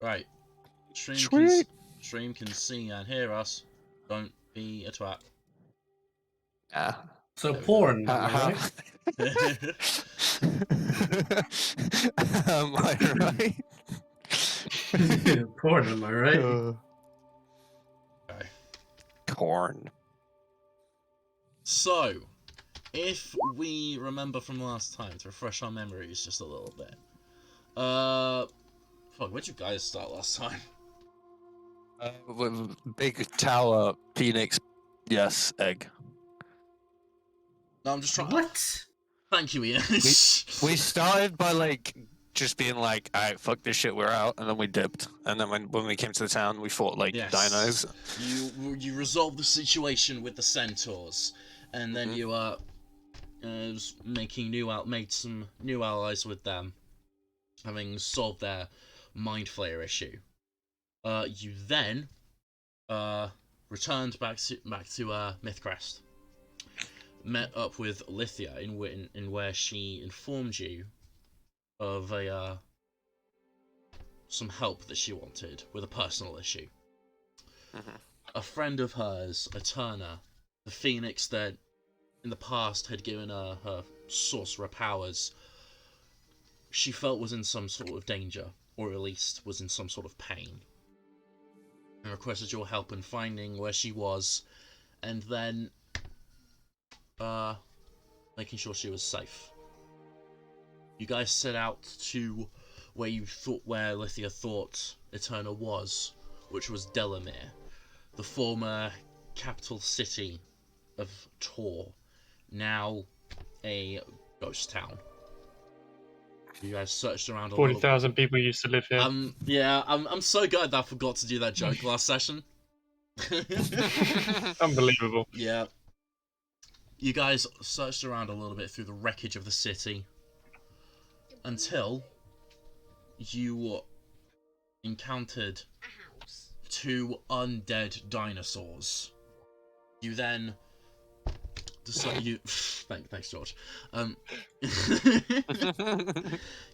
Right. Sweet. Stream can see and hear us. Don't be a twat. Yeah. So There we porn, go. am I right? Am I right? Porn, am I right? Okay. Corn. So, if we remember from last time, to refresh our memories just a little bit. Fuck, where'd you guys start last time? With big tower, Phoenix, yes, egg. No, I'm just trying. What? Thank you, Ian. We started by like just being like, alright, fuck this shit, we're out, and then we dipped. And then when we came to the town, we fought like Yes. dinos. You resolved the situation with the centaurs, and then you was made some new allies with them, having solved their mind flayer issue. You then returned back to Mythcrest, met up with Lithia in where she informed you of some help that she wanted with a personal issue. A friend of hers, Eterna, the phoenix that in the past had given her sorcerer powers, she felt was in some sort of danger, or at least was in some sort of pain, and requested your help in finding where she was, and then making sure she was safe. You guys set out to where Lithia thought Eterna was, which was Delamere, the former capital city of Tor, now a ghost town. You guys searched around a 40,000 people used to live here. Yeah, I'm so glad that I forgot to do that joke last session. Unbelievable. Yeah. You guys searched around a little bit through the wreckage of the city until you encountered two undead dinosaurs. You then decided thanks George.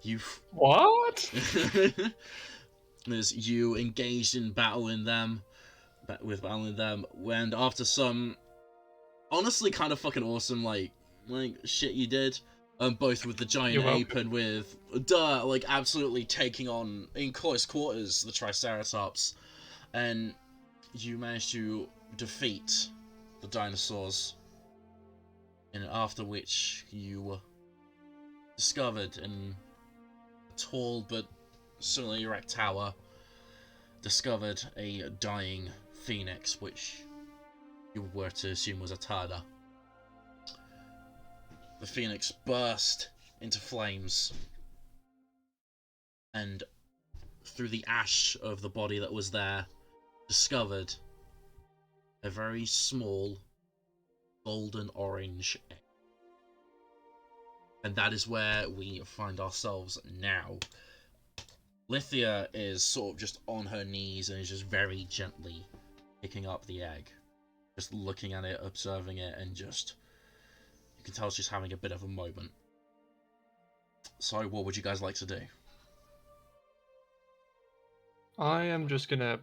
You What? as you engaged in battling them, and after some honestly kind of fucking awesome like shit you did, both with the giant ape and with like absolutely taking on in close quarters the Triceratops, and you managed to defeat the dinosaurs, and after which you discovered in a tall but certainly erect tower, discovered a dying phoenix, which you were to assume was a Eterna. The phoenix burst into flames, and through the ash of the body that was there, discovered a very small golden orange egg. And that is where we find ourselves now. Lithia is sort of just on her knees and is just very gently picking up the egg, just looking at it, observing it, and just you can tell she's having a bit of a moment. So what would you guys like to do? I am just gonna,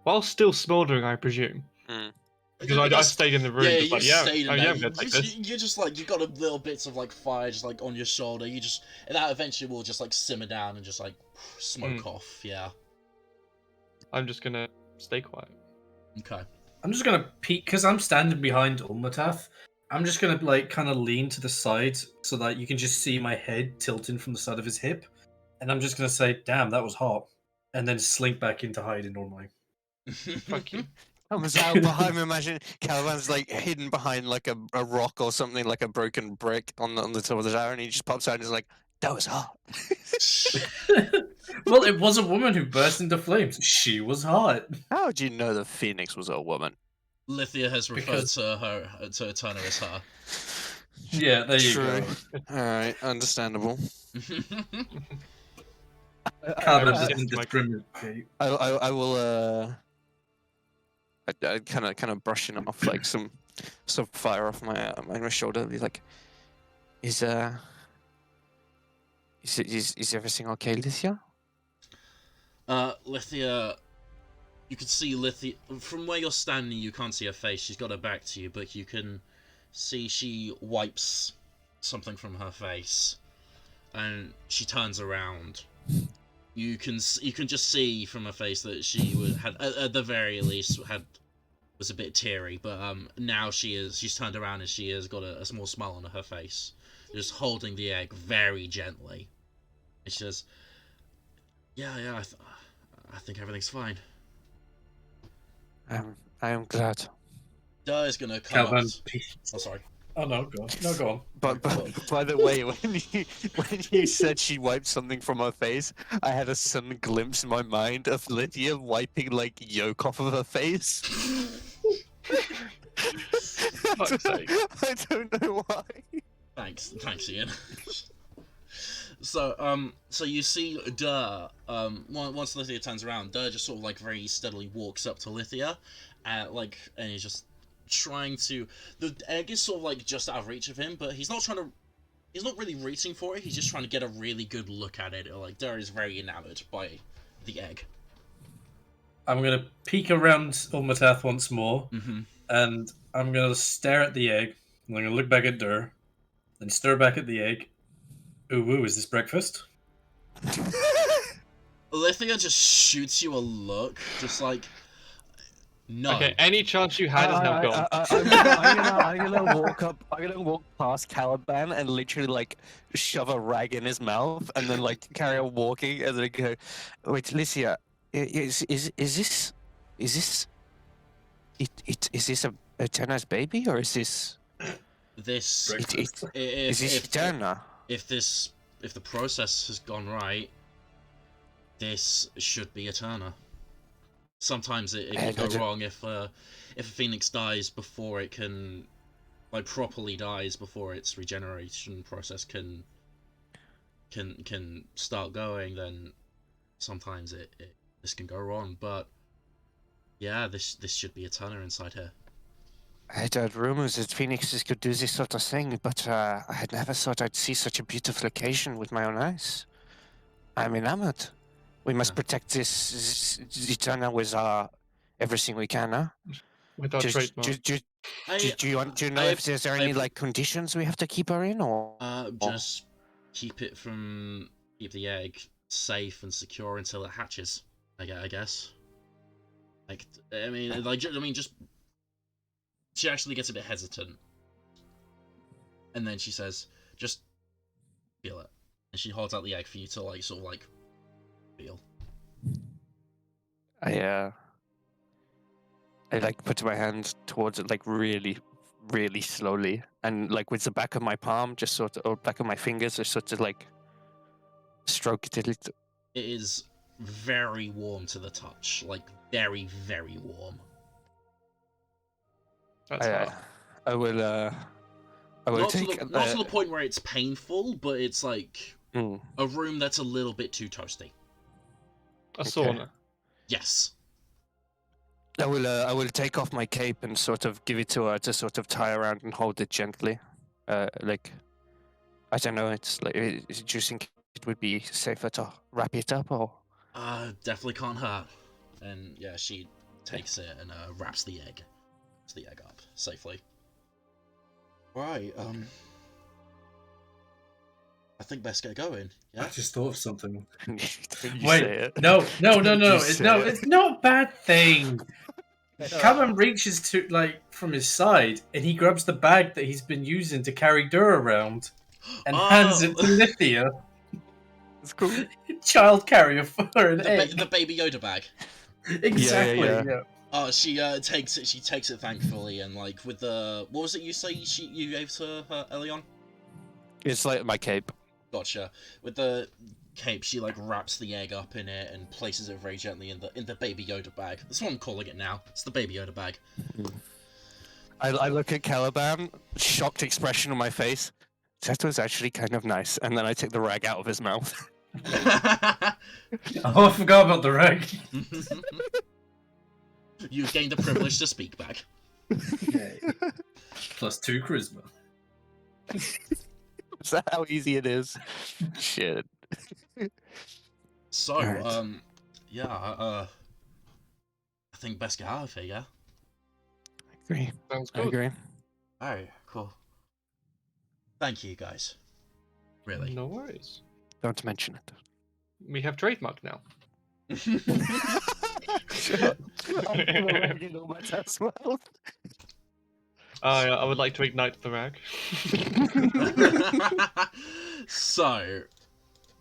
while still smouldering, I presume, because I stayed in the room. I'm gonna take this. You're just like, you got a little bits of like fire just like on your shoulder. And that eventually will just like simmer down and just like smoke off. Yeah. I'm just gonna stay quiet. Okay. I'm just gonna peek because I'm standing behind Ulmatath. I'm just gonna like kind of lean to the side so that you can just see my head tilting from the side of his hip, and I'm just gonna say, "Damn, that was hot," and then slink back into hiding normally. Fuck you. Comes out behind me. Imagine Caliban's like hidden behind like a rock or something, like a broken brick on the top of the tower, and he just pops out and is like, "That was hot." Well, it was a woman who burst into flames. She was hot. How did you know the phoenix was a woman? Lithia has referred to Eterna as her. Yeah, there you True. go. All right, understandable. Caliban doesn't discriminate. I will I kind of brushing it off like some fire off my shoulder. He's like, is everything okay, Lithia? Lithia, you can see Lithia from where you're standing. You can't see her face. She's got her back to you, but you can see she wipes something from her face, and she turns around. You can just see from her face that she had at the very least was a bit teary, but now she's turned around and she has got a small smile on her face, just holding the egg very gently. And she says, "Yeah, I think everything's fine." I am glad. Duh is gonna come up. Oh, sorry. Oh no, go on. No, go on. But by the way, when you said she wiped something from her face, I had a sudden glimpse in my mind of Lydia wiping like yolk off of her face. Fuck's sake. I don't know why. Thanks, Ian. So you see Durr, once Lithia turns around, Durr just sort of like very steadily walks up to Lithia, and he's just trying to, the egg is sort of like just out of reach of him, but he's not really reaching for it, he's just trying to get a really good look at it. Like, Durr is very enamored by the egg. I'm gonna peek around Ulmatath once more, and I'm gonna stare at the egg, and I'm gonna look back at Durr, then stare back at the egg. Ooh, woo, is this breakfast? Lithia just shoots you a look, just like, no. Okay, any chance you had is now gone. I'm gonna walk past Caliban and literally like shove a rag in his mouth, and then like carry on walking, and then go, "Wait, Lycia, is this a Tenna's baby, or is this this is this Tenna? If the process has gone right, this should be a Turner. Sometimes it can go wrong if a phoenix dies before it can, like, properly dies before its regeneration process can start going. Then sometimes this can go wrong. But yeah, this should be a Turner inside here. I had heard rumors that phoenixes could do this sort of thing, but I had never thought I'd see such a beautiful occasion with my own eyes. I'm enamored. We must protect this Eternal with everything we can, huh? With our trademark. Do you know if there's any like conditions we have to keep her in, or just keep the egg safe and secure until it hatches. I guess. Just. She actually gets a bit hesitant, and then she says, "Just feel it," and she holds out the egg for you to like sort of like feel. I like put my hand towards it like really, really slowly, and like with the back of my palm, just sort of, or back of my fingers, just sort of like stroke it a little. It is very warm to the touch, like very, very warm. I will Not take to the point where it's painful, but it's like a room that's a little bit too toasty. A sauna. Yes. I will take off my cape and sort of give it to her to sort of tie around and hold it gently. Like, I don't know. It's like, do you think it would be safer to wrap it up, or? Definitely can't hurt. And yeah, she takes it and wraps the egg up safely. Right. I think best get going. Yeah. I just thought of something. Wait, no. It's not a bad thing. Callum reaches to from his side, and he grabs the bag that he's been using to carry Dur around, and hands it to Lithia. It's cool. Child carrier for an egg. The Baby Yoda bag. Exactly. Yeah. Oh, she takes it. She takes it thankfully, and like with the what was it you say you gave to her early on? It's like my cape. Gotcha. With the cape, she like wraps the egg up in it and places it very gently in the Baby Yoda bag. That's what I'm calling it now. It's the Baby Yoda bag. I look at Caliban, shocked expression on my face. That was actually kind of nice, and then I take the rag out of his mouth. Oh, I forgot about the rag. You gained the privilege to speak back. Okay. +2 charisma. Is that how easy it is? Shit. So, right. yeah, I think best get out of here, yeah? I agree. Sounds I good. agree. Alright, cool. Thank you, guys. Really. No worries. Don't mention it. We have trademark now. Sure. I'm already know much as well. I would like to ignite the rag. So,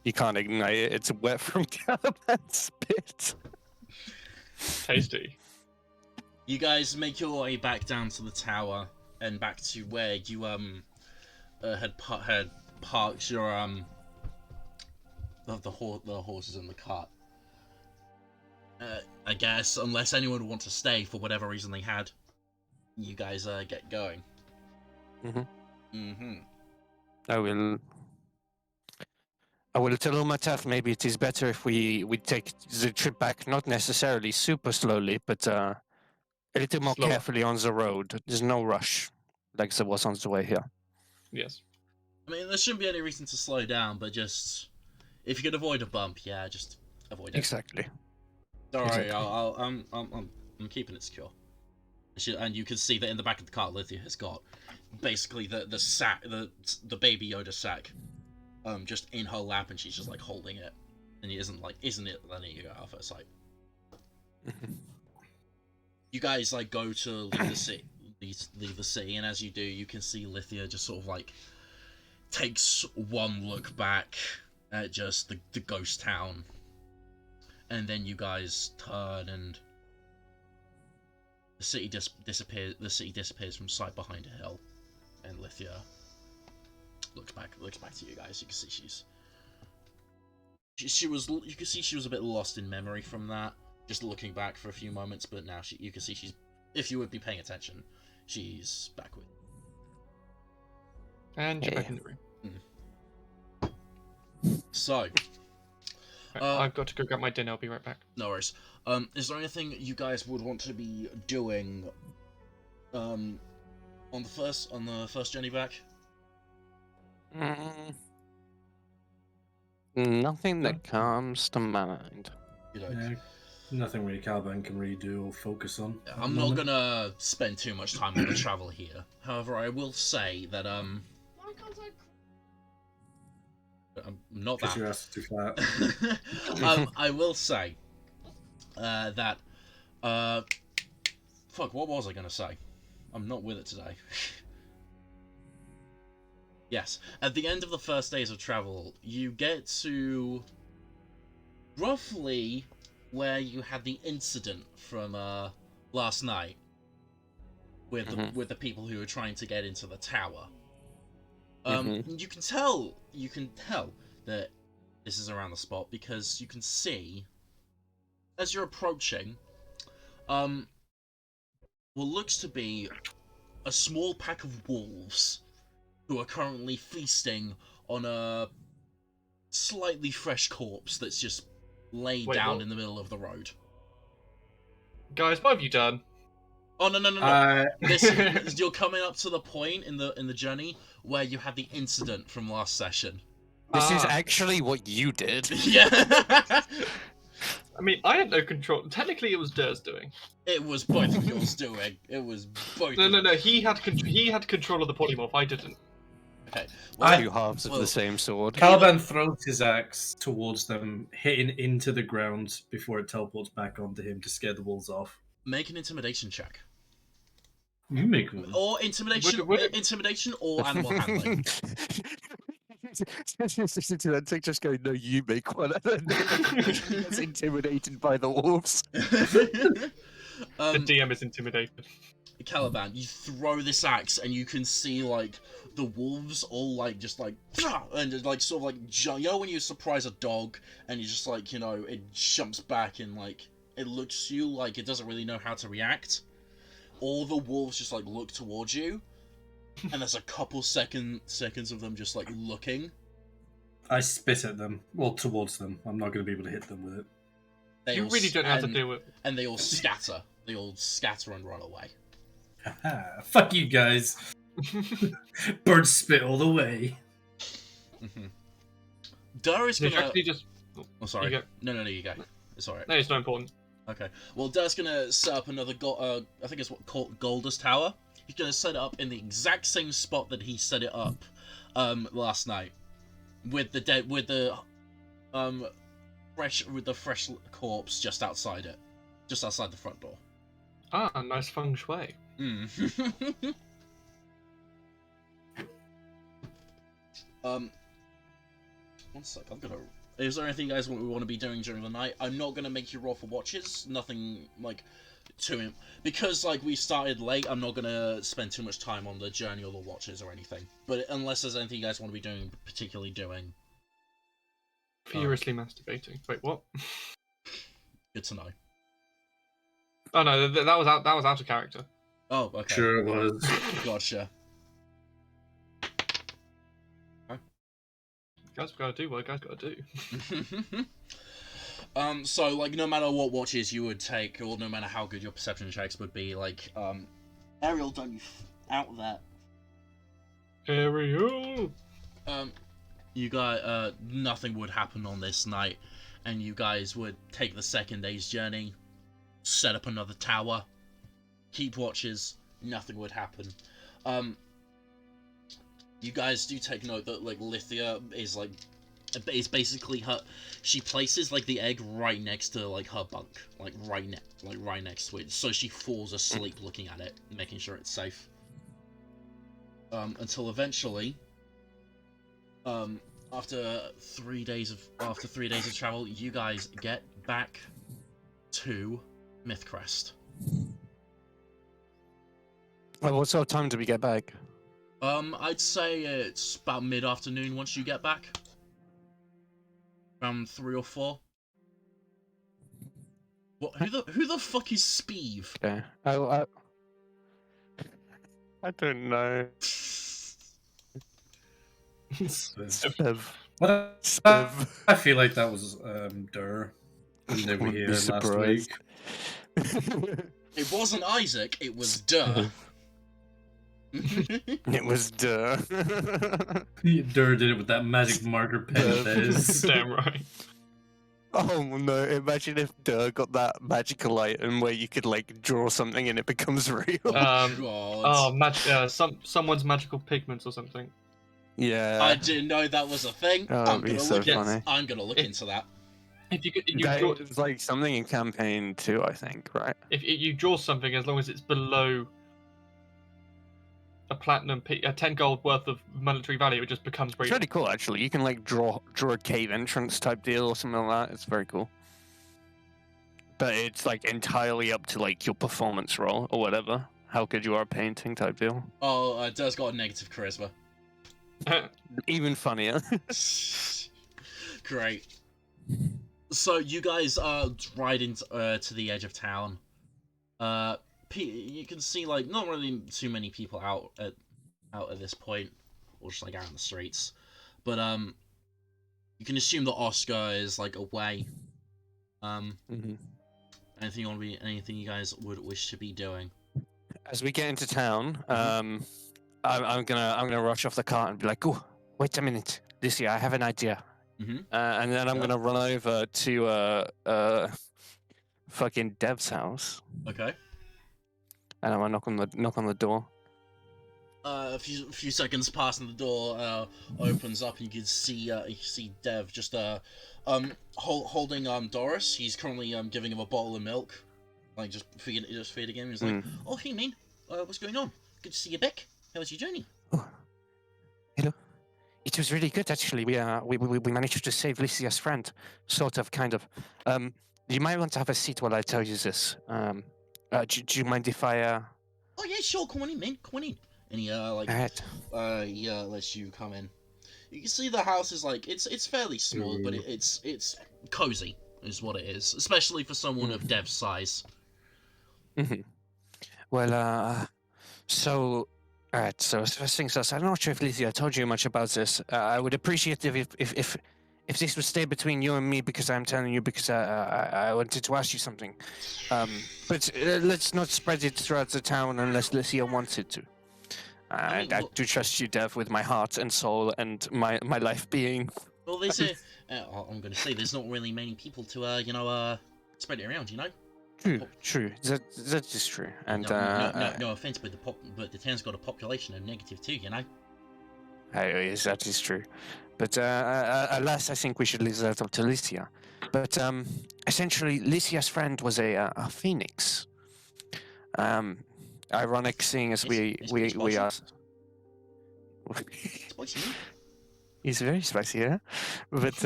You can't ignite it. It's wet from Caliban's spit. Tasty. you guys make your way back down to the tower and back to where you had parked your the horses in the cart. I guess unless anyone would want to stay for whatever reason they had, you guys get going. I will tell Umataf maybe it is better if we take the trip back, not necessarily super slowly, but a little more Slower. carefully on the road. There's no rush, like there was on the way here. Yes. I mean, there shouldn't be any reason to slow down, but just if you could avoid a bump, yeah, just avoid it. Exactly. All right, Exactly. I'm keeping it secure. And you can see that in the back of the cart, Lithia has got basically the sack, the baby Yoda sack, just in her lap, and she's just like holding it, and he isn't it letting you go out of her sight. You guys like go to leave the city, leave the city, and as you do, you can see Lithia just sort of like takes one look back at just the ghost town, and then you guys turn and the city disappears. The city disappears from sight behind a hill, and Lithia looks back to you guys. You can see you can see she was a bit lost in memory from that, just looking back for a few moments. But now you can see she's, if you would be paying attention, she's back with. And you're back in the room. So, Right, I've got to go grab my dinner. I'll be right back. no worries. Is there anything you guys would want to be doing on the first journey back? Nothing that comes to mind. You know, Yeah, nothing really Caliban can really do or focus on. I'm not gonna spend too much time on the travel here. However, I will say that I'm not Because that. your ass is too flat. I will say that fuck, what was I gonna say? I'm not with it today. Yes, at the end of the first days of travel, you get to roughly where you had the incident from last night with the people who were trying to get into the tower. You can tell that this is around the spot because you can see as you're approaching what looks to be a small pack of wolves who are currently feasting on a slightly fresh corpse that's just laid down in the middle of the road. Guys, what have you done? Oh no! You're coming up to the point in the journey where you had the incident from last session. This is actually what you did. Yeah. I mean, I had no control. Technically, it was Dur's doing. It was both of yours doing. It was both. No. He had control of the polymorph. I didn't. Okay. Two halves of the same sword. Caliban throws his axe towards them, hitting into the ground before it teleports back onto him to scare the wolves off. Make an intimidation check. You make one. Or intimidation, intimidation or animal handling. Just go, no, you make one. He's intimidated by the wolves. The DM is intimidated. Caliban, you throw this axe and you can see like the wolves all like just like and like sort of like you know when you surprise a dog and you just like, you know, it jumps back and like it looks at you like it doesn't really know how to react. All the wolves just like look towards you, and there's a couple seconds of them just like looking. I spit at them, well, towards them. I'm not going to be able to hit them with it. You really don't know how to do it. And they all scatter. They all scatter and run away. Fuck you guys. Bird spit all the way. Dara is gonna... Actually just... Oh, sorry. No, you go. It's alright. No, it's not important. Okay. Well, Dirt's gonna set up another I think it's called Goldust Tower. He's gonna set it up in the exact same spot that he set it up last night. With the fresh corpse just outside it. Just outside the front door. Ah, nice feng shui. One sec, is there anything you guys want to be doing during the night? I'm not gonna make you roll for watches. Nothing like too because like we started late. I'm not gonna spend too much time on the journey or the watches or anything. But unless there's anything you guys want to be particularly doing. Furiously masturbating. Wait, what? Good to know. Oh no, that was out of character. Oh, okay. Sure it was. Gotcha. Guys gotta do what guys gotta do. So like no matter what watches you would take, or no matter how good your perception checks would be, like Ariel, don't you out that. Ariel. You guys, nothing would happen on this night, and you guys would take the second day's journey, set up another tower, keep watches, nothing would happen. You guys do take note that like Lithia is basically she places like the egg right next to like her bunk, like right next to it, so she falls asleep looking at it, making sure it's safe. Until eventually, after 3 days of travel, you guys get back to Mythcrest. Well, what sort of time do we get back? I'd say it's about mid-afternoon once you get back. Around 3 or 4. What? Who the fuck is Speeve? Okay. I don't know. Spiv. What? Spiv. I feel like that was Dur. And they were Wouldn't here be last surprised. week. It wasn't Isaac, it was Duh. It was duh. Dur did it with that magic marker pen of his. Damn right. Oh no, imagine if Duh got that magical item where you could like draw something and it becomes real. Someone's magical pigments or something. Yeah. I didn't know that was a thing. Oh, I'm that'd be gonna so look funny. I'm gonna look into that. If you That draw, was like something in campaign 2, I think, right? if you draw something, as long as it's below a platinum, a 10 gold worth of monetary value, it just becomes real. It's really cool, actually. You can like draw a cave entrance type deal or something like that. It's very cool. But it's like entirely up to like your performance roll or whatever. How good you are at painting type deal. Oh, Duh's got a negative charisma. Even funnier. Great. So you guys ride into to the edge of town. You can see like not really too many people out at this point, or just like out in the streets. But you can assume that Oscar is like away. Anything you guys would wish to be doing? As we get into town, I'm gonna rush off the cart and be like, "Oh, wait a minute, Lucy, I have an idea." And then I'm gonna run over to fucking Dev's house. Okay. And I'm gonna knock on the door. A few seconds pass and the door opens up and you can see Dev just holding Doris. He's currently giving him a bottle of milk, like just feeding him. He's like, "Oh hey man, what's going on? Good to see you back. How was your journey?" Oh, hello. It was really good actually. We managed to save Lycia's friend, sort of, kind of. You might want to have a seat while I tell you this. Do you mind if I? Oh yeah, sure. Come on in, man. Come on in. And he Alright. lets you come in. You can see the house is like it's fairly small, but it's cozy, is what it is, especially for someone of Dev's size. Well, so. Alright, so first things first, I'm not sure if Lycia told you much about this. I would appreciate if this would stay between you and me, because I'm telling you because I wanted to ask you something. But let's not spread it throughout the town unless Lycia wants it to. I do trust you, Dev, with my heart and soul and my life being. Well, I'm going to say there's not really many people to spread it around, you know. True. That is true. And no offense, but the town's got a population of -2, you know. Yes, that is true. But alas, I think we should leave that up to Licia. But essentially, Licia's friend was a phoenix. Ironic, seeing as we are. Spicy. He's very spicy, yeah. But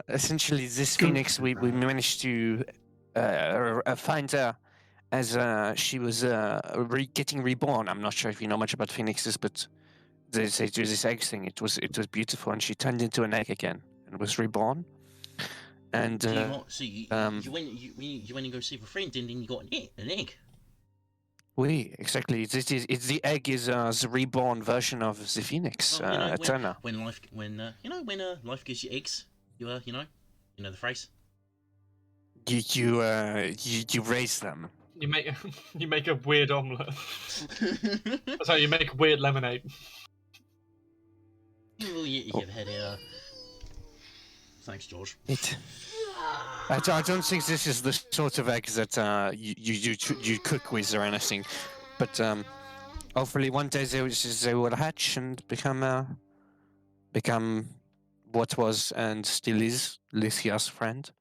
essentially, this phoenix, we managed to find her as she was getting reborn. I'm not sure if you know much about phoenixes, but they do this egg thing. It was beautiful, and she turned into an egg again and was reborn. And you went and go see a friend, and then you got an egg. Exactly. It's the egg is the reborn version of the phoenix, Eterna. When life gives you eggs, you know the phrase. You raise them. You make a weird omelette. Sorry, you make weird lemonade. You've had a. Thanks, George. I don't think this is the sort of egg that you cook with or anything, but hopefully one day they will hatch and become what was and still is Lithia's friend.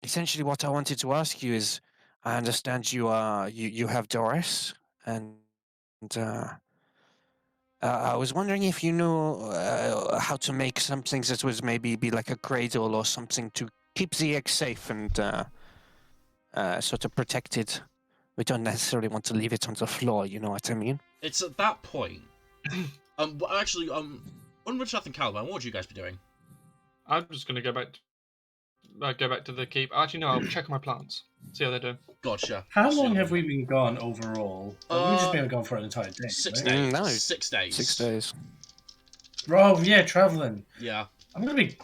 Essentially, what I wanted to ask you is, I understand you have Doris, and I was wondering if you know how to make something that would maybe be like a cradle or something to keep the egg safe and sort of protected. We don't necessarily want to leave it on the floor, you know what I mean? It's at that point. Actually, Untitled and Caliban, what would you guys be doing? I'm just gonna go back to the keep. Actually, no, I'll check my plants. See how they're doing. Gotcha. How long have we been gone overall? We've just been gone for an entire day. 6 right? days. No. 6 days. 6 days. Oh, yeah, traveling. Yeah. I'm going to be...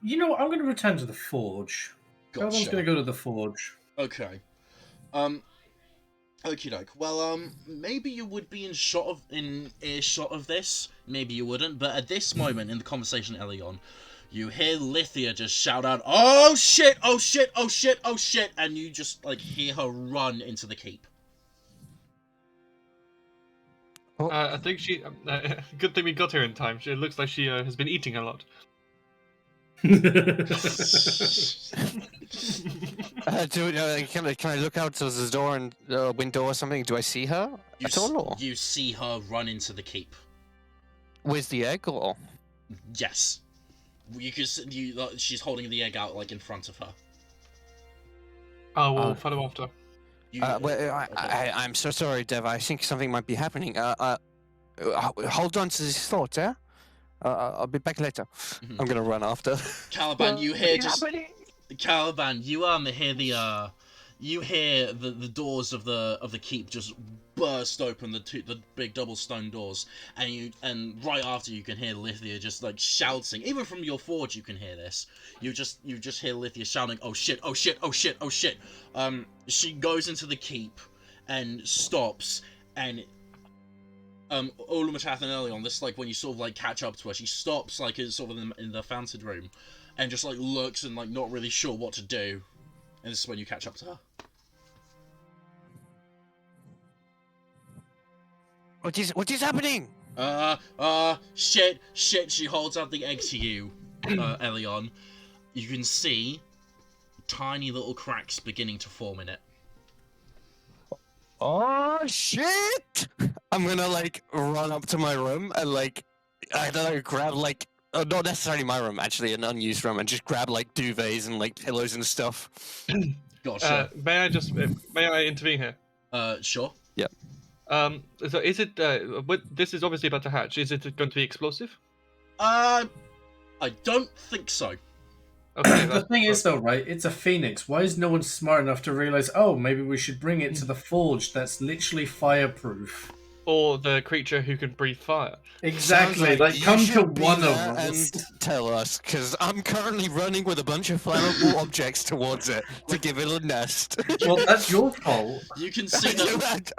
You know what? I'm going to return to the Forge. Gotcha. Everyone's going to go to the Forge. Okay. Okie doke. Well, maybe you would be in earshot of this. Maybe you wouldn't. But at this moment in the conversation, Elion, you hear Lithia just shout out, "Oh shit! Oh shit! Oh shit! Oh shit!" And you just hear her run into the keep. I think she. Good thing we got her in time. It looks like she has been eating a lot. Can I look out to the door and window or something? Do I see her at all? Or? You see her run into the keep. With the egg, or? Yes. You can see, she's holding the egg out in front of her. Oh, we'll follow after. I'm so sorry, Dev. I think something might be happening. Hold on to this thought, yeah? I'll be back later. I'm gonna run after. Caliban, you hear Caliban, you hear the doors of the keep just burst open, the big double stone doors, and right after you can hear Lithia just shouting. Even from your forge you can hear this. You just hear Lithia shouting, "Oh shit, oh shit, oh shit, oh shit." She goes into the keep and stops, and Olumatath and Elion, this when you sort of catch up to her, she stops sort of in the fountain room and just looks and not really sure what to do. And this is when you catch up to her. What is happening? Shit. She holds out the egg to you, Elion. You can see tiny little cracks beginning to form in it. Oh shit! I'm gonna run up to my room and I don't know, grab not necessarily my room, actually an unused room, and just grab duvets and pillows and stuff. Gotcha. May I intervene here? Sure. Yeah. So is it this is obviously about to hatch. Is it going to be explosive? I don't think so. Okay. The thing is, though, right? It's a phoenix. Why is no one smart enough to realize? Oh, maybe we should bring it to the forge. That's literally fireproof. Or the creature who can breathe fire. Exactly. Come to one of us and tell us, because I'm currently running with a bunch of flammable objects towards it to give it a nest. Well, that's your fault. You can see that.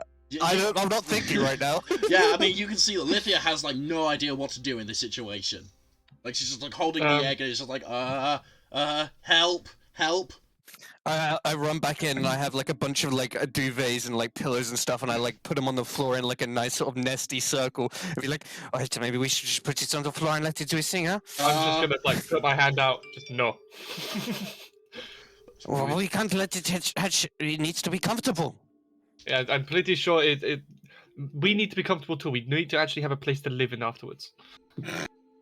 I'm not thinking right now. Yeah, I mean, you can see that Lithia has no idea what to do in this situation. She's just holding the egg and it's just Help! Help! I run back in and I have like a bunch of like duvets and like pillows and stuff, and I like put them on the floor in like a nice sort of nesty circle. And be like, alright, maybe we should just put it on the floor and let it do its thing, huh? I'm just gonna like put my hand out. Just no. Well, we can't let it hatch. It needs to be comfortable. Yeah, I'm pretty sure it. We need to be comfortable too. We need to actually have a place to live in afterwards.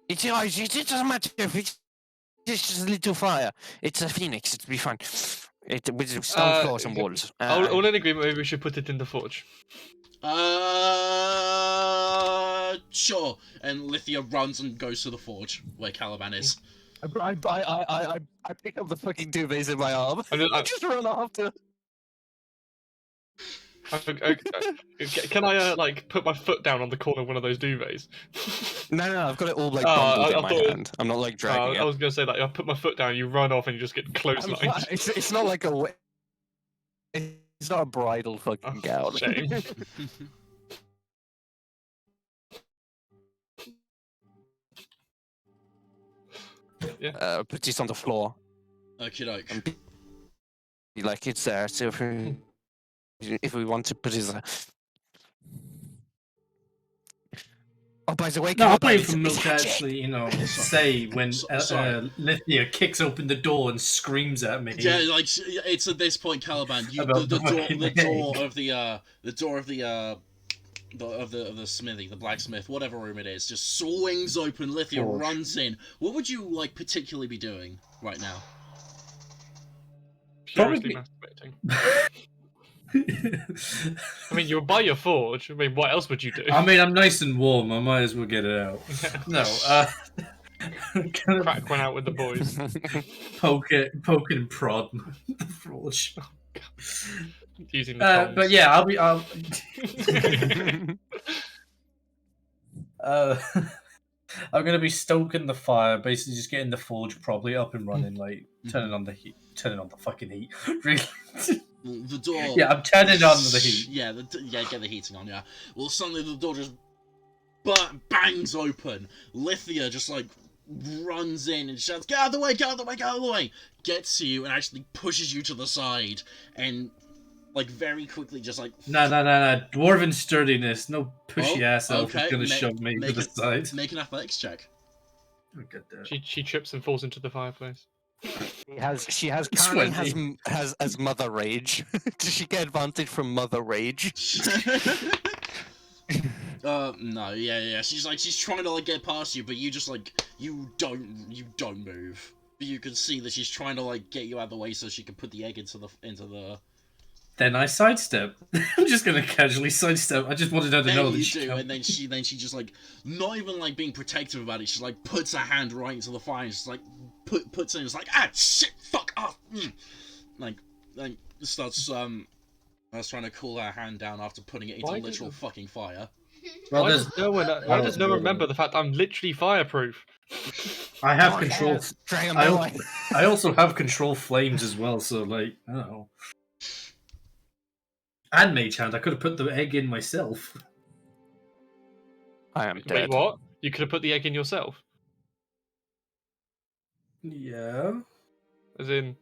It doesn't matter if it's just a little fire. It's a phoenix. It'll be fine. With stone floors and walls. All in agreement. Maybe we should put it in the forge. Sure. And Lithia runs and goes to the forge where Caliban is. I pick up the fucking duvets in my arm. I just run after. Can I like put my foot down on the corner of one of those duvets? No, I've got it all like bundled in my hand. I'm not like dragging it. I was gonna say like I put my foot down, you run off, and you just get clotheslined. It's not like a. It's not a bridal fucking gown. Shame. Yeah. Put it on the floor. Okie doke. Be like it's there. So if we want to put it. Oh, by the way, no, I'm waiting for Milk to actually, say when Lithia kicks open the door and screams at me. Yeah, like it's at this point, Caliban. The door of the smithy, the blacksmith, whatever room it is, just swings open. Lithia runs in. What would you like particularly be doing right now? Furiously masturbating. I mean, you're by your forge. I mean, what else would you do? I mean, I'm nice and warm. I might as well get it out. No, crack one out with the boys. Poke and prod the forge. Using the tongs. But yeah, I'm gonna be stoking the fire, basically just getting the forge probably up and running, like turning on the fucking heat. Really. The door. Yeah, I'm turning on the heat. Yeah, get the heating on. Yeah. Well, suddenly the door just bangs open. Lithia just like runs in and shouts, "Get out of the way! Get out of the way! Get out of the way!" Gets to you and actually pushes you to the side and like very quickly just like no, dwarven sturdiness, no pushy ass elf is gonna shove me to the side. Make an athletics check. Look at that. She trips and falls into the fireplace. She has mother rage. Does she get advantage from mother rage? No, yeah. She's trying to like get past you, but you just like you don't move. But you can see that she's trying to like get you out of the way so she can put the egg into the. Then I sidestep. I'm just gonna casually sidestep. I just wanted her to know that she do, and then she just like not even like being protective about it. She like puts her hand right into the fire and just like puts it in. It's like shit, fuck off. Like starts I was trying to cool her hand down after putting it into literal fucking fire. Well, why does no one remember the fact I'm literally fireproof? I have control. I also have control flames as well, so like I don't know. And mage hand, I could have put the egg in myself. I am dead. Wait, what? You could have put the egg in yourself? Yeah. As in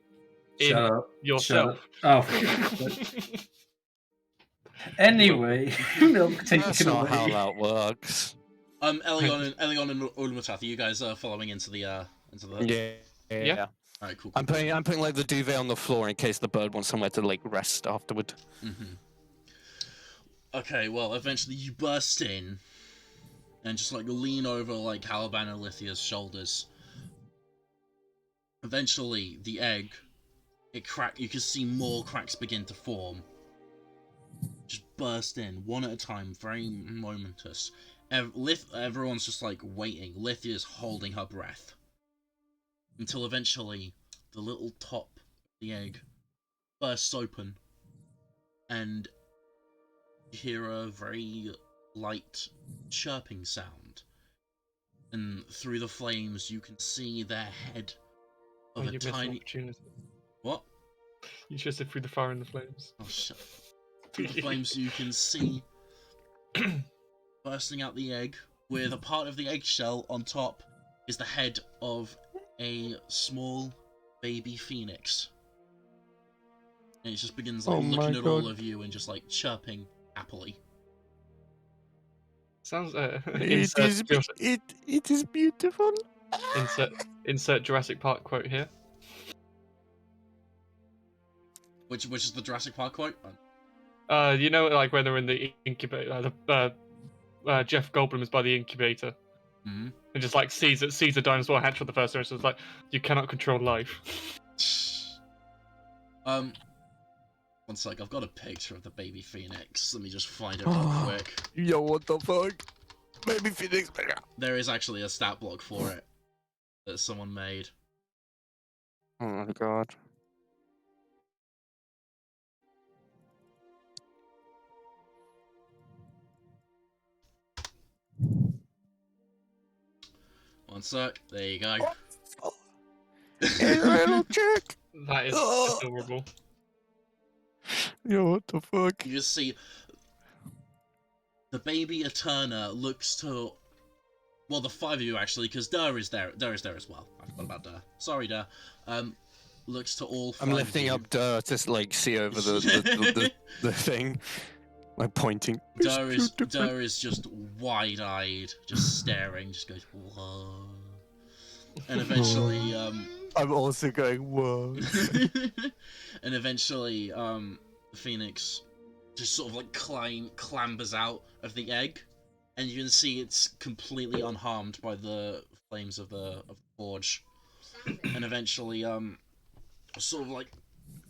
yourself. Oh. Anyway, Milk, that's not how that works. Elion and Ulmatath, are you guys following into the Yeah. All right, cool. I'm putting like the duvet on the floor in case the bird wants somewhere to like rest afterward. Okay, well, eventually you burst in and just like lean over like Caliban and Lithia's shoulders. Eventually, the egg, it crack. You can see more cracks begin to form. Just burst in one at a time, very momentous. Everyone's just like waiting. Lithia's holding her breath. Until eventually, the little top of the egg bursts open, and you hear a very light chirping sound. And through the flames, you can see the head of a tiny. What? You just said through the fire and the flames. Oh shit! Through the flames, you can see bursting out the egg, with a part of the eggshell on top is the head of a small baby phoenix. And it just begins like Oh looking my at all God. of you and just like chirping happily. Sounds It is beautiful. insert Jurassic Park quote here. Which is the Jurassic Park quote? You know, like when they're in the incubator, Jeff Goldblum is by the incubator, Mm-hmm. and just like sees the dinosaur hatch for the first time. So it's like, you cannot control life. One sec, I've got a picture of the baby phoenix. Let me just find it real quick. Yo, what the fuck? Baby phoenix. There is actually a stat block for it that someone made. Oh my God. One sec, there you go. Hey, little chick. That is adorable. Yo, what the fuck? You just see the baby Eterna looks to, well, the five of you actually, because Durr is there as well. I forgot about Durr. Sorry, Durr. Looks to all five I'm lifting of you. up Durr to like see over the thing, like pointing. Durr is just wide-eyed, just staring, just goes whoa, and eventually I'm also going whoa. and eventually Phoenix just sort of like clambers out of the egg, and you can see it's completely unharmed by the flames of the forge, and eventually sort of like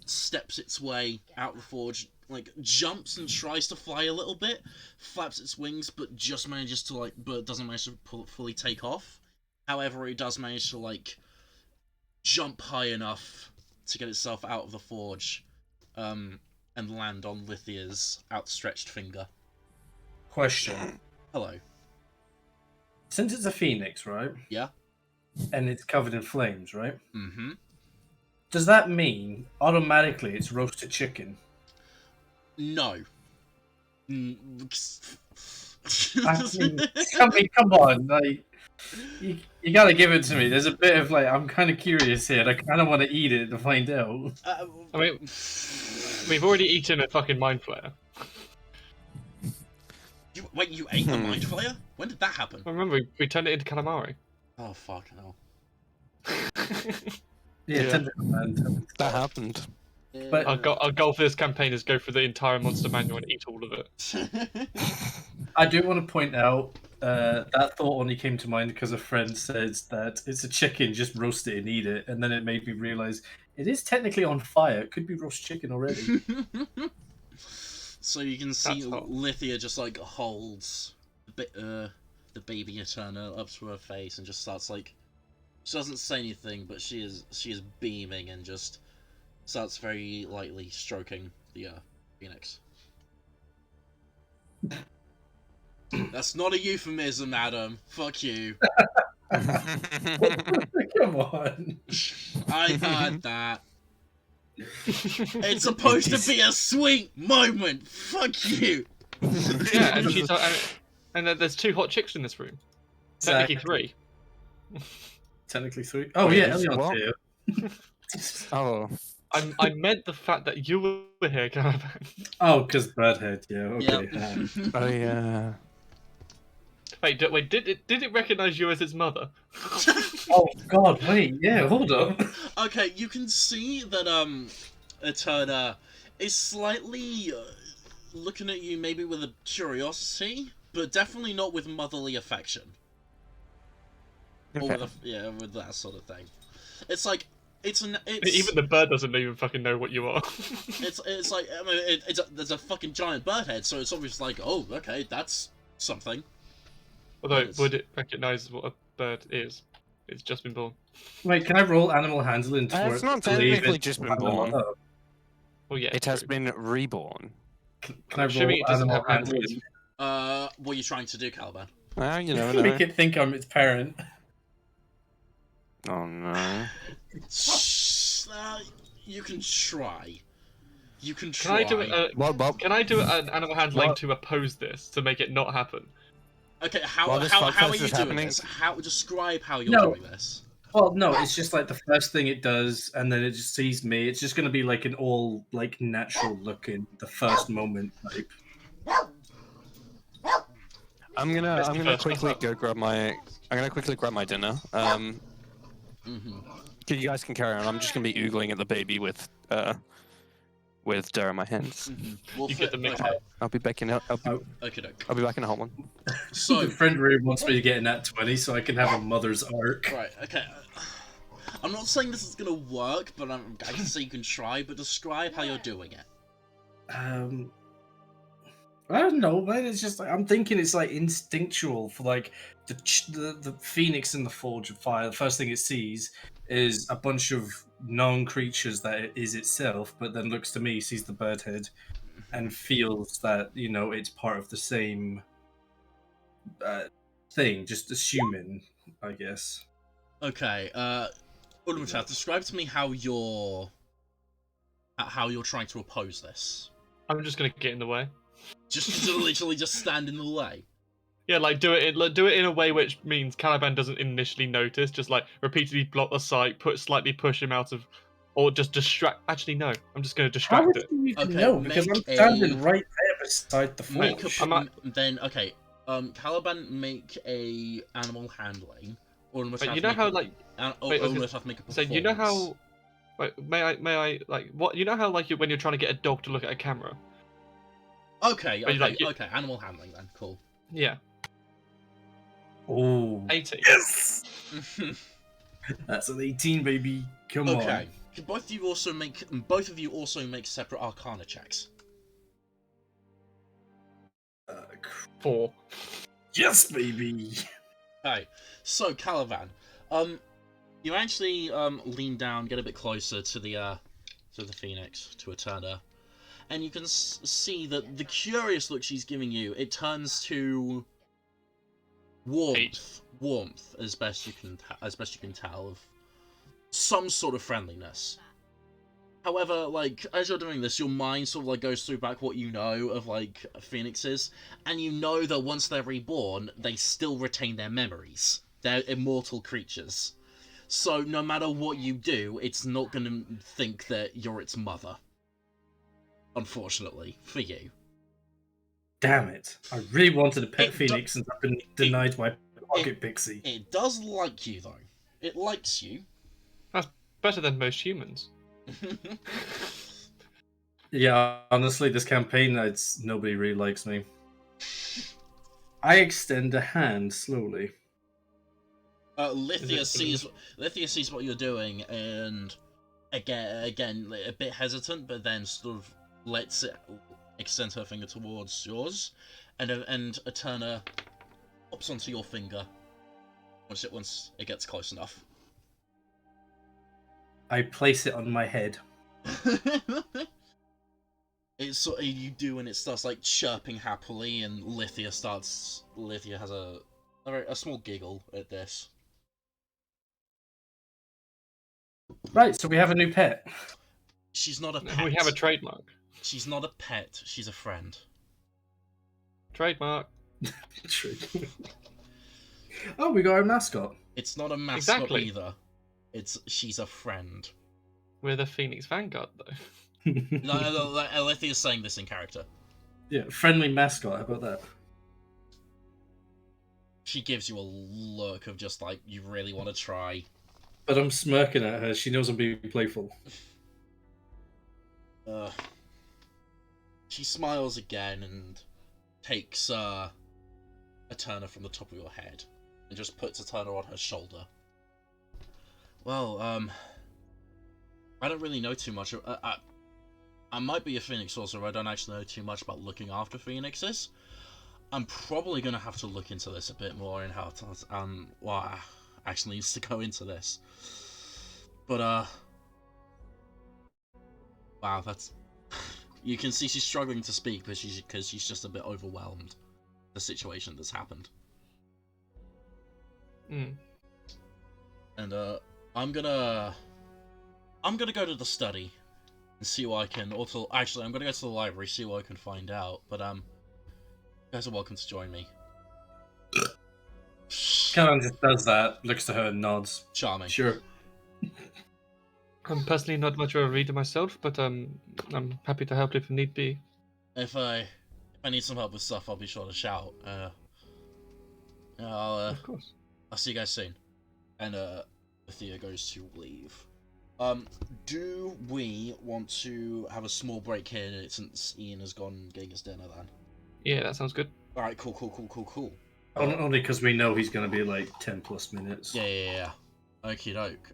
steps its way out the forge, like jumps and tries to fly a little bit, flaps its wings, but just manages to but doesn't manage to fully take off. However, it does manage to like jump high enough to get itself out of the forge, and land on Lithia's outstretched finger. Question. Hello. Since it's a phoenix, right? Yeah. And it's covered in flames, right? Mm-hmm. Does that mean automatically it's roasted chicken? No. I mean, come on, like you gotta give it to me. There's a bit of like, I'm kind of curious here. And I kind of want to eat it to find out. I mean, we've already eaten a fucking mind flayer. You ate the mind flayer? When did that happen? Remember, we turned it into calamari. Oh fuck no. Yeah. That happened. But Our goal for this campaign is go through the entire monster manual and eat all of it. I do want to point out that thought only came to mind because a friend says that it's a chicken, just roast it and eat it, and then it made me realize it is technically on fire. It could be roast chicken already. So you can see Lithia just like holds the baby Eterna up to her face and just starts like, she doesn't say anything, but she is beaming and just starts very lightly stroking the phoenix. That's not a euphemism, Adam. Fuck you. Come on. I heard that. It's supposed to be a sweet moment. Fuck you. Yeah, and she's and there's 2 hot chicks in this room. Technically 3. Technically 3. Oh yeah, Elion's here. Oh. I meant the fact that you were here, Caravan. Oh, because Birdhead. Yeah. Okay. Yep. Oh yeah. Wait, did it recognize you as its mother? Oh God! Wait. Yeah. Hold up. Okay, you can see that Eterna is slightly looking at you, maybe with a curiosity, but definitely not with motherly affection. Okay. Or with that sort of thing. It's like it's Even the bird doesn't even fucking know what you are. it's like, I mean, there's a fucking giant bird head, so it's obviously like, oh, okay, that's something. Although, would it recognize what a bird is? It's just been born. Wait, can I roll animal handling for It's it not to believe technically it's just been animal- born. Oh. Well, yeah, It has true. been reborn. Can I Assuming roll it doesn't animal have handling. handling? What are you trying to do, Caliban? Well, you never know. Make it think I'm its parent. Oh no. You can try. You can Can try. I do it? What? Can I do an animal handling What? to oppose this to make it not happen? Okay, how While are this you podcast doing is happening- this? Describe how you're No. doing this. Well, no, it's just like the first thing it does, and then it just sees me. It's just going to be like an all like natural looking the first moment type. I'm gonna quickly go grab my. I'm gonna quickly grab my dinner. You guys can carry on. I'm just gonna be oogling at the baby with Dare in my hands. Well, You get the mix. okay. I'll be back in. I'll be back in a hot one. So the friend room wants me to get in at 20 so I can have a mother's arc. right, okay. I'm not saying this is gonna work, but I can say you can try. But describe how you're doing it. I don't know, man. It's just like I'm thinking it's like instinctual for like the phoenix in the forge of fire. The first thing it sees is a bunch of known creatures that it is itself, but then looks to me, sees the bird head, and feels that it's part of the same thing. Just assuming, I guess. Okay. Ultimate, describe to me how you're trying to oppose this. I'm just gonna get in the way. Just literally just stand in the way. Yeah, like do it in a way which means Caliban doesn't initially notice. Just like repeatedly block the sight, slightly push him out of, or just distract. Actually, no, I'm just going to distract it. How would you know? Because I'm standing right there beside the forge. Caliban, make a animal handling. Or you know how like. Have to make a performance. So you know how. Wait, may I like what? You know how like when you're trying to get a dog to look at a camera. Okay, animal handling then, cool. Yeah. Oh. 18. Yes! That's an 18, baby. Come on. Okay. Can both of you also make separate Arcana checks? 4. Yes, baby! Okay, so Caliban, you actually lean down, get a bit closer to the Phoenix, to Eterna. And you can see that the curious look she's giving you, it turns to warmth, as best you can tell, of some sort of friendliness. However, like as you're doing this, your mind sort of like goes through back what you know of like phoenixes, and you know that once they're reborn, they still retain their memories. They're immortal creatures, so no matter what you do, it's not going to think that you're its mother. Unfortunately, for you. Damn it. I really wanted a pet phoenix and I've been denied my pocket pixie. It does like you, though. It likes you. That's better than most humans. Yeah, honestly, this campaign, nobody really likes me. I extend a hand slowly. Lithia sees what you're doing, and again, a bit hesitant, but then sort of lets it extend her finger towards yours, and Eterna hops onto your finger once it gets close enough. I place it on my head. It's sort of, you do, and it starts like chirping happily, and Lithia has a small giggle at this. Right, so we have a new pet. She's not a pet. We have a trademark. She's not a pet, she's a friend. Trademark. Oh, we got our mascot. It's not a mascot Exactly. either. She's a friend. We're the Phoenix Vanguard, though. Alethea's saying this in character. Yeah, friendly mascot, how about that? She gives you a look of just like, you really want to try. But I'm smirking at her, she knows I'm being playful. She smiles again and takes Eterna from the top of your head and just puts Eterna on her shoulder. Well, I don't really know too much. I might be a Phoenix Sorcerer, I don't actually know too much about looking after Phoenixes. I'm probably going to have to look into this a bit more and how to, actually needs to go into this. But, wow, that's... You can see she's struggling to speak because she's just a bit overwhelmed. The situation that's happened. Mm. And, I'm gonna go to the study and see what I can, actually, I'm gonna go to the library, see what I can find out, but, you guys are welcome to join me. Callum just does that, looks to her and nods. Charming. Sure. I'm personally not much of a reader myself, but I'm happy to help if need be. If I need some help with stuff, I'll be sure to shout. Of course. I'll see you guys soon. And Thea goes to leave. Do we want to have a small break here since Ian has gone getting his dinner then? Yeah, that sounds good. Alright, cool. Only because we know he's going to be like 10 plus minutes. Yeah. Okie doke.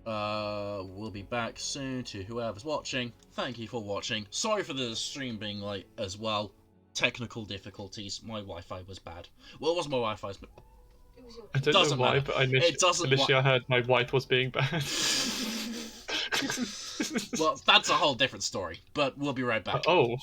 We'll be back soon to whoever's watching. Thank you for watching. Sorry for the stream being late as well. Technical difficulties. My Wi-Fi was bad. Well, it wasn't my Wi-Fi's, but I don't doesn't know why, matter. but initially I heard my wife was being bad. well, that's a whole different story. But we'll be right back. Oh.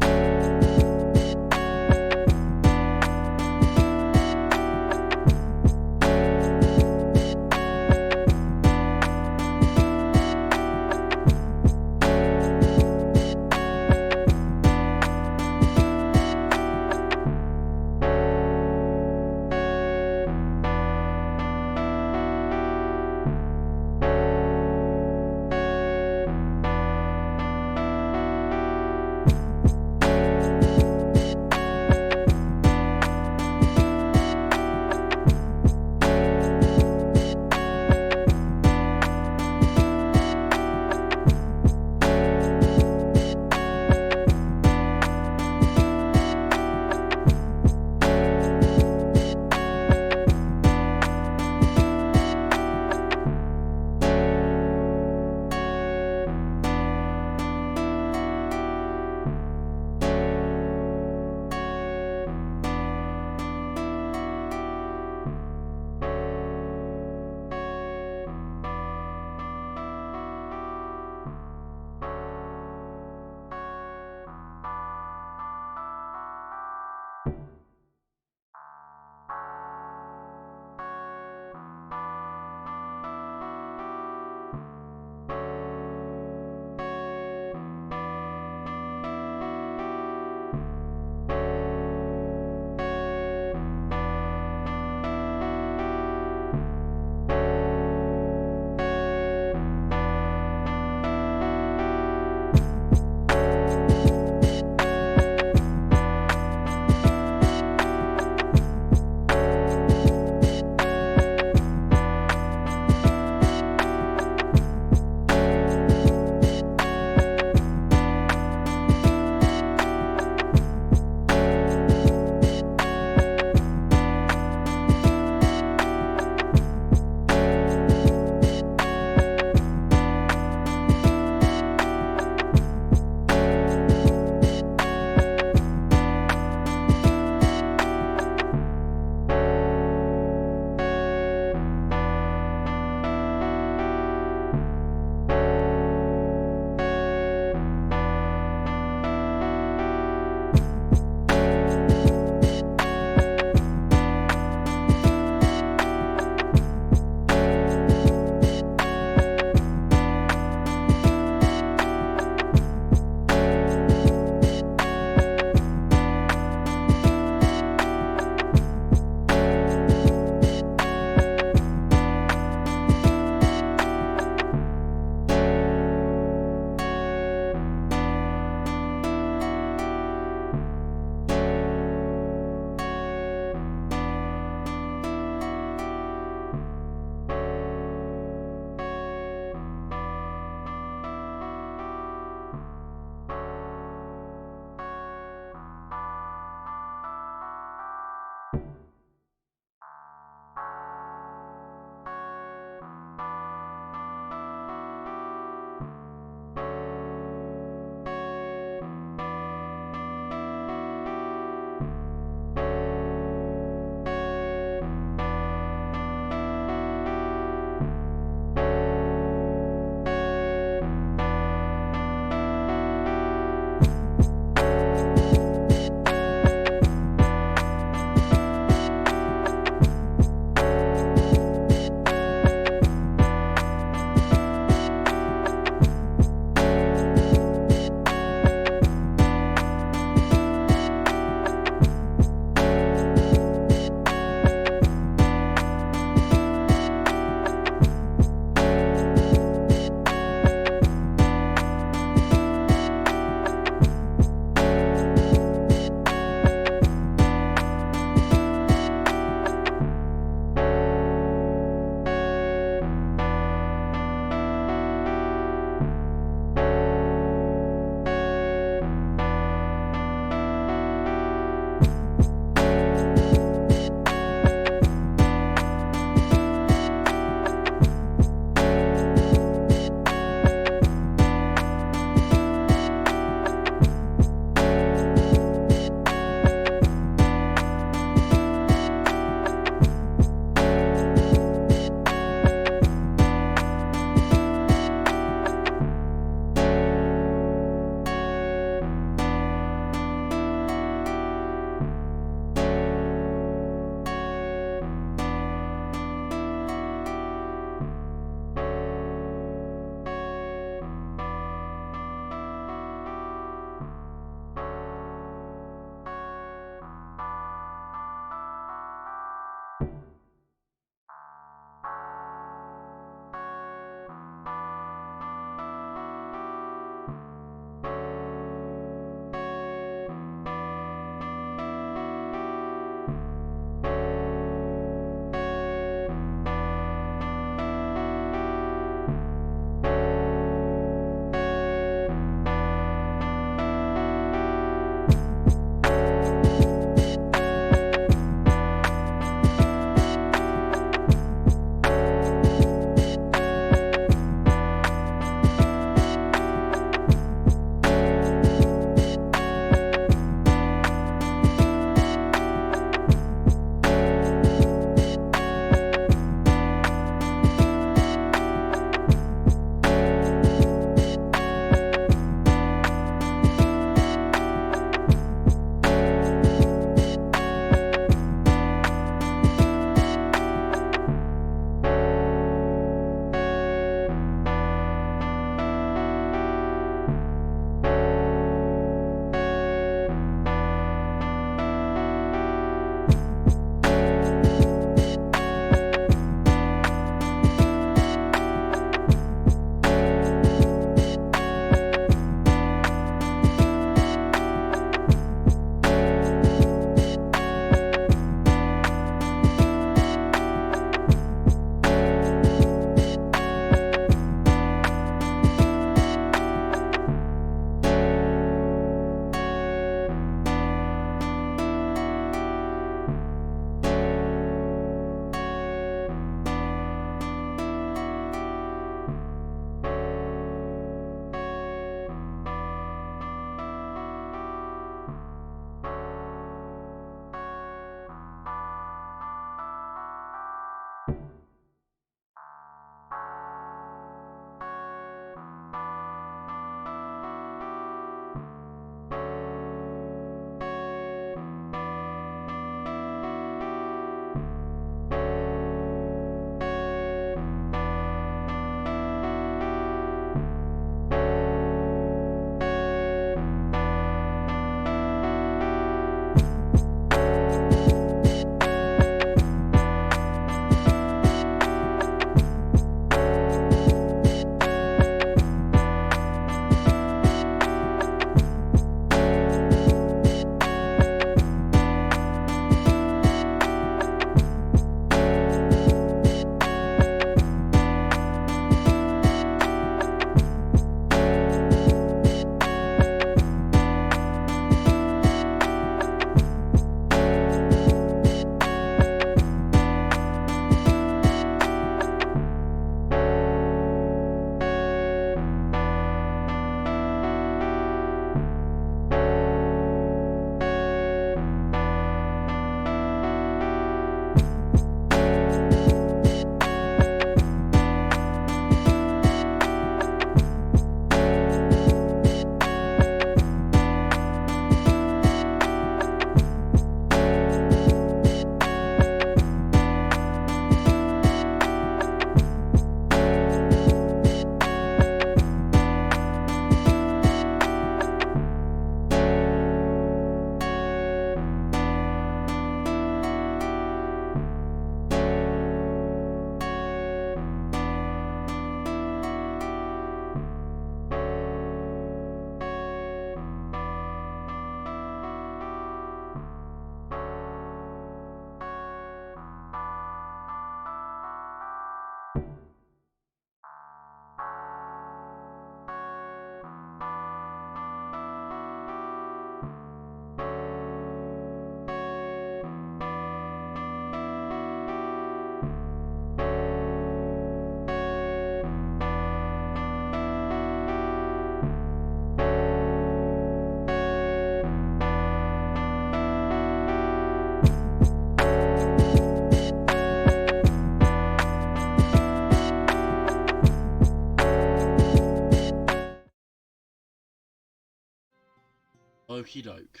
Okie doke.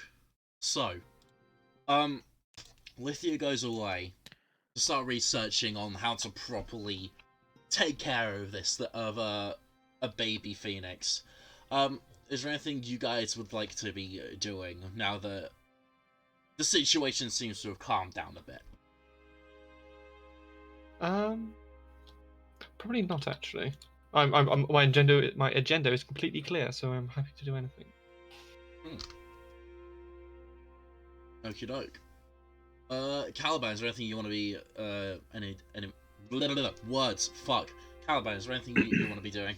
So, Lithia goes away to start researching on how to properly take care of a baby phoenix. Is there anything you guys would like to be doing now that the situation seems to have calmed down a bit? Probably not actually. My agenda is completely clear, so I'm happy to do anything. Okie doke. Caliban, is there anything you want to be, any words, fuck. Caliban, is there anything you want to be doing?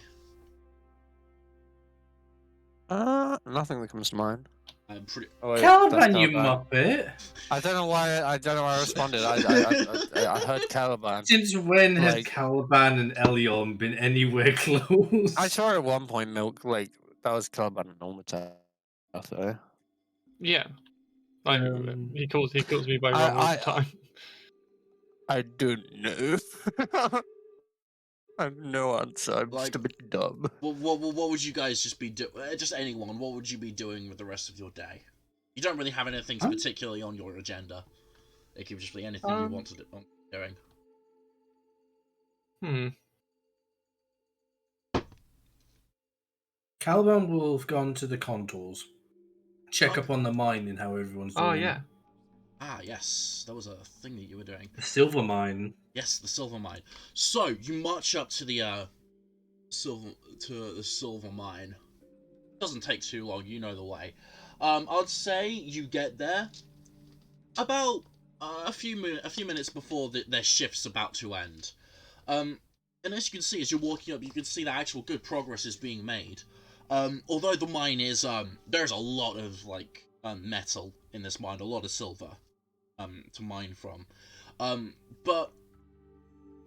Nothing that comes to mind. I'm pretty... Oh, wait, Caliban, that's you Caliban. muppet! I don't know why I responded. I heard Caliban. Since when has Like- Caliban and Elion been anywhere close? I saw at one point Milk, like, that was Caliban and Normative, though. Yeah. He calls me by wrong all the time. I don't know. I have no answer. I'm just a bit dumb. What would you guys just be doing? Just anyone, what would you be doing with the rest of your day? You don't really have anything particularly on your agenda. It could just be anything you want to do. Doing. Caliban will have gone to the contours. Check up on the mine and how everyone's doing. Oh, yeah. Ah, yes. That was a thing that you were doing. The silver mine. Yes, the silver mine. So, you march up to the silver mine. Doesn't take too long, you know the way. I'd say you get there about a few minutes before their shift's about to end. And as you can see, as you're walking up, you can see that actual good progress is being made. Although the mine is, there's a lot of, like, metal in this mine, a lot of silver, to mine from. But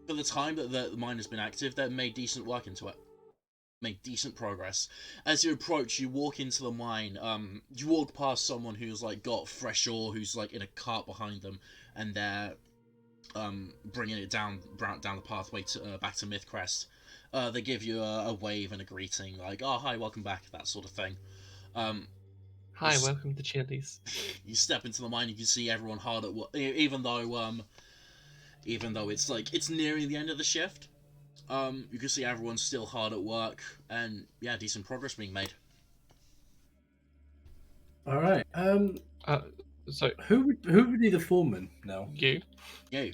for the time that the mine has been active, they've made decent work into it. Made decent progress. As you approach, you walk into the mine, you walk past someone who's, like, got fresh ore, who's, like, in a cart behind them, and they're, bringing it down the pathway to, back to Mythcrest. They give you a wave and a greeting, like, oh, hi, welcome back, that sort of thing. Hi, welcome to Chili's. You step into the mine, you can see everyone hard at work, even though it's, like, it's nearing the end of the shift. You can see everyone's still hard at work, and, yeah, decent progress being made. Alright, So, who would be the foreman now? you? You.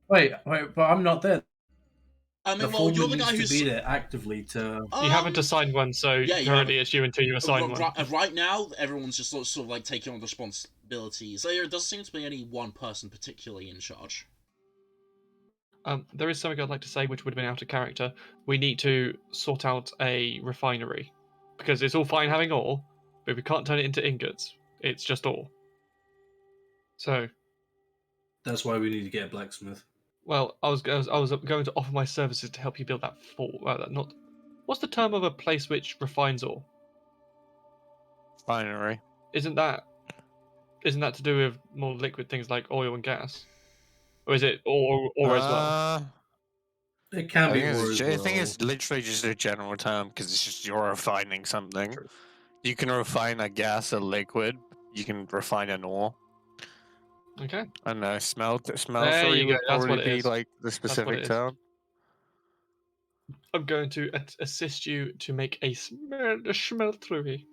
Wait, but I'm not there. I mean, The well, you're the foreman guy needs who's... to be there actively to... You haven't assigned one, so yeah, currently it's you until you assign one. Right now, everyone's just sort of like taking on responsibilities. There doesn't seem to be any one person particularly in charge. There is something I'd like to say which would have been out of character. We need to sort out a refinery. Because it's all fine having ore, but we can't turn it into ingots. It's just ore. So... That's why we need to get a blacksmith. Well, I was going to offer my services to help you build that what's the term of a place which refines ore? Refinery. Isn't that to do with more liquid things like oil and gas? Or is it ore as well? It can be I ore as well. think it's literally just a general term because it's just you're refining something. True. You can refine a gas, a liquid. You can refine an ore. Okay. I don't know. Smeltery you go, would that's what probably it be is. like the what specific it is. term. I'm going to assist you to make a smeltery.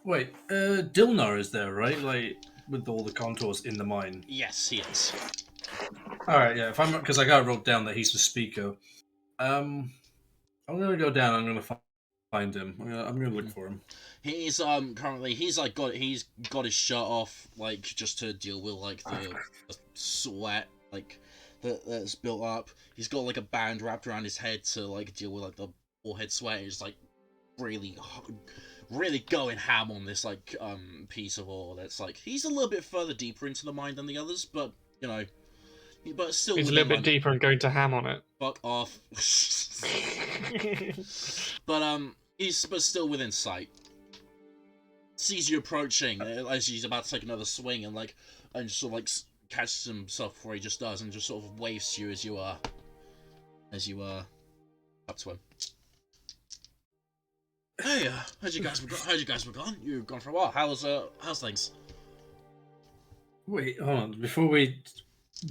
Wait, Dilnar is there, right? Like, with all the contours in the mine. Yes, he is. Alright, yeah, because I got wrote down that he's the speaker. I'm gonna go down, I'm gonna find him. I'm gonna look for him. He's currently he's got his shirt off, like, just to deal with, like, the sweat, like, that's built up. He's got, like, a band wrapped around his head to, like, deal with, like, the forehead sweat. He's, like, really going ham on this, like, piece of ore that's, like, he's a little bit further deeper into the mine than the others, but, you know, but still He's a little bit deeper and going to ham on it. Fuck off. But he's still within sight. Sees you approaching as he's about to take another swing, and just sort of like catches himself before he just does, and just sort of waves to you as you up to him. Hey, how'd you guys been gone? You've gone for a while. How's things? Wait, hold on. Before were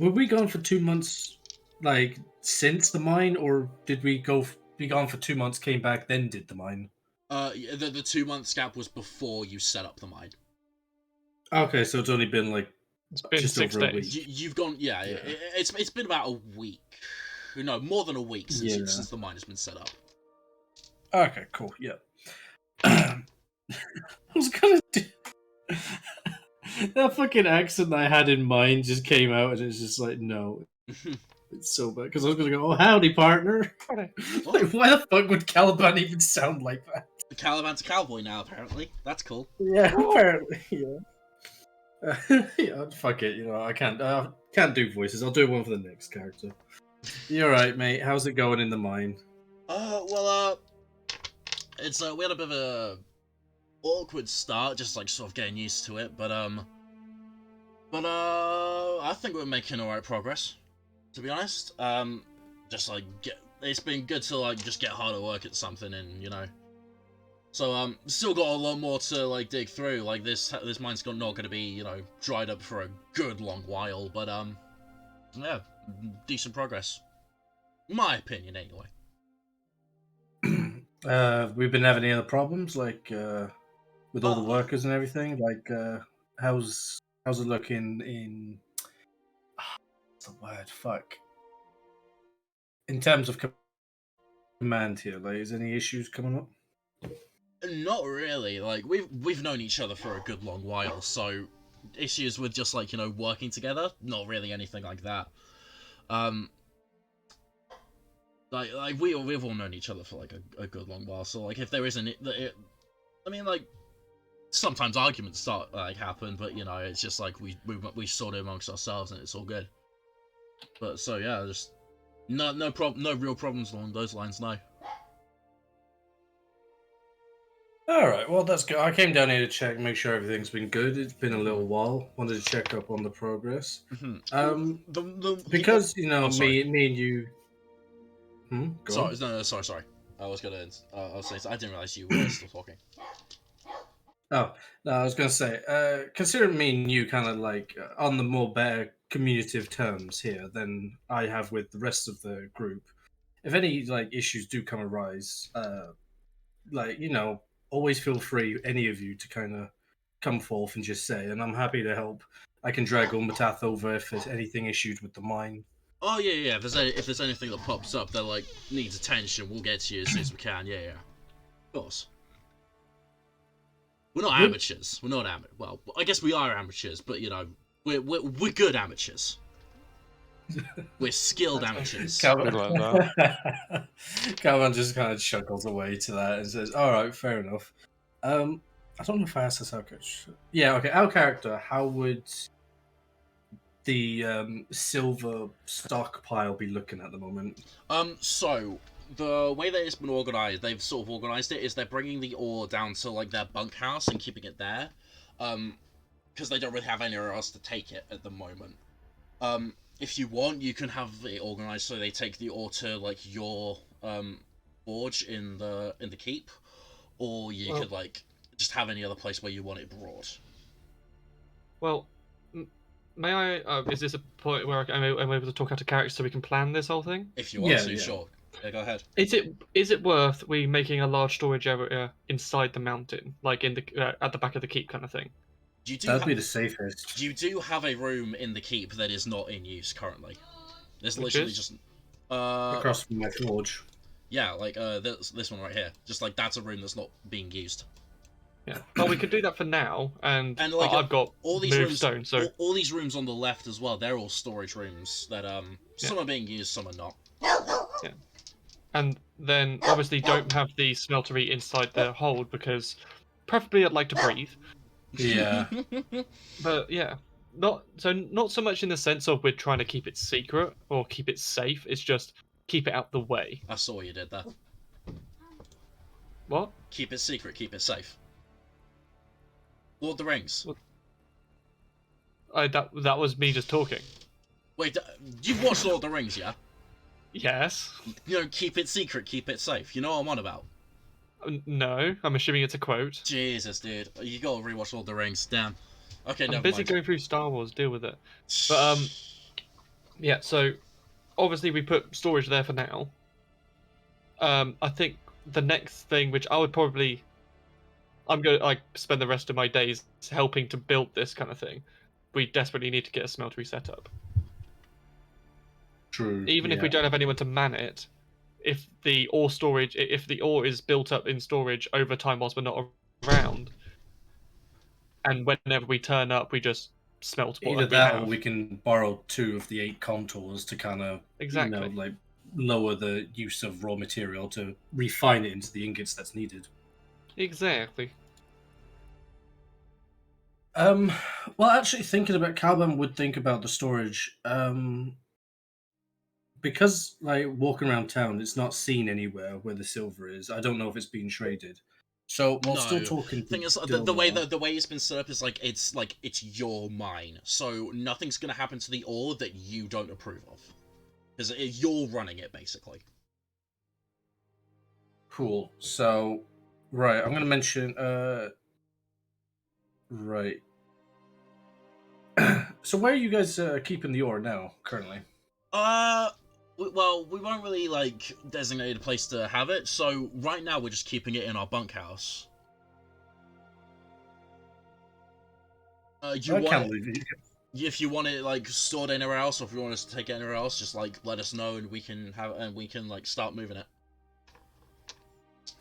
we gone for 2 months, like since the mine, or did we be gone for 2 months, came back, then did the mine? The 2 months gap was before you set up the mine. Okay, so it's only been like It's been just 6 over a days. week. You've gone, yeah. It's been about a week. No, more than a week since the mine has been set up. Okay, cool. Yeah. I was gonna do that fucking accent I had in mind just came out, and it's just like, no, it's so bad. Because I was gonna go, "Oh, howdy, partner." Like, why the fuck would Caliban even sound like that? The Caliban's a cowboy now, apparently. That's cool. Yeah, apparently. Yeah. Yeah, fuck it. You know, I can't do voices. I'll do one for the next character. You're right, mate. How's it going in the mine? It's we had a bit of a awkward start, just like sort of getting used to it, but I think we're making alright progress, to be honest. Just like it's been good to like just get harder work at something, and you know. So still got a lot more to like dig through. Like this mine's not going to be, you know, dried up for a good long while, but yeah, decent progress. My opinion, anyway. We've been having any other problems, like with all the workers and everything. Like, how's it looking in? What's the word? Fuck. In terms of command here, like, is any issues coming up? Not really. Like we've known each other for a good long while, so issues with just like, you know, working together, not really anything like that. Like we've all known each other for like a good long while, so like if there isn't I mean, like sometimes arguments start like happen, but you know, it's just like we sort it amongst ourselves and it's all good. But so yeah, just no real problems along those lines, no. All right, well, that's good. I came down here to check, make sure everything's been good. It's been a little while. Wanted to check up on the progress. Because you know, me and you. Sorry, sorry. I was saying, I didn't realize you were still talking. Oh no, I was gonna say, considering me and you kind of like on the more better communicative terms here than I have with the rest of the group. If any like issues do come arise, like, you know, always feel free, any of you, to kind of come forth and just say, and I'm happy to help. I can drag Umatath over if there's anything issued with the mine. Oh yeah. If there's anything that pops up that like needs attention, we'll get to you as soon as we can. Yeah. Of course. We're not amateurs. We're not amateurs. Well, I guess we are amateurs, but you know, we're good amateurs. We're skilled amateurs. Calvin just kind of chuckles away to that and says, "All right, fair enough." I don't know if I asked this out, coach. Yeah, okay. Our character, how would the silver stockpile be looking at the moment? So the way that it's been organized, they've sort of organized it is they're bringing the ore down to like their bunkhouse and keeping it there, because they don't really have anywhere else to take it at the moment. If you want, you can have it organized so they take the ore to like your forge in the keep, or you could like just have any other place where you want it brought. Well, may I? Is this a point where I'm able to talk out of character so we can plan this whole thing? If you want to, sure. Yeah, go ahead. Is it worth we making a large storage area inside the mountain, like in the at the back of the keep kind of thing? That'd be the safest. You do have a room in the keep that is not in use currently. There's literally just across from my forge. Yeah, like this one right here. Just like that's a room that's not being used. Yeah. Well, we could do that for now, and like I've got all these rooms. Stone, so all these rooms on the left as well. They're all storage rooms that some are being used, some are not. Yeah. And then obviously don't have the smeltery inside the hold because preferably I'd like to breathe. Yeah. But yeah, not so much in the sense of we're trying to keep it secret or keep it safe. It's just keep it out the way. I saw you did that. What? Keep it secret, keep it safe. Lord of the Rings. That was me just talking. Wait, you've watched Lord of the Rings, yeah? Yes. You know, keep it secret, keep it safe. You know what I'm on about. No, I'm assuming it's a quote. Jesus, dude. You gotta rewatch Lord of the Rings. Damn. Okay, I'm never busy mind. going through Star Wars. Deal with it. But yeah. So obviously we put storage there for now. I think the next thing, which I'm gonna like spend the rest of my days helping to build this kind of thing. We desperately need to get a smeltery set up. True. Even if we don't have anyone to man it, if the ore is built up in storage over time whilst we're not around, and whenever we turn up, we just smelt what Either we that, or have. we can borrow 2 of the 8 contours to kind of, Exactly. like lower the use of raw material to refine it into the ingots that's needed. Exactly. Well, actually, thinking about Calban would think about the storage. Because like walking around town, it's not seen anywhere where the silver is. I don't know if it's being traded. So while still No. talking Thing to is, Dilmar, the way it's been set up is like it's your mine, so nothing's gonna happen to the ore that you don't approve of, because you're running it basically. cool. So, right, I'm gonna mention. Right. So where are you guys keeping the ore now, currently? Well, we weren't really like designated a place to have it, so right now we're just keeping it in our bunkhouse. You I want can't it, believe it. if you want it like stored anywhere else, or if you want us to take it anywhere else, just like let us know and we can like start moving it.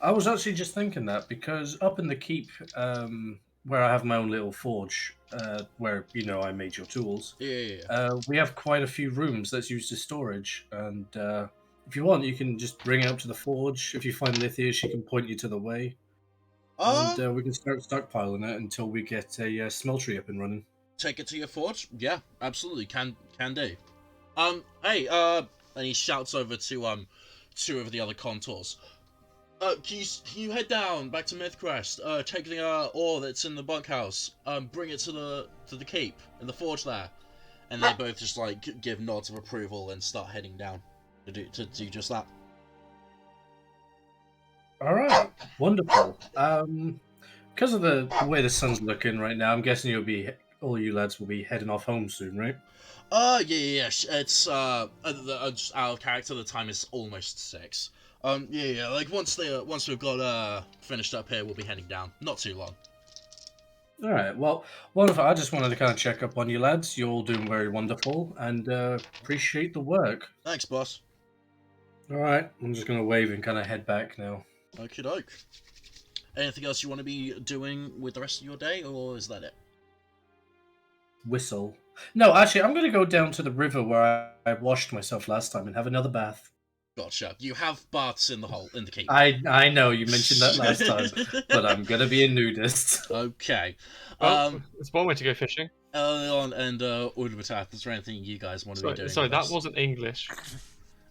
I was actually just thinking that because up in the keep, where I have my own little forge, where I made your tools, Yeah. we have quite a few rooms that's used as storage. And if you want, you can just bring it up to the forge. If you find Lithia, she can point you to the way, and we can start stockpiling it until we get a smeltery up and running. Take it to your forge? Yeah, absolutely, can do. Hey, and he shouts over to 2 of the other contours. Can you head down back to Mythcrest? Take the ore that's in the bunkhouse. Bring it to the keep in the forge there. And they both just like give nods of approval and start heading down to do just that. All right, wonderful. Because of the way the sun's looking right now, I'm guessing all you lads will be heading off home soon, right? Yeah. It's our character at the time is almost 6. Yeah. Like once we've got finished up here, we'll be heading down. Not too long. All right. Well, wonderful. I just wanted to kind of check up on you lads. You're all doing very wonderful, and appreciate the work. Thanks, boss. All right. I'm just gonna wave and kind of head back now. Okie doke. Anything else you want to be doing with the rest of your day, or is that it? Whistle. No, actually, I'm gonna go down to the river where I washed myself last time and have another bath. Gotcha. You have baths in the keep. I know you mentioned that last time, but I'm gonna be a nudist. Okay. Well, it's one way to go fishing. Elion and Udmatath, is there anything you guys want to be doing? Sorry, with that us? wasn't English.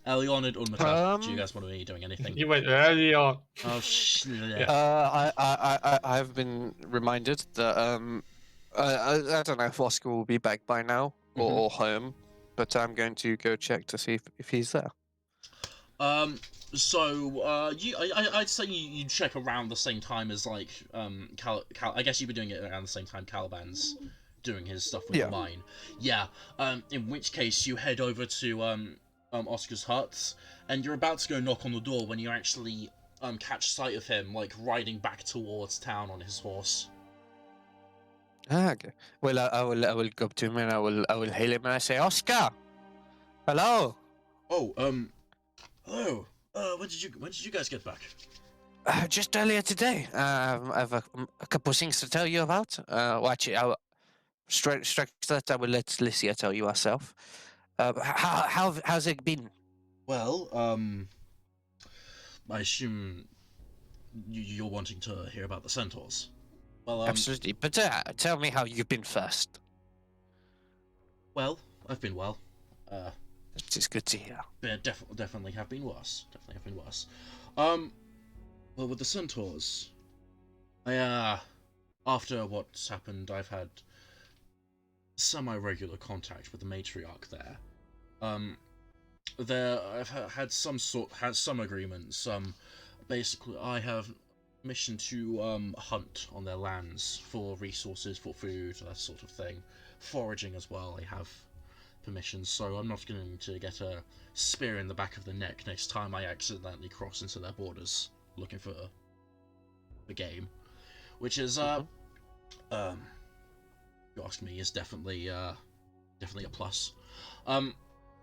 Elion and Udmatath, do you guys want to be doing anything? You went early on. Oh, I've been reminded that I don't know if Oscar will be back by now or home, but I'm going to go check to see if he's there. I'd say you check around the same time as like I guess you've been doing it around the same time Caliban's doing his stuff with the mine. Yeah. In which case you head over to Oscar's hut, and you're about to go knock on the door when you actually catch sight of him like riding back towards town on his horse. Ah, okay. Well, I will go up to him and I will hail him and I say, Oscar, hello. Oh, hello. When did you guys get back? Just earlier today. I have a couple of things to tell you about. Well, actually, straight to that, I will let Licia tell you herself. How's it been? Well, I assume you're wanting to hear about the centaurs. Well, Absolutely, but tell me how you've been first. Well, I've been well. It is good to hear. Yeah, definitely have been worse. Well, with the centaurs, after what's happened, I've had semi-regular contact with the matriarch there. I've had some agreements. Basically, I have permission to hunt on their lands for resources, for food, that sort of thing. Foraging as well, I have permission, so I'm not going to get a spear in the back of the neck next time I accidentally cross into their borders looking for the game, which is you ask me, is definitely a plus.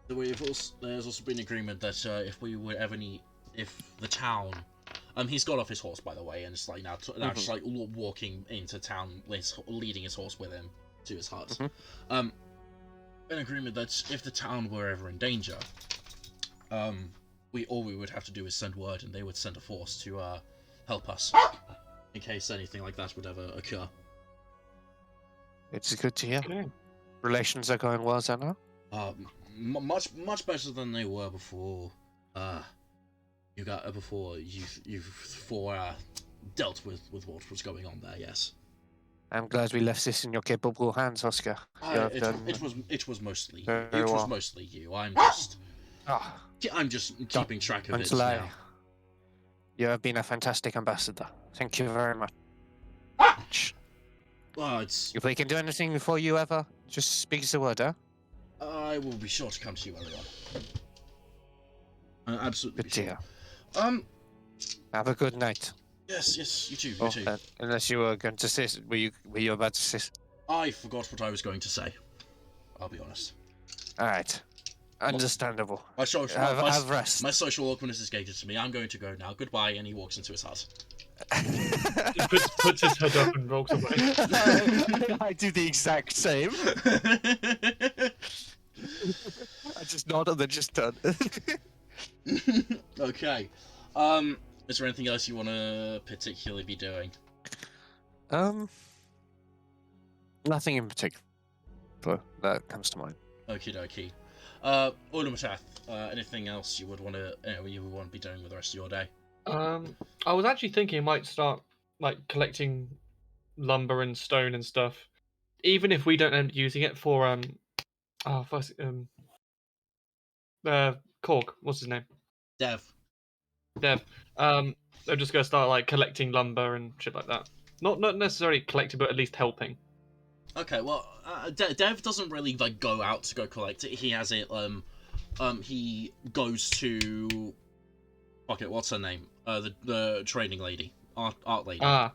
There's also been agreement that if we would ever need, if the town, he's got off his horse, by the way, and it's like now just like walking into town, leading his horse with him to his hut. An agreement that if the town were ever in danger, we would have to do is send word, and they would send a force to help us in case anything like that would ever occur. It's good to hear. Okay. Relations are going well, Zana? Much better than they were before. You dealt with what was going on there. Yes. I'm glad we left this in your capable hands, Oscar. It was mostly you. I'm just keeping track of it now. You have been a fantastic ambassador. Thank you very much. Well, if we can do anything for you ever, just speak the word, huh? I will be sure to come to you early on. Absolutely. Good to sure. hear. Have a good night. Yes, you too. You too. Unless you were going to say, were you about to say? I forgot what I was going to say. I'll be honest. All right. Understandable. Have rest. My social awkwardness is gated to me. I'm going to go now. Goodbye. And he walks into his hut. He puts his head up and rolls away. I do the exact same. I just nod and then just done. Okay. Is there anything else you want to particularly be doing? Nothing in particular that comes to mind. Okie dokie. Ulumatath, anything else you would want to be doing with the rest of your day? I was actually thinking I might start like collecting lumber and stone and stuff, even if we don't end up using it for Korg, what's his name? Dev. I'm just gonna start like collecting lumber and shit like that. Not necessarily collecting, but at least helping. Okay, well, Dev doesn't really like go out to go collect it. He has it. He goes to. Okay, what's her name? The trading lady, art lady. Oh,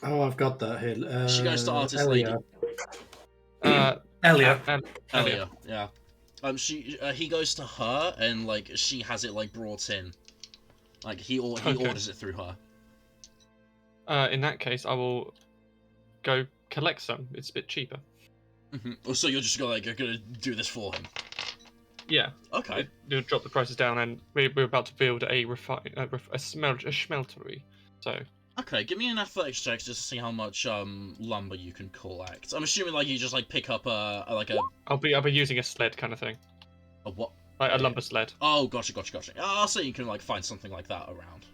I've got that here. She goes to artist Elia. lady. Elia. Yeah. He goes to her and like she has it like brought in. Like he orders it through her. In that case, I will go collect some. It's a bit cheaper. Mm-hmm. So you're just gonna do this for him? Yeah. Okay. You'll drop the prices down, and we're about to build a smeltery. So. Okay, give me an athletics check just to see how much lumber you can collect. I'm assuming like you just like pick up I'll be using a sled kind of thing. A what? Like a lumber sled. Oh, gotcha. I'll say you can like find something like that around.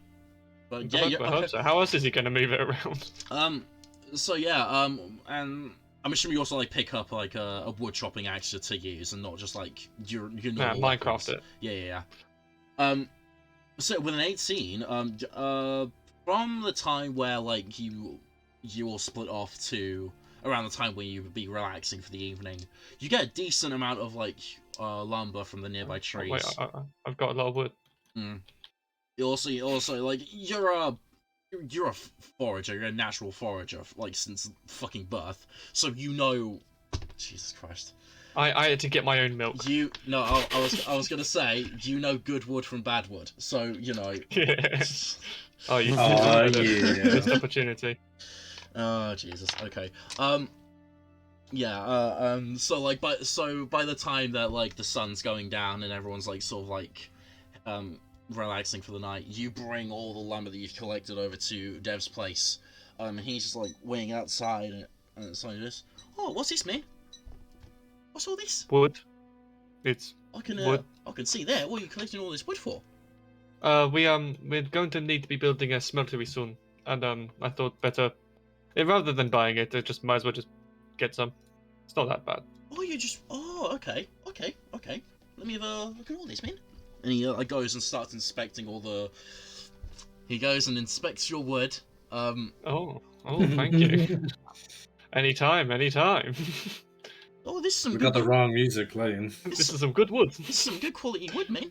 But yeah, I hope so. How else is he going to move it around? So yeah, and I'm assuming you also like pick up like a wood chopping axe to use, and not just like your normal Minecraft it. Yeah. So with an 18, from the time where like you all split off to around the time when you would be relaxing for the evening, you get a decent amount of like lumber from the nearby trees. Wait, I've got a lot of wood. You also like you're a forager, you're a natural forager like since fucking birth, so you know. Jesus Christ. I had to get my own milk. I was gonna say you know good wood from bad wood, so you know. Yeah. Oh, you missed opportunity. Oh Jesus. Okay. Yeah. So like, by the time that like the sun's going down and everyone's like sort of like, relaxing for the night, you bring all the lumber that you've collected over to Dev's place. He's just like waiting outside and it's like this. Oh, what's this, man? What's all this? Wood. It's wood. I can see there. What are you collecting all this wood for? We're going to need to be building a smeltery soon, and I thought better, rather than buying it, I just might as well just get some. It's not that bad. Okay. Let me have a look at all this, man. And he like goes and starts inspecting all He goes and inspects your wood. Oh, thank you. Anytime. Oh, this is some We good. got the wrong music playing. This is some good wood. This is some good quality wood, man.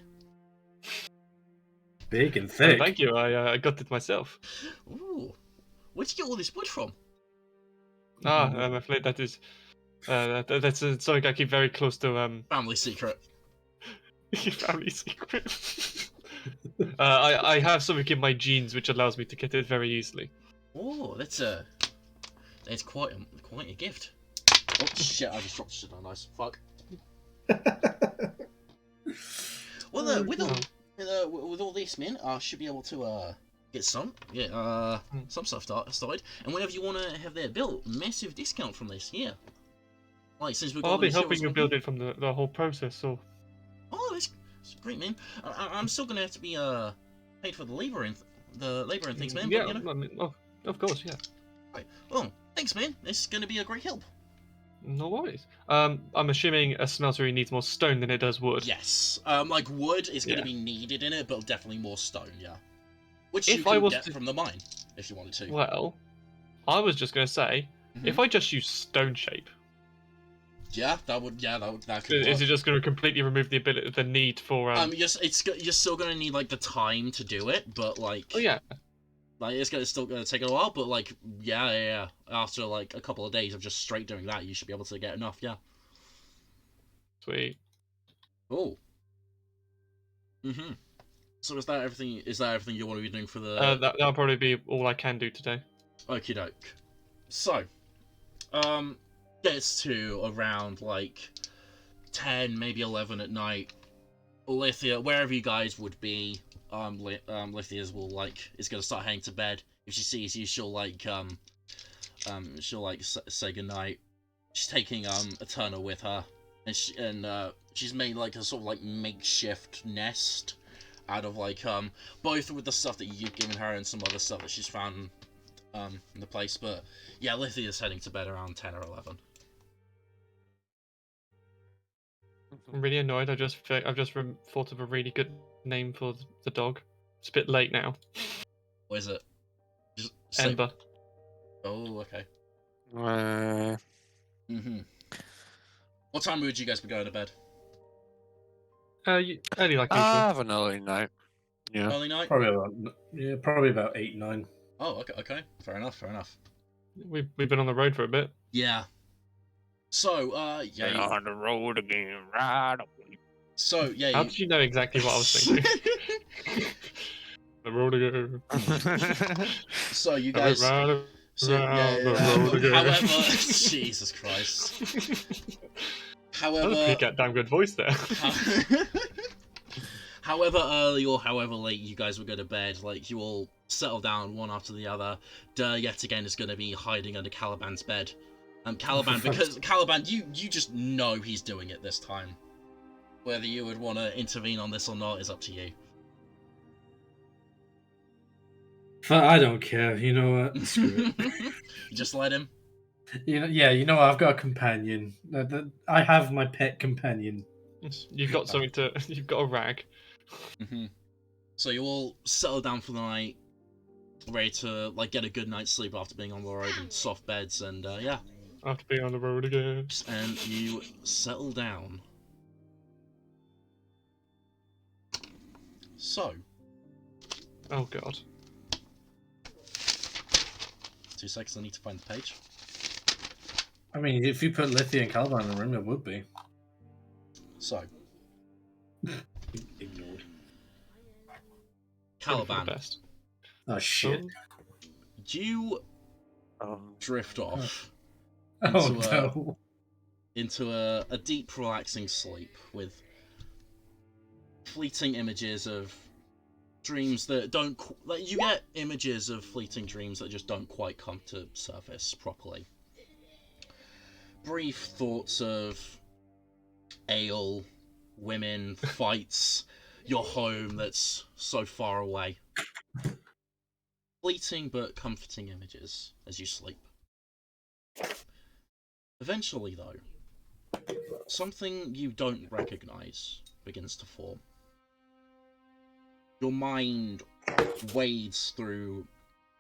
Big and Oh, thick. thank you. I got it myself. Ooh, where'd you get all this wood from? I'm afraid that is that's something I keep very close to Family secret. family secret. I have something in my genes which allows me to get it very easily. Oh, that's quite a gift. Oh shit! I just dropped shit on ice. Fuck. Well, with all this, man, I should be able to get some stuff started. And whenever you want to have that built, massive discount from this. Yeah. Like since we've got I'll be the helping you materials build it from the whole process. So. Oh, that's great, man. I'm still gonna have to be paid for the labor and things, man. Yeah, but, you know. I mean, of course, yeah. Right. Well, thanks, man. This is gonna be a great help. No worries. I'm assuming a smeltery needs more stone than it does wood. Yes. Like wood is gonna Yeah. be needed in it, but definitely more stone. Yeah. Which If you I could was get to- from the mine if you wanted to. Well, I was just gonna say, if I just use stone shape, Yeah, that could is work. it just gonna completely remove the need for You're still gonna need like the time to do it, but like. Oh yeah. Like it's still gonna take a while, but like yeah. After like a couple of days of just straight doing that, you should be able to get enough. Yeah. Sweet. Oh. So is that everything? Is that everything you want to be doing for the? That'll probably be all I can do today. Okie doke. So, gets to around like 10, maybe 11 at night. Lithia, wherever you guys would be, Lithia's is gonna start heading to bed. If she sees you, she'll say goodnight. She's taking Eterna with her, and she's made like a sort of like makeshift nest out of like both with the stuff that you've given her and some other stuff that she's found in the place. But yeah, Lithia's heading to bed around 10 or 11. I'm really annoyed. I've just thought of a really good name for the dog. It's a bit late now. What is it? Just Ember. Oh, okay. Uh, What time would you guys be going to bed? Early like usual. have an early night. Yeah. Early night? Probably about 8, 9. Oh, okay. Fair enough. We've been on the road for a bit. Yeah. So, yeah. Get on the road again, right away. So, yeah. How did you know exactly what I was thinking? The road again. So you guys. However, Jesus Christ. However, you get damn good voice there. However early or however late you guys will go to bed, like you all settle down one after the other. Durr yet again is going to be hiding under Caliban's bed. Caliban, because Caliban, you just know he's doing it this time. Whether you would want to intervene on this or not is up to you. I don't care. You know what? Screw it. You just let him. You know, I've got a companion. I have my pet companion. You've got something to. You've got a rag. So you all settle down for the night, ready to like get a good night's sleep after being on the road in soft beds, and yeah. After being on the road again. And you settle down. So. Oh god. 2 seconds, I need to find the page. I mean, if you put Lithia and Caliban in the room, it would be. So. Ignored. Caliban. Best. Oh, shit. You drift off into a deep, relaxing sleep with fleeting images of dreams that don't... Like, you get images of fleeting dreams that just don't quite come to surface properly. Brief thoughts of ale, women, fights, your home that's so far away. Fleeting but comforting images as you sleep. Eventually, though, something you don't recognize begins to form. Your mind wades through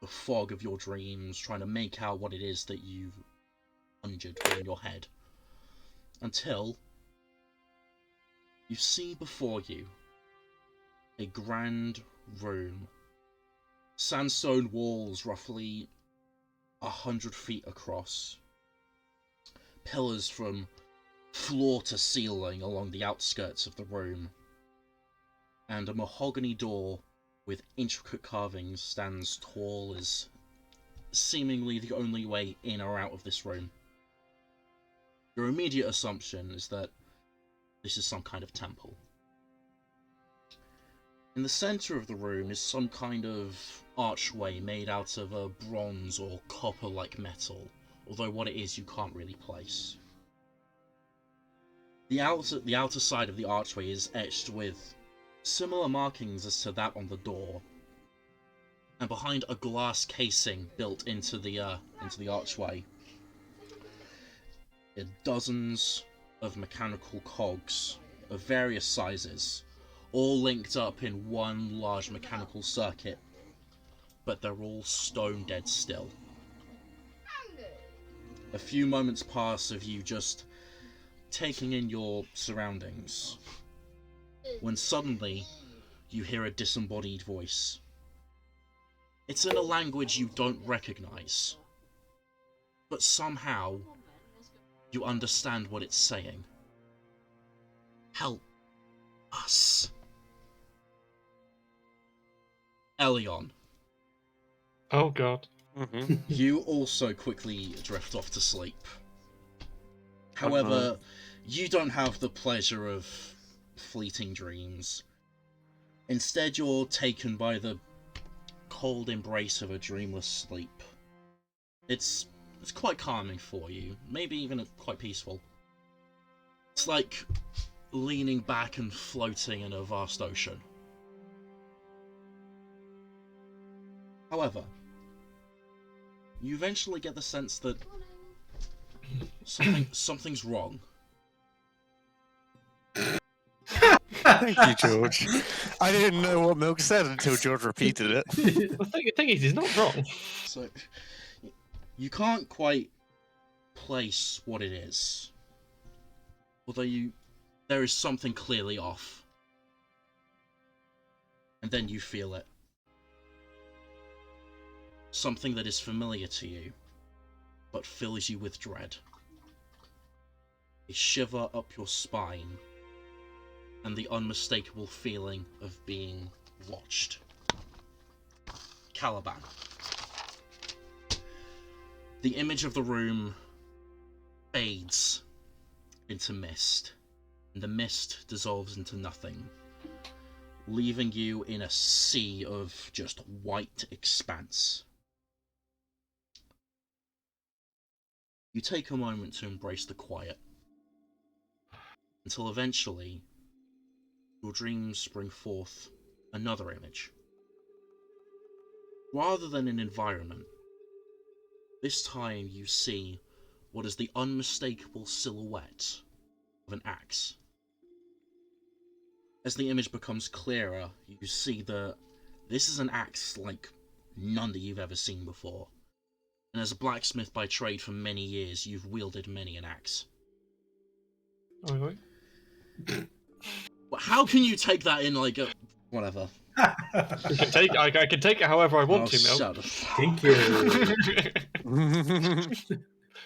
the fog of your dreams, trying to make out what it is that you've conjured in your head. Until you see before you a grand room. Sandstone walls roughly 100 feet across. Pillars from floor to ceiling along the outskirts of the room. And a mahogany door with intricate carvings stands tall as seemingly the only way in or out of this room. Your immediate assumption is that this is some kind of temple. In the center of the room is some kind of archway made out of a bronze or copper-like metal, although what it is you can't really place. The outer side of the archway is etched with similar markings as to that on the door, and behind a glass casing built into the archway are dozens of mechanical cogs of various sizes, all linked up in one large mechanical circuit, but they're all stone dead still. A few moments pass of you just taking in your surroundings, when suddenly you hear a disembodied voice. It's in a language you don't recognize, but somehow you understand what it's saying. Help us. Elion. Oh god. You also quickly drift off to sleep. However, you don't have the pleasure of fleeting dreams. Instead, you're taken by the cold embrace of a dreamless sleep. It's quite calming for you, maybe even quite peaceful. It's like leaning back and floating in a vast ocean. However, you eventually get the sense that something's wrong. Thank you, George. I didn't know what Milk said until George repeated it. The thing is, he's not wrong. So, you can't quite place what it is. Although there is something clearly off. And then you feel it. Something that is familiar to you, but fills you with dread. A shiver up your spine, and the unmistakable feeling of being watched. Caliban. The image of the room fades into mist, and the mist dissolves into nothing, leaving you in a sea of just white expanse. You take a moment to embrace the quiet, until eventually your dreams bring forth another image. Rather than an environment, this time you see what is the unmistakable silhouette of an axe. As the image becomes clearer, you see that this is an axe like none that you've ever seen before. And as a blacksmith by trade for many years, you've wielded many an axe. Okay. But how can you take that in like a... whatever. I can take it however I want to, Mel. Shut up. Thank you.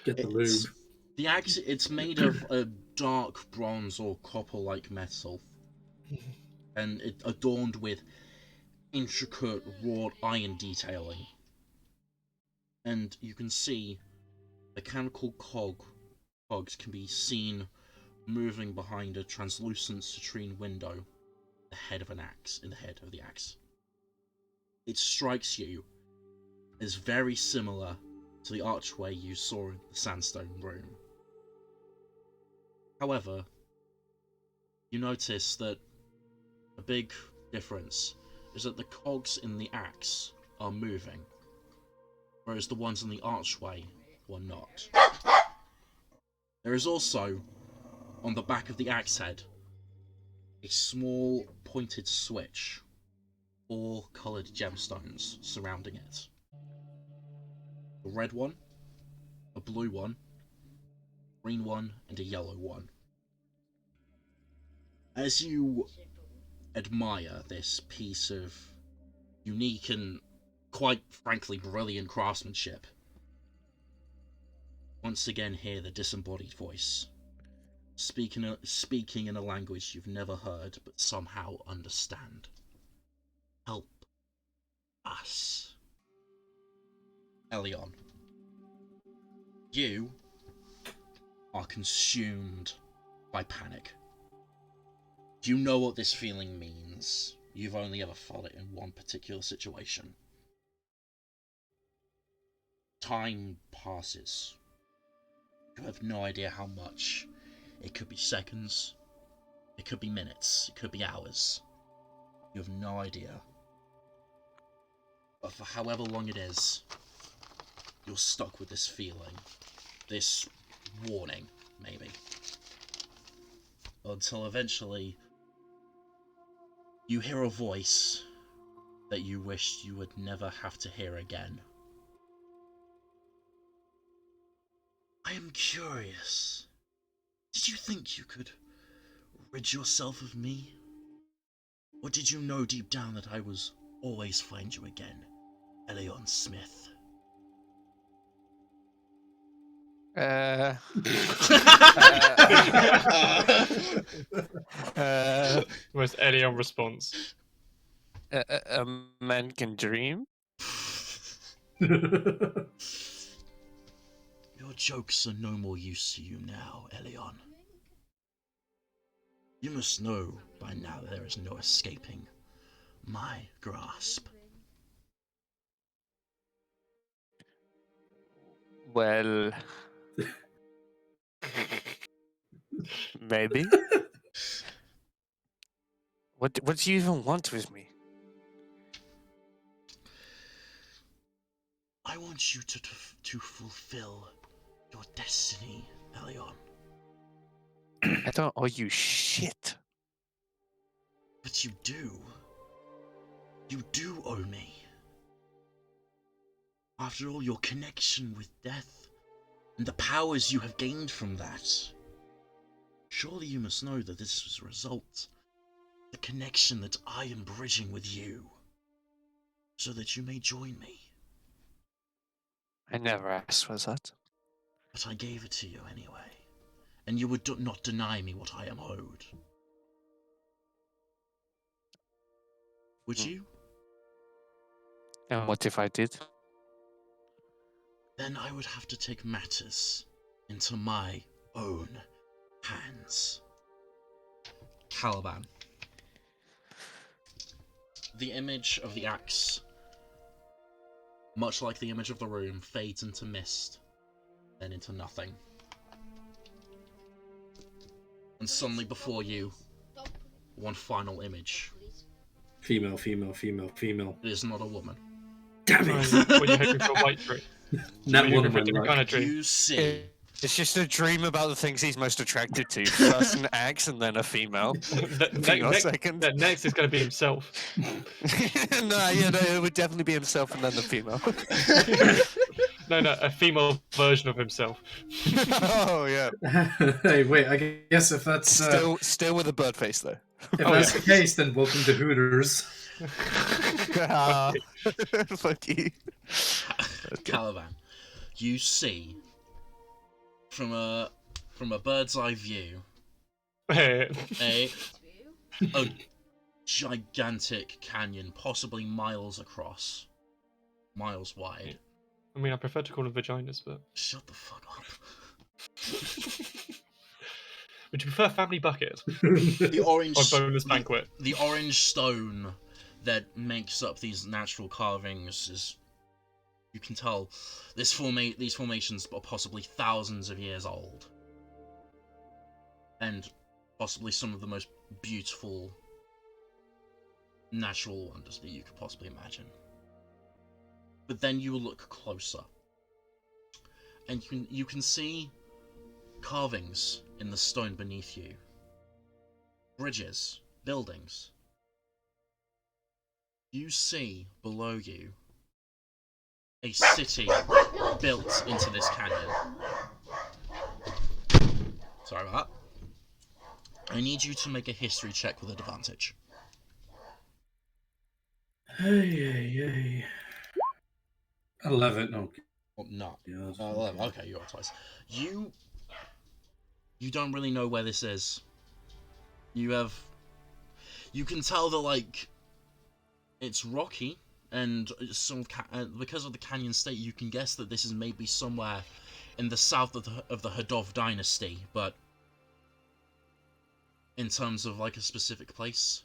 Get the lube. The axe, it's made of a dark bronze or copper-like metal. And it adorned with intricate wrought iron detailing. And you can see mechanical cogs can be seen moving behind a translucent citrine window in the head of the axe. It strikes you as very similar to the archway you saw in the sandstone room. However, you notice that a big difference is that the cogs in the axe are moving, whereas the ones in the archway were not. There is also, on the back of the axe head, a small pointed switch 4 coloured gemstones surrounding it. A red one, a blue one, a green one, and a yellow one. As you admire this piece of unique and, quite frankly, brilliant craftsmanship, once again hear the disembodied voice, speaking in a language you've never heard but somehow understand. Help us. Elion, you are consumed by panic. You know what this feeling means. You've only ever felt it in one particular situation. Time passes. You have no idea how much. It could be seconds. It could be minutes. It could be hours. You have no idea. But for however long it is, you're stuck with this feeling. This warning, maybe. Until eventually, you hear a voice that you wished you would never have to hear again. I am curious. Did you think you could rid yourself of me? Or did you know deep down that I was always find you again, Elion Smith? Most Elion response. A man can dream? Your jokes are no more use to you now, Elion. You must know by now there is no escaping my grasp. Well, maybe. What do you even want with me? I want you to fulfill your destiny, Elion. I don't owe you shit. But you do. You do owe me. After all, your connection with death and the powers you have gained from that. Surely you must know that this was a result. The connection that I am bridging with you. So that you may join me. I never asked for that. But I gave it to you anyway. And you would not deny me what I am owed. Would you? And what if I did? Then I would have to take matters into my own hands. Caliban. The image of the axe, much like the image of the room, fades into mist, then into nothing. And suddenly before you, one final image. Female, female, female, female. It is not a woman. Damn Were it! you hoping for a white tree? Not Were you one of hoping for my a different kind luck. of tree? You see. It's just a dream about the things he's most attracted to. First an axe and then a female. Female second. Next is going to be himself. No, it would definitely be himself and then the female. No, a female version of himself. Oh yeah. Hey, wait. I guess if that's Still with a bird face though. if that's the case, then welcome to Hooters. Fuck you. Caliban, you see from a bird's eye view a gigantic canyon, possibly miles across, miles wide. I mean, I prefer to call them vaginas, but... Shut the fuck up. Would you prefer family bucket The orange or bonus banquet? The orange stone that makes up these natural carvings is, you can tell, these formations are possibly thousands of years old, and possibly some of the most beautiful natural wonders that you could possibly imagine. But then you look closer, and you can see carvings in the stone beneath you, bridges, buildings. You see below you a city built into this canyon. Sorry about that. I need you to make a history check with advantage. Hey. 11. Okay. Oh, no. Yeah, 11. Okay, you got it twice. You don't really know where this is. You can tell that, like, it's rocky, and because of the canyon state, you can guess that this is maybe somewhere in the south of the Hadov dynasty, but in terms of, like, a specific place,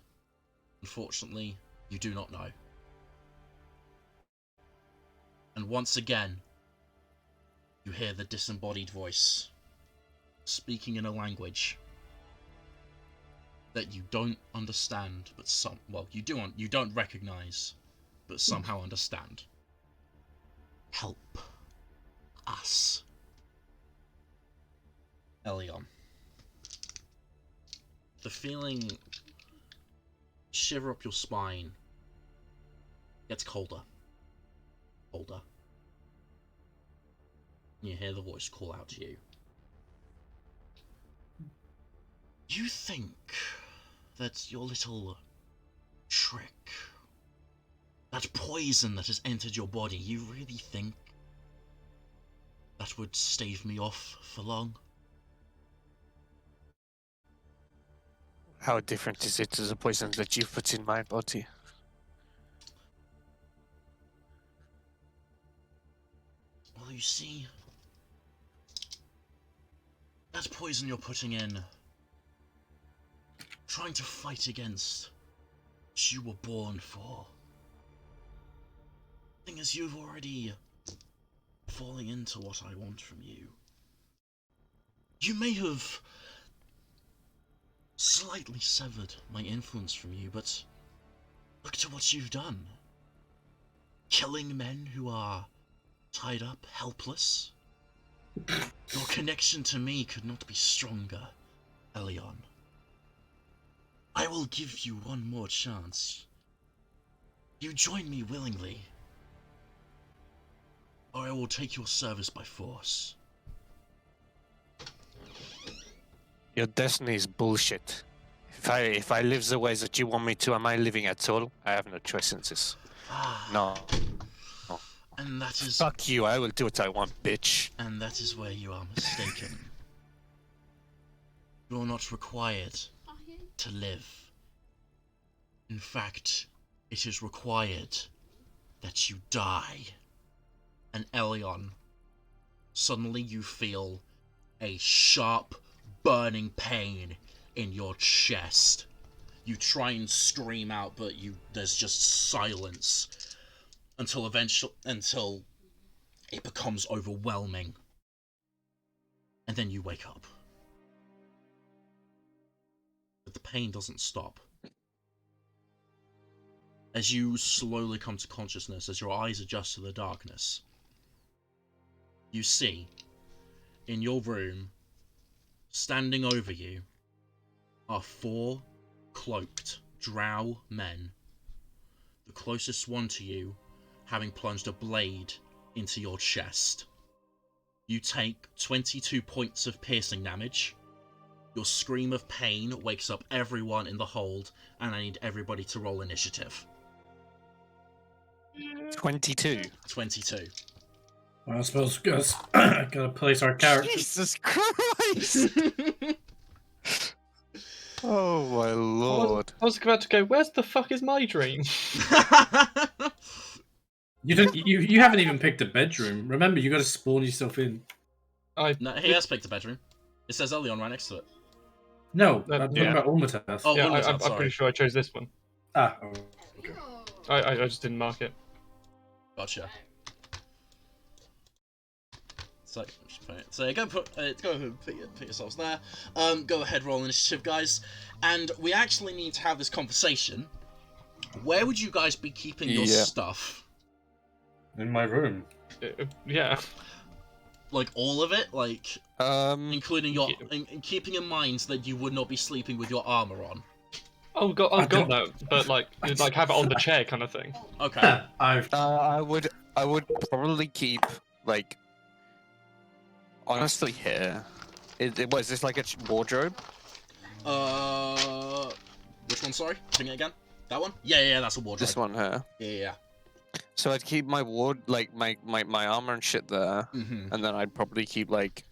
unfortunately, you do not know. And once again, you hear the disembodied voice speaking in a language that you don't understand, but you don't recognize, but somehow understand. Help us. Elion. The feeling shiver up your spine gets colder. Colder. And you hear the voice call out to you. You think that your little trick, that poison that has entered your body, you really think that would stave me off for long? How different is it to the poison that you put in my body? Well, you see, that poison you're putting in, trying to fight against what you were born for. Thing is, you've already falling into what I want from you. You may have slightly severed my influence from you, but look to what you've done. Killing men who are tied up, helpless. Your connection to me could not be stronger, Elion. I will give you one more chance. You join me willingly, or I will take your service by force. Your destiny is bullshit. If I live the way that you want me to, am I living at all? I have no choice in this. No. And that is... Fuck you, I will do what I want, bitch. And that is where you are mistaken. You're not required to live. In fact, it is required that you die. And Elion, suddenly you feel a sharp, burning pain in your chest. You try and scream out, but there's just silence until it becomes overwhelming. And then you wake up. But the pain doesn't stop. As you slowly come to consciousness, as your eyes adjust to the darkness, you see, in your room, standing over you, are 4 cloaked drow men, the closest one to you having plunged a blade into your chest. You take 22 points of piercing damage. Your scream of pain wakes up everyone in the hold, and I need everybody to roll initiative. 22. 22. Well, I suppose gotta place our characters. Jesus Christ! Oh my lord. I was about to go, where's the fuck is my dream? You haven't even picked a bedroom. Remember, you got to spawn yourself in. No, he has picked a bedroom. It says Elion right next to it. No, I'm talking yeah. about Ulmatath. Oh, Yeah, Ulmatath, I'm sorry. pretty sure I chose this one. Ah, oh, okay. I just didn't mark it. Gotcha. So go ahead and put yourselves there. Go ahead, roll initiative, guys. And we actually need to have this conversation. Where would you guys be keeping your stuff? In my room. Yeah. Like all of it, like including your, Yeah. and keeping in mind that you would not be sleeping with your armor on. Oh god, no! But like have it on the chair kind of thing. Okay. I would probably keep like honestly here. Was this like a wardrobe? Which one? Sorry, sing it again. That one? Yeah, that's a wardrobe. This one here. Yeah. So I'd keep my my armor and shit there, Mm-hmm. and then I'd probably keep like.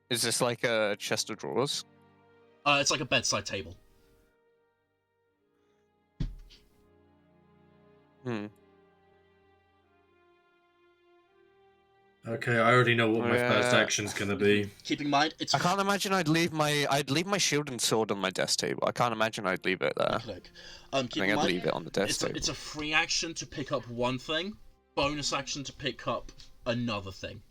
Is this like a chest of drawers? It's like a bedside table. Okay, I already know what my first action's gonna be. Keep in mind, it's. I can't imagine I'd leave my shield and sword on my desk table. I can't imagine I'd leave it there. Keep I in think I'd mind, leave it on the desk table. it's a free action to pick up one thing, bonus action to pick up another thing,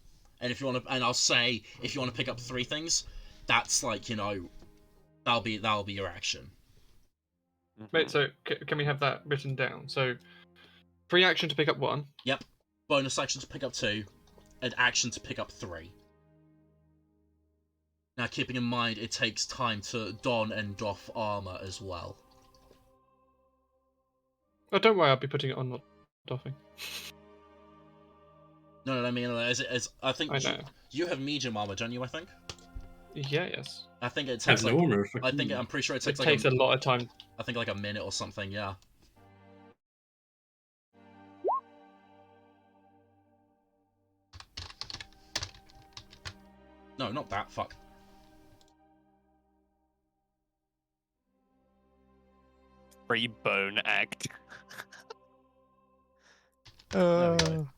and if you want to, and I'll say if you want to pick up 3 things, that's like that'll be your action. Wait, so can we have that written down? So, free action to pick up 1. Yep. Bonus action to pick up 2, and action to pick up 3. Now, keeping in mind, it takes time to don and doff armor as well. Oh, don't worry, I'll be putting it on, not doffing. No, I mean, I think I know. you have medium armor, don't you? I think. Yeah, yes. I think it takes like. I'm pretty sure it takes a lot of time. I think like a minute or something. Yeah. No, not that. Fuck. Free bone act. There we go.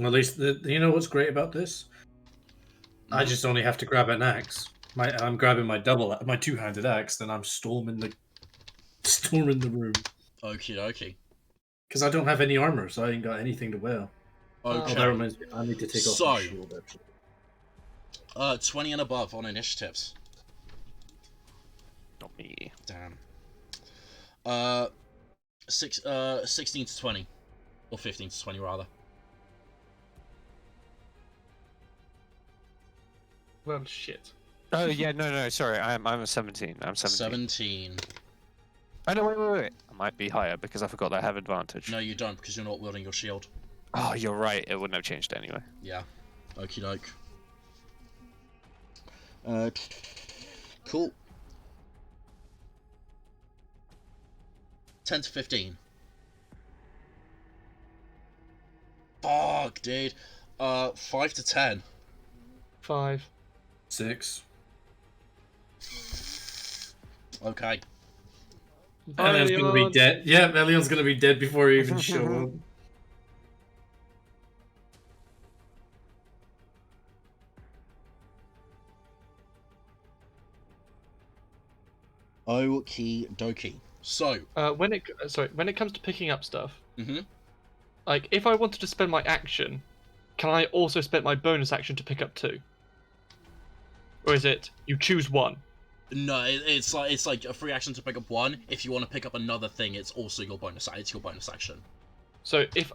At least, you know what's great about this? I just only have to grab an axe. I'm grabbing my two-handed axe, then I'm storming the room. Okie dokie. Because I don't have any armor, so I ain't got anything to wear. Okay. Oh, that reminds me, I need to take off my shield, actually. 20 and above on initiatives. Not me. Damn. 16 to 20. Or 15 to 20, rather. Well, shit. Oh yeah, no, sorry. I'm a 17. I'm 17. 17. Oh no, wait. I might be higher because I forgot that I have advantage. No, you don't, because you're not wielding your shield. Oh, you're right. It wouldn't have changed anyway. Yeah. Okie doke. Cool. 10 to 15. Fuck, dude. 5 to 10. 5. 6. Okay. Elion's gonna be dead. Yeah, Elion's gonna be dead before he even show up. Okie dokie. So. When it comes to picking up stuff, Mm-hmm. like if I wanted to spend my action, can I also spend my bonus action to pick up 2? Or is it you choose 1? No, it's like a free action to pick up 1. If you want to pick up another thing, it's also your bonus. It's your bonus action. So if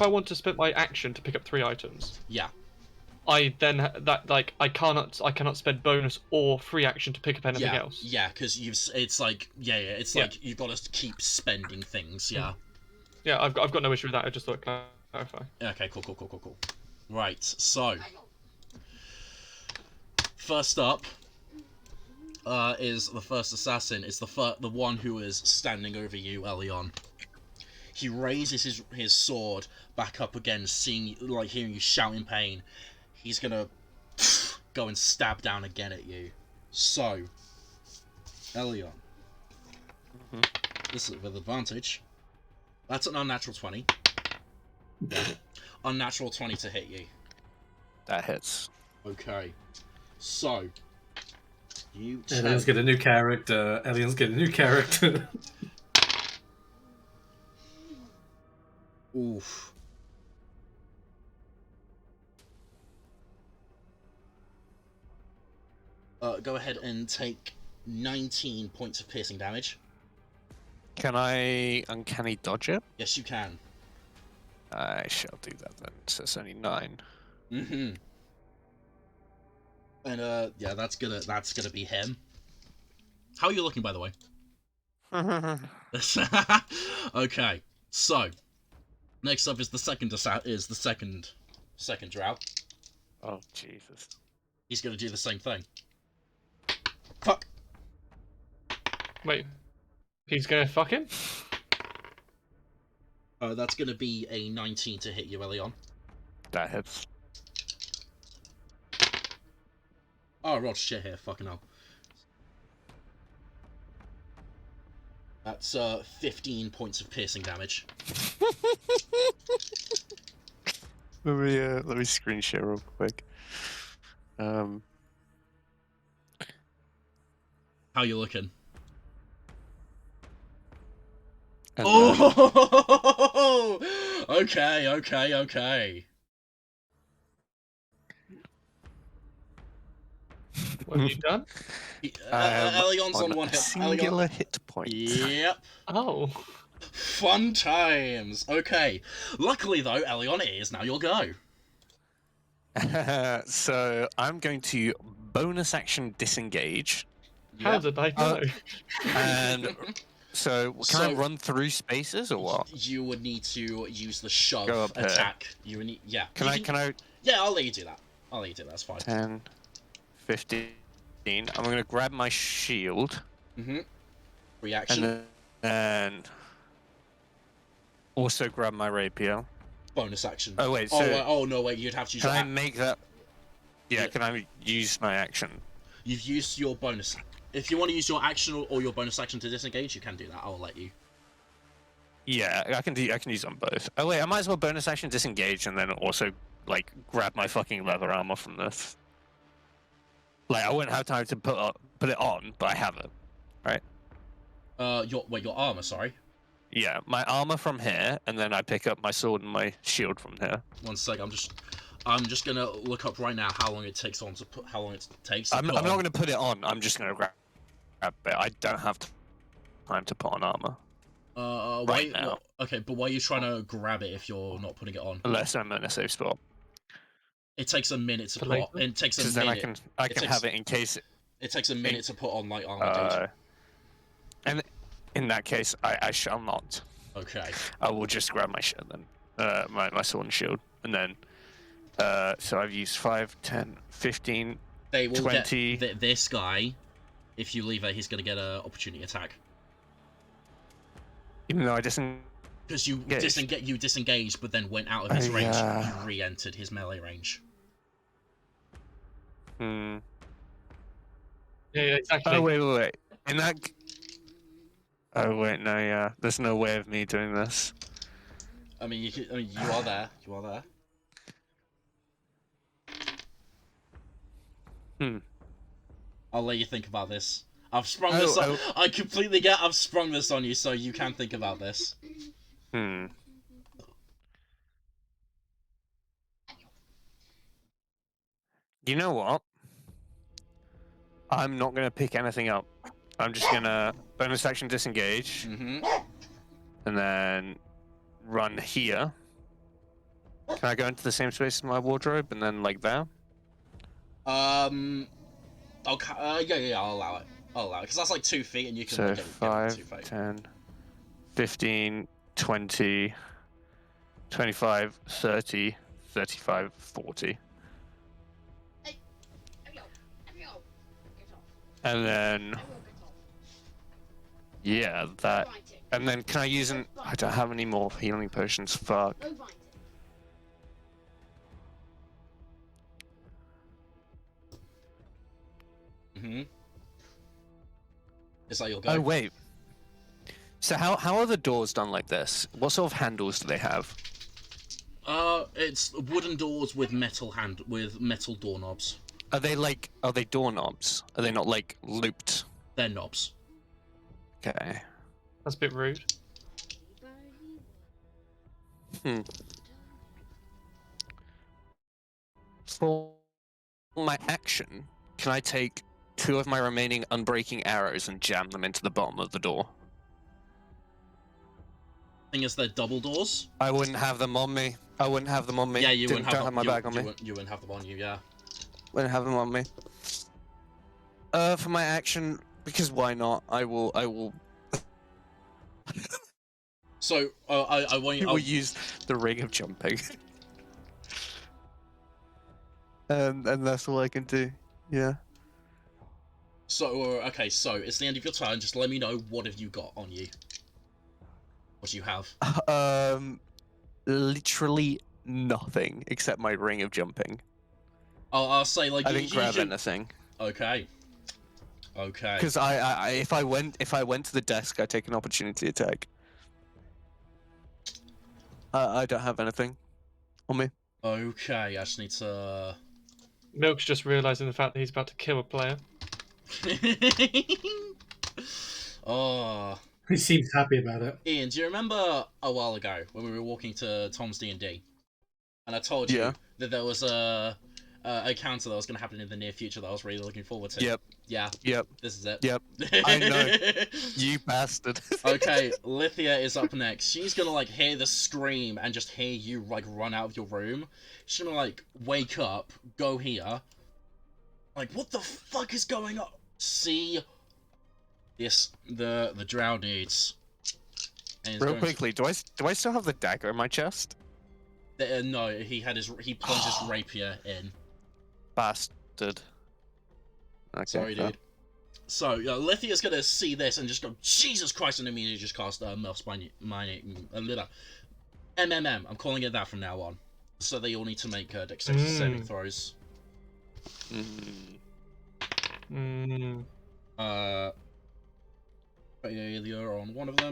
I want to spend my action to pick up 3 items, yeah, I then I cannot spend bonus or free action to pick up anything else. Yeah, because it's like like you've got to keep spending things. Yeah. Yeah, I've got no issue with that. I just thought I'd clarify. Okay, cool. Right, so first up is the first assassin. It's the one who is standing over you, Elion. He raises his sword back up again, hearing you shout in pain. He's gonna go and stab down again at you. So, Elion, this is with advantage. That's an unnatural 20. Unnatural 20 to hit you. That hits. Okay. So, Elion's get a new character. Oof. Go ahead and take 19 points of piercing damage. Can I uncanny dodge it? Yes, you can. I shall do that then. So it's only 9. Mm-hmm. And yeah, that's gonna be him. How are you looking, by the way? Okay, so next up is the second drought. Oh Jesus! He's gonna do the same thing. Fuck. Wait, he's gonna fuck him? That's gonna be a 19 to hit you, Elion. That hits. Oh, I rolled shit here. Fucking hell. That's 15 points of piercing damage. Let me screen share real quick. How you looking? Oh! Okay. What have you done? Elion's on one hit. Singular hit point. Yep. Oh. Fun times. Okay. Luckily, though, Elion, it is now your go. So I'm going to bonus action disengage. How Yep. did I know? And so can I run through spaces or what? You would need to use the shove Go up here. attack. You would need, yeah. Can I? Yeah, I'll let you do that. That's fine. 10, 15. I'm going to grab my shield. Mm-hmm. Reaction. And then also grab my rapier. Bonus action. Oh wait, so no, wait, you'd have to use can your I make that? Yeah, can I use my action? You've used your bonus. If you want to use your action or your bonus action to disengage, you can do that. I'll let you. Yeah, I can use them both. Oh wait, I might as well bonus action disengage and then also like grab my fucking leather armor from this. Like I wouldn't have time to put it on, but I have it. Right? Your armor, sorry. Yeah, my armor from here, and then I pick up my sword and my shield from here. One sec, I'm just gonna look up right now how long it takes to put I'm not on. gonna put it on. I'm just gonna grab it. I don't have time to put on armor. Right now. Okay, but why are you trying to grab it if you're not putting it on? Unless I'm in a safe spot. It takes a minute to put on. It takes a minute. Then I can have it in case. It takes a minute to put on light armor. And in that case, I shall not. Okay. I will just grab my shield then. My sword and shield, and then. So I've used 5, 10, 15, They will 20. Get this guy. If you leave it, he's gonna get an opportunity attack. Even though I disengaged. Because you disengaged, but then went out of his range. You re-entered his melee range. Hmm. Yeah, exactly. Oh wait. In that. Oh wait, no, yeah. There's no way of me doing this. I mean, you are there. You are there. I'll let you think about this. I've sprung this on. I completely get. I've sprung this on you, so you can think about this. You know what? I'm not gonna pick anything up. I'm just gonna bonus action disengage, Mm-hmm. and then run here. Can I go into the same space as my wardrobe and then like there? Okay. Yeah. I'll allow it. Because that's like 2 feet, and you can. So get 2 5, feet. 10, 15, 20, 25, 30, 35, 40. And then, yeah, that. And then can I use an? I don't have any more healing potions. Fuck. Mm-hmm. Is that your go? Oh wait. So how are the doors done like this? What sort of handles do they have? It's wooden doors with metal doorknobs. Are they doorknobs? Are they not like looped? They're knobs. Okay. That's a bit rude. For my action, can I take 2 of my remaining unbreaking arrows and jam them into the bottom of the door? Thing is, they're double doors. I wouldn't have them on me. I wouldn't have them on me. Yeah, you wouldn't Don't have my bag on me. You wouldn't have them on you, yeah. Wouldn't have them on me. For my action, because why not? I will. So, I want you. I will use the ring of jumping. And that's all I can do. Yeah. So, okay, so it's the end of your turn. Just let me know what have you got on you. What do you have? Literally nothing except my ring of jumping. I'll say like I didn't grab anything. Okay. Okay. Because I if I went to the desk, I'd take an opportunity attack. I don't have anything on me. Okay, I just need to. Milk's just realising the fact that he's about to kill a player. Oh. He seems happy about it. Ian, do you remember a while ago when we were walking to Tom's D&D, and I told you that there was a encounter that was going to happen in the near future that I was really looking forward to? Yep. Yeah. Yep. This is it. Yep. I know. You bastard. Okay, Lithia is up next. She's gonna like hear the scream and just hear you like run out of your room. She's gonna like wake up, go here. Like, what the fuck is going on? See this the drow dudes. Real quickly, do I still have the dagger in my chest? No, he plunged his rapier in. Bastard. Okay, Sorry, dude. So, Lithia's gonna see this and just go, Jesus Christ, and immediately just cast Melf's MMM. I'm calling it that from now on. So they all need to make dexterity saving throws. Failure on one of them.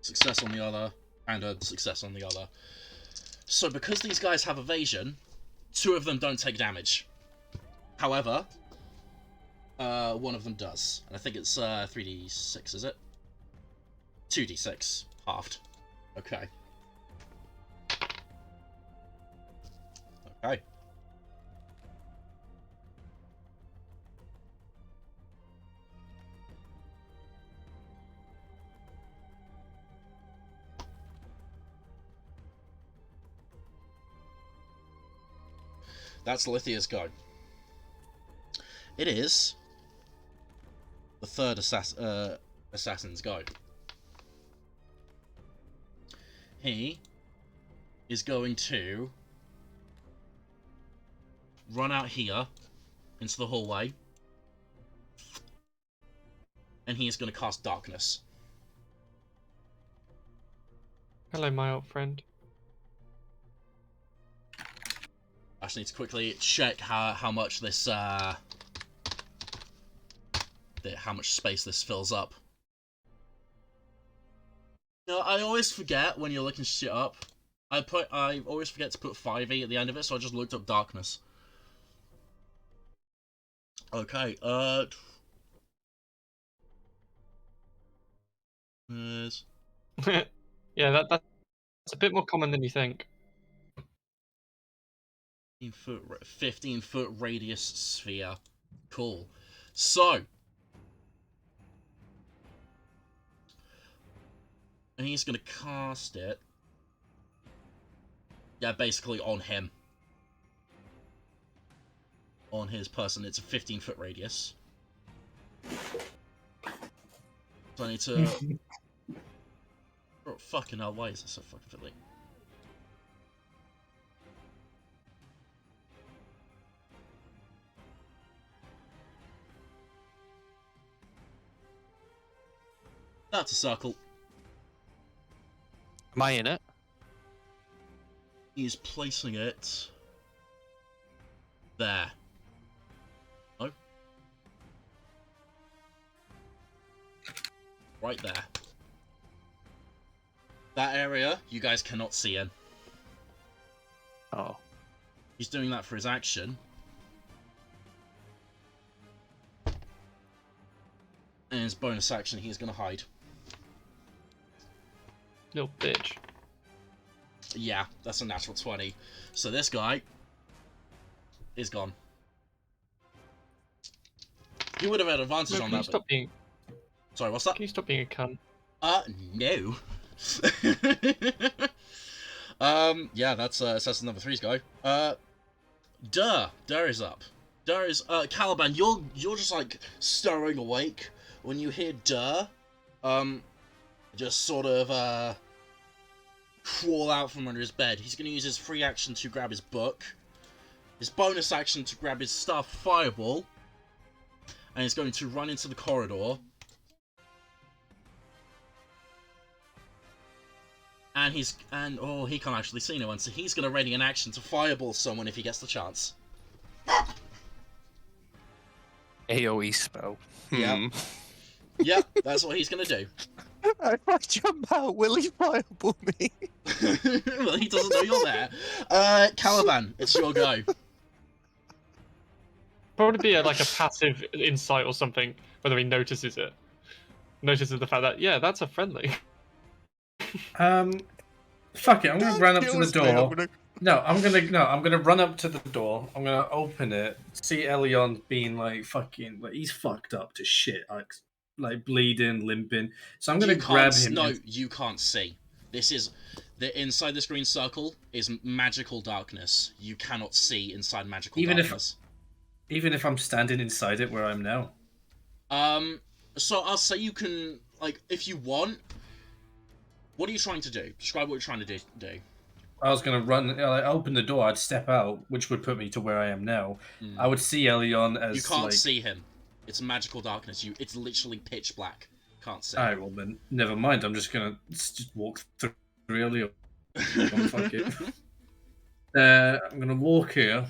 Success on the other. And a success on the other. So because these guys have evasion, 2 of them don't take damage. However, one of them does. And I think it's 3d6, is it? 2d6. Halved. Okay. Okay. That's Lithia's go. It is the third assassin's go. He is going to run out here into the hallway, and he is going to cast darkness. Hello, my old friend. I just need to quickly check how much this how much space this fills up. You know, I always forget when you're looking shit up. I always forget to put 5e at the end of it, so I just looked up darkness. Okay, yeah, that's a bit more common than you think. 15-foot radius sphere. Cool. So, and he's gonna cast it. Yeah, basically on him. On his person. It's a 15-foot radius. So I need to... Oh, fucking hell, why is this so fucking fiddly? That's a circle. Am I in it? He's placing it there. No. Right there. That area, you guys cannot see in. Oh. He's doing that for his action. And his bonus action, he's gonna hide. Little bitch. Yeah, that's a natural 20. So this guy is gone. He would have had advantage Look, on can that. you stop being... Sorry, what's that? Can you stop being a cunt? No. Yeah, that's assassin number 3's go. Durr is up. Durr is, Caliban, you're just, like, stirring awake when you hear Durr, just sort of, crawl out from under his bed. He's gonna use his free action to grab his book, his bonus action to grab his stuff, Fireball, and he's going to run into the corridor. And he can't actually see no one, so he's gonna ready an action to Fireball someone if he gets the chance. AoE spell. Yeah. Yep, that's what he's gonna do. If I jump out, will he fireball me? Well, he doesn't know you're there. Caliban, it's your go. Probably be like a passive insight or something, whether he notices it. Notices the fact that, yeah, that's a friendly. Fuck it, I'm gonna run up to the door. I'm gonna run up to the door. I'm gonna open it, see Elion being like fucking, like he's fucked up to shit, like bleeding, limping. So I'm gonna grab him. No, you can't see. This is inside this green circle is magical darkness. You cannot see inside magical darkness. Even if I'm standing inside it where I'm now. So I'll say you can, like, if you want. What are you trying to do? Describe what you're trying to do. I was going to run, open the door, I'd step out, which would put me to where I am now. I would see Elion as, you can't see him. It's magical darkness. It's literally pitch black. Can't see. Alright, well then, never mind. I'm just going to walk through Elion. Fuck it. I'm going to walk here.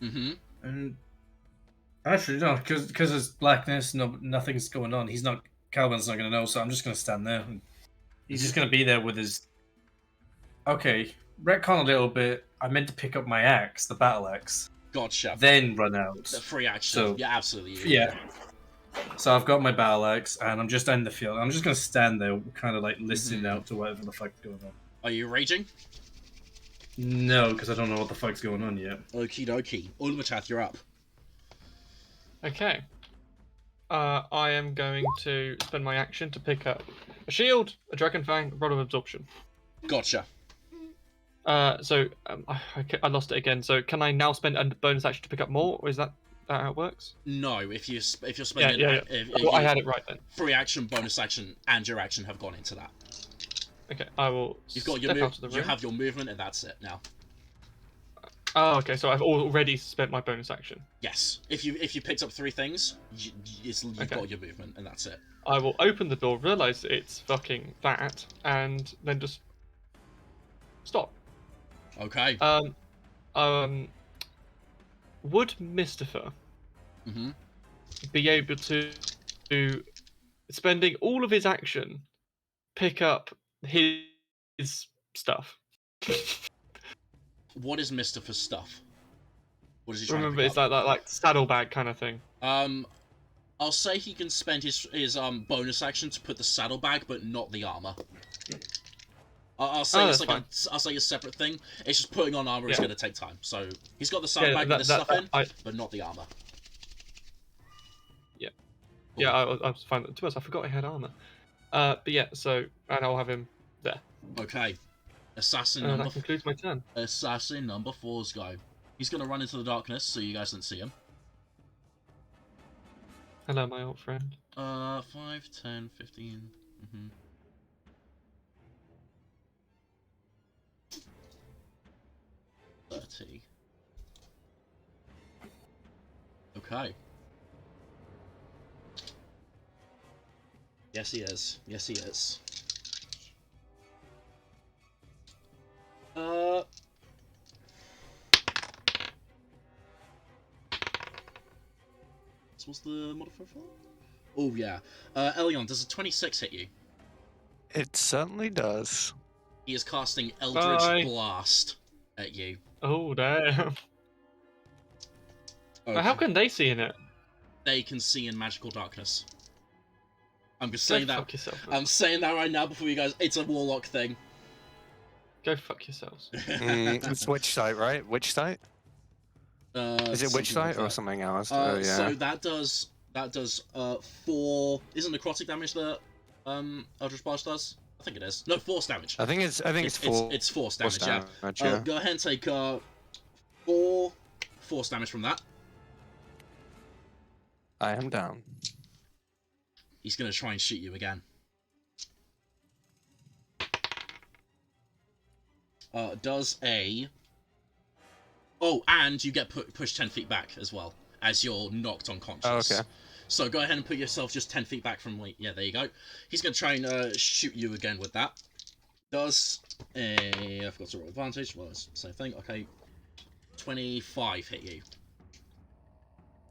Mm-hmm. And actually, no, because there's blackness, nothing's going on. Calvin's not going to know, so I'm just going to stand there. He's just going to be there with his... Okay, retcon a little bit. I meant to pick up my axe, the battle axe. Gotcha. Then run out. The free action. So, yeah, absolutely. Yeah. So I've got my battle axe, and I'm just in the field. I'm just going to stand there, kind of like listening out to whatever the fuck's going on. Are you raging? No, because I don't know what the fuck's going on yet. Okie dokie. Ulmatath, you're up. Okay. I am going to spend my action to pick up a shield, a dragon fang, a rod of absorption. Gotcha. I lost it again. So can I now spend a bonus action to pick up more, or is that how it works? No, if you're spending, I had it right then. Free action, bonus action, and your action have gone into that. Okay, I will. You've got your you have your movement, and that's it now. Oh, okay. So I've already spent my bonus action. Yes. If you picked up 3 things, you've got your movement, and that's it. I will open the door, realize it's fucking that, and then just stop. Okay. Would Mystifer be able to, spending all of his action, pick up his stuff? What is Mystifer's stuff? What is he trying Remember, to it's like saddlebag kind of thing. I'll say he can spend his bonus action to put the saddlebag, but not the armor. I'll say it's like I'll say a separate thing. It's just putting on armor is going to take time. So he's got the saddlebag with the stuff in, but not the armor. Yeah. Cool. Yeah, I was fine. To be honest, I forgot I had armor. But yeah, so and I'll have him there. Okay. Assassin number. That concludes my turn. Assassin number 4's go. He's going to run into the darkness, so you guys don't see him. Hello, my old friend. 5, 10, 15. 30. Okay. Yes, he is. Yes, he is. What's the modifier for? Oh, yeah. Elion, does a 26 hit you? It certainly does. He is casting Eldritch Blast at you. Oh, damn. Okay. How can they see in it? They can see in magical darkness. I'm just saying that. Fuck yourself. I'm saying that right now before you guys. It's a warlock thing. Go fuck yourselves. It's witch sight, right? Witch sight? Is it witch sight or something else? So that does 4. Isn't necrotic damage the Eldritch Blast does? I think it is. No, force damage. I think it's four. It's force damage, Force yeah. damage, yeah. Go ahead and take 4 force damage from that. I am down. He's gonna try and shoot you again. Does a... Oh, and you get pushed 10 feet back as well, as you're knocked unconscious. Oh, okay. So go ahead and put yourself just 10 feet back from... Yeah, there you go. He's gonna try and shoot you again with that. Does a... I forgot to roll advantage. Well, it's the same thing. Okay. 25 hit you.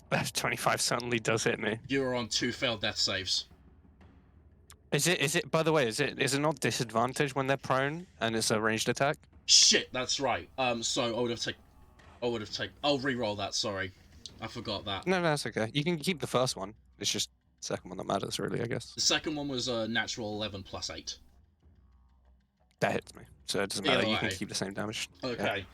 That 25 certainly does hit me. You are on 2 failed death saves. Is it? By the way, is it not disadvantage when they're prone and it's a ranged attack? Shit, that's right. So I would have taken. I'll re-roll that. Sorry, I forgot that. No, that's okay. You can keep the first one. It's just the second one that matters, really, I guess. The second one was a natural 11 plus 8. That hits me, so it doesn't matter. Either You can way. keep the same damage. Okay.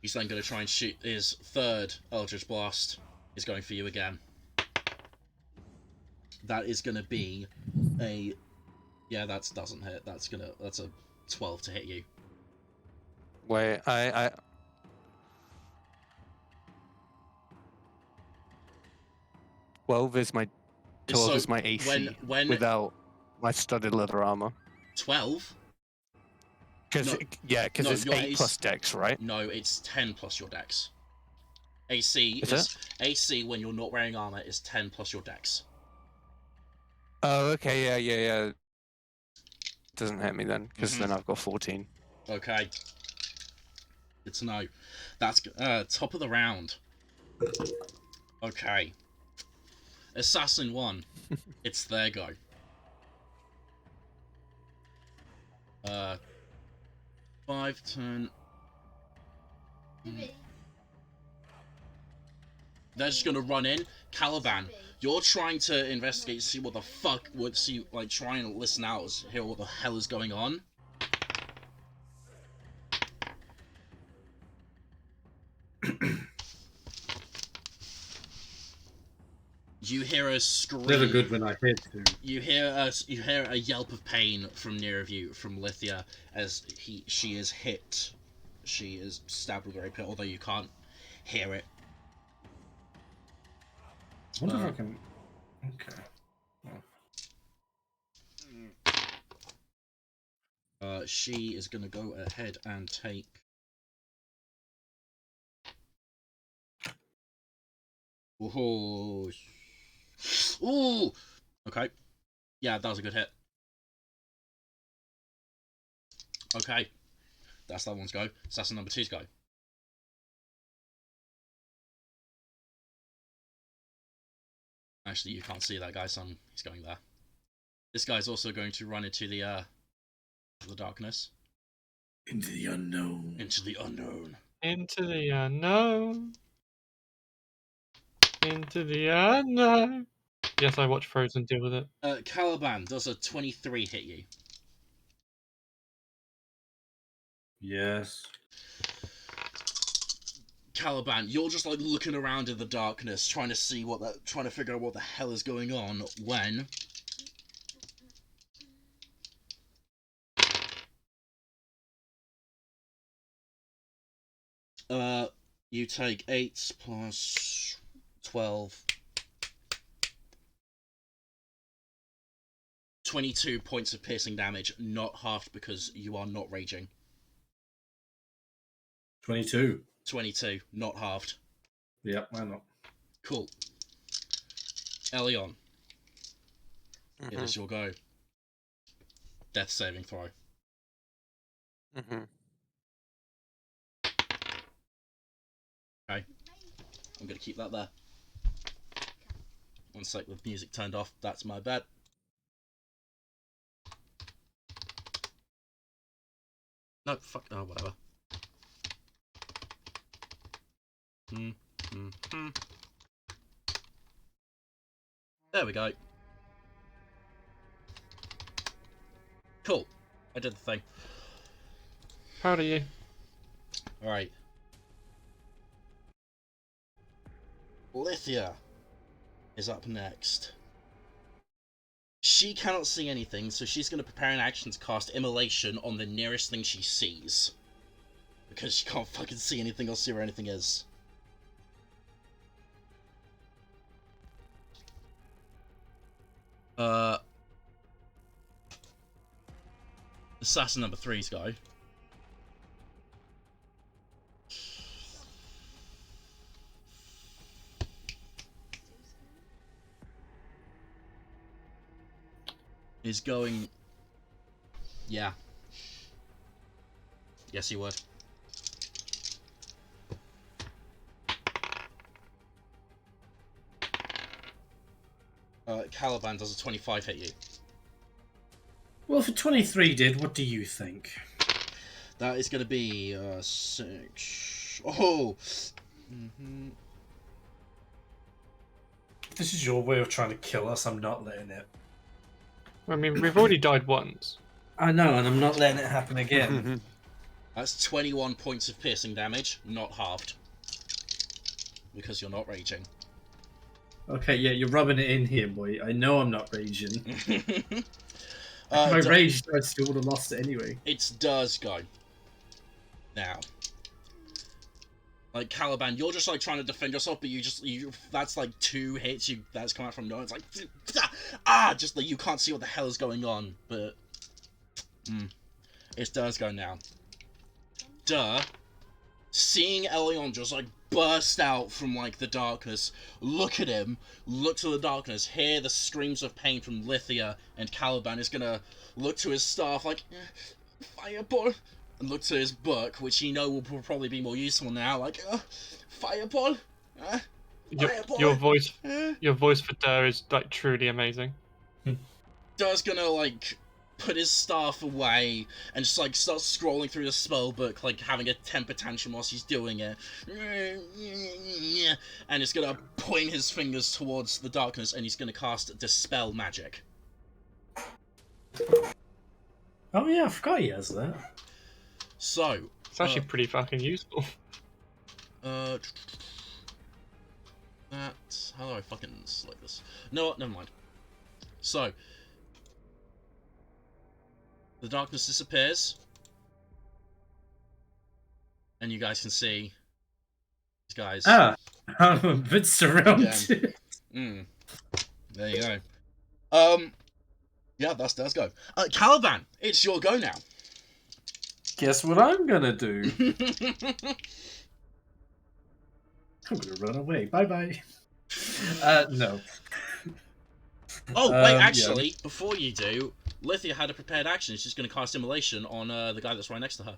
He's then going to try and shoot his third Eldritch Blast. Is going for you again. That is going to be a... Yeah, that doesn't hit. That's a 12 to hit you. Wait, I 12 is my 12 So is my AC when without my studded leather armor. 12? Because No, it's your 8 plus dex, right? No, it's 10 plus your dex. AC Is it? AC when you're not wearing armor is 10 plus your dex. Oh, okay, yeah. Doesn't hit me then, because then I've got 14. Okay. Good to know. That's top of the round. Okay. Assassin 1. It's their go. 5, 10. They're just gonna run in. Caliban, you're trying to investigate, see what the fuck, try and listen out, hear what the hell is going on. You hear a scream. Never good when I hit too. You hear a yelp of pain from near of you, from Lithia, as she is hit. She is stabbed with a rapier, although you can't hear it. I wonder if I can. Okay. She is gonna go ahead and take. Ooh. Ooh. Okay. Yeah, that was a good hit. Okay. That's that one's go. Assassin number 2's go. Actually, you can't see that guy, son. He's going there. This guy's also going to run into the darkness. Into the unknown. Into the unknown. Into the unknown. Into the unknown. Yes, I watch Frozen deal with it. Caliban, does a 23 hit you? Yes. Caliban, you're just like looking around in the darkness, trying to figure out what the hell is going on when you take 8 plus 12. 22 points of piercing damage, not halved because you are not raging. 22. 22, not halved. Yep, why not? Cool. Elion, it is your go. Death saving throw. Okay. I'm gonna keep that there. One sec, the music turned off. That's my bad. No, fuck. Oh, whatever. There we go. Cool. I did the thing. Proud of you. Alright. Lithia is up next. She cannot see anything, so she's going to prepare an action to cast Immolation on the nearest thing she sees. Because she can't fucking see anything or see where anything is. Assassin number 3's go. Is going... Yeah. Yes, he would. Caliban, does a 25 hit you? Well, if a 23 did, what do you think? That is going to be 6. Oh! If this is your way of trying to kill us, I'm not letting it. I mean, we've already died once. I know, and I'm not letting it happen again. That's 21 points of piercing damage, not halved. Because you're not raging. Okay, yeah, you're rubbing it in here, boy. I know I'm not raging. If I It raged, I still would have lost it anyway. does go. Now. Like, Caliban, you're just, like, trying to defend yourself, but that's, like, 2 hits that's come out from nowhere. It's like, just, like, you can't see what the hell is going on, but, it does go now. Seeing Elion just, like, burst out from, like, the darkness, look at him, look to the darkness, hear the screams of pain from Lithia, and Caliban is gonna look to his staff, like, fireball, and look to his book, which he know will probably be more useful now, like, fireball, fireball. Your voice for Durr is, like, truly amazing. Durr's gonna, like, put his staff away and just, like, start scrolling through the spell book, like, having a temper tantrum whilst he's doing it. And he's gonna point his fingers towards the darkness and he's gonna cast Dispel Magic. Oh yeah, I forgot he has that. So... It's actually pretty fucking useful. How do I fucking select this? No, never mind. So... The darkness disappears. And you guys can see these guys. Ah, I'm a bit surrounded. There you go. Yeah, that's go. Caliban, it's your go now. Guess what I'm gonna do? I'm gonna run away. Bye bye. No. Oh, wait, actually, before you do, Lithia had a prepared action. She's going to cast Immolation on the guy that's right next to her.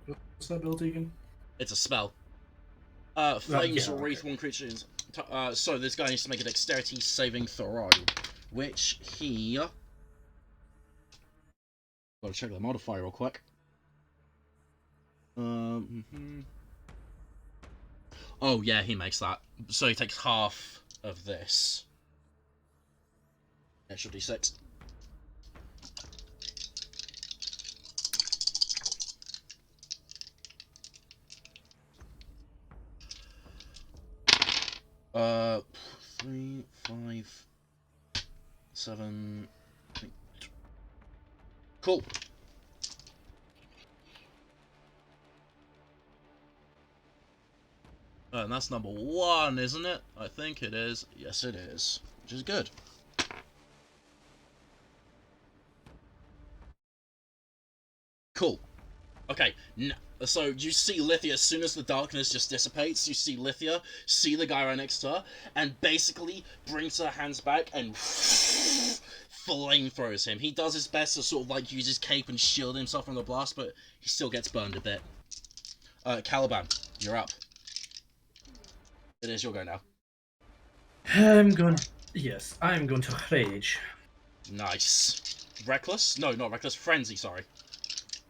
What's that build again? It's a spell. Flames will wreath one creature. So this guy needs to make a dexterity saving throw, which he... Gotta check the modifier real quick. Oh, yeah, he makes that. So he takes half of this. Extra d6. Uh, 3, 5, 7, 8. Cool. And that's number 1, isn't it? I think it is. Yes, it is. Which is good. Cool. Okay, so you see Lithia, as soon as the darkness just dissipates, you see Lithia, see the guy right next to her, and basically brings her hands back and flamethrowers him. He does his best to sort of like use his cape and shield himself from the blast, but he still gets burned a bit. Caliban, you're up. It is your go now. Yes, I'm going to rage. Nice. Reckless? No, not Reckless. Frenzy, sorry.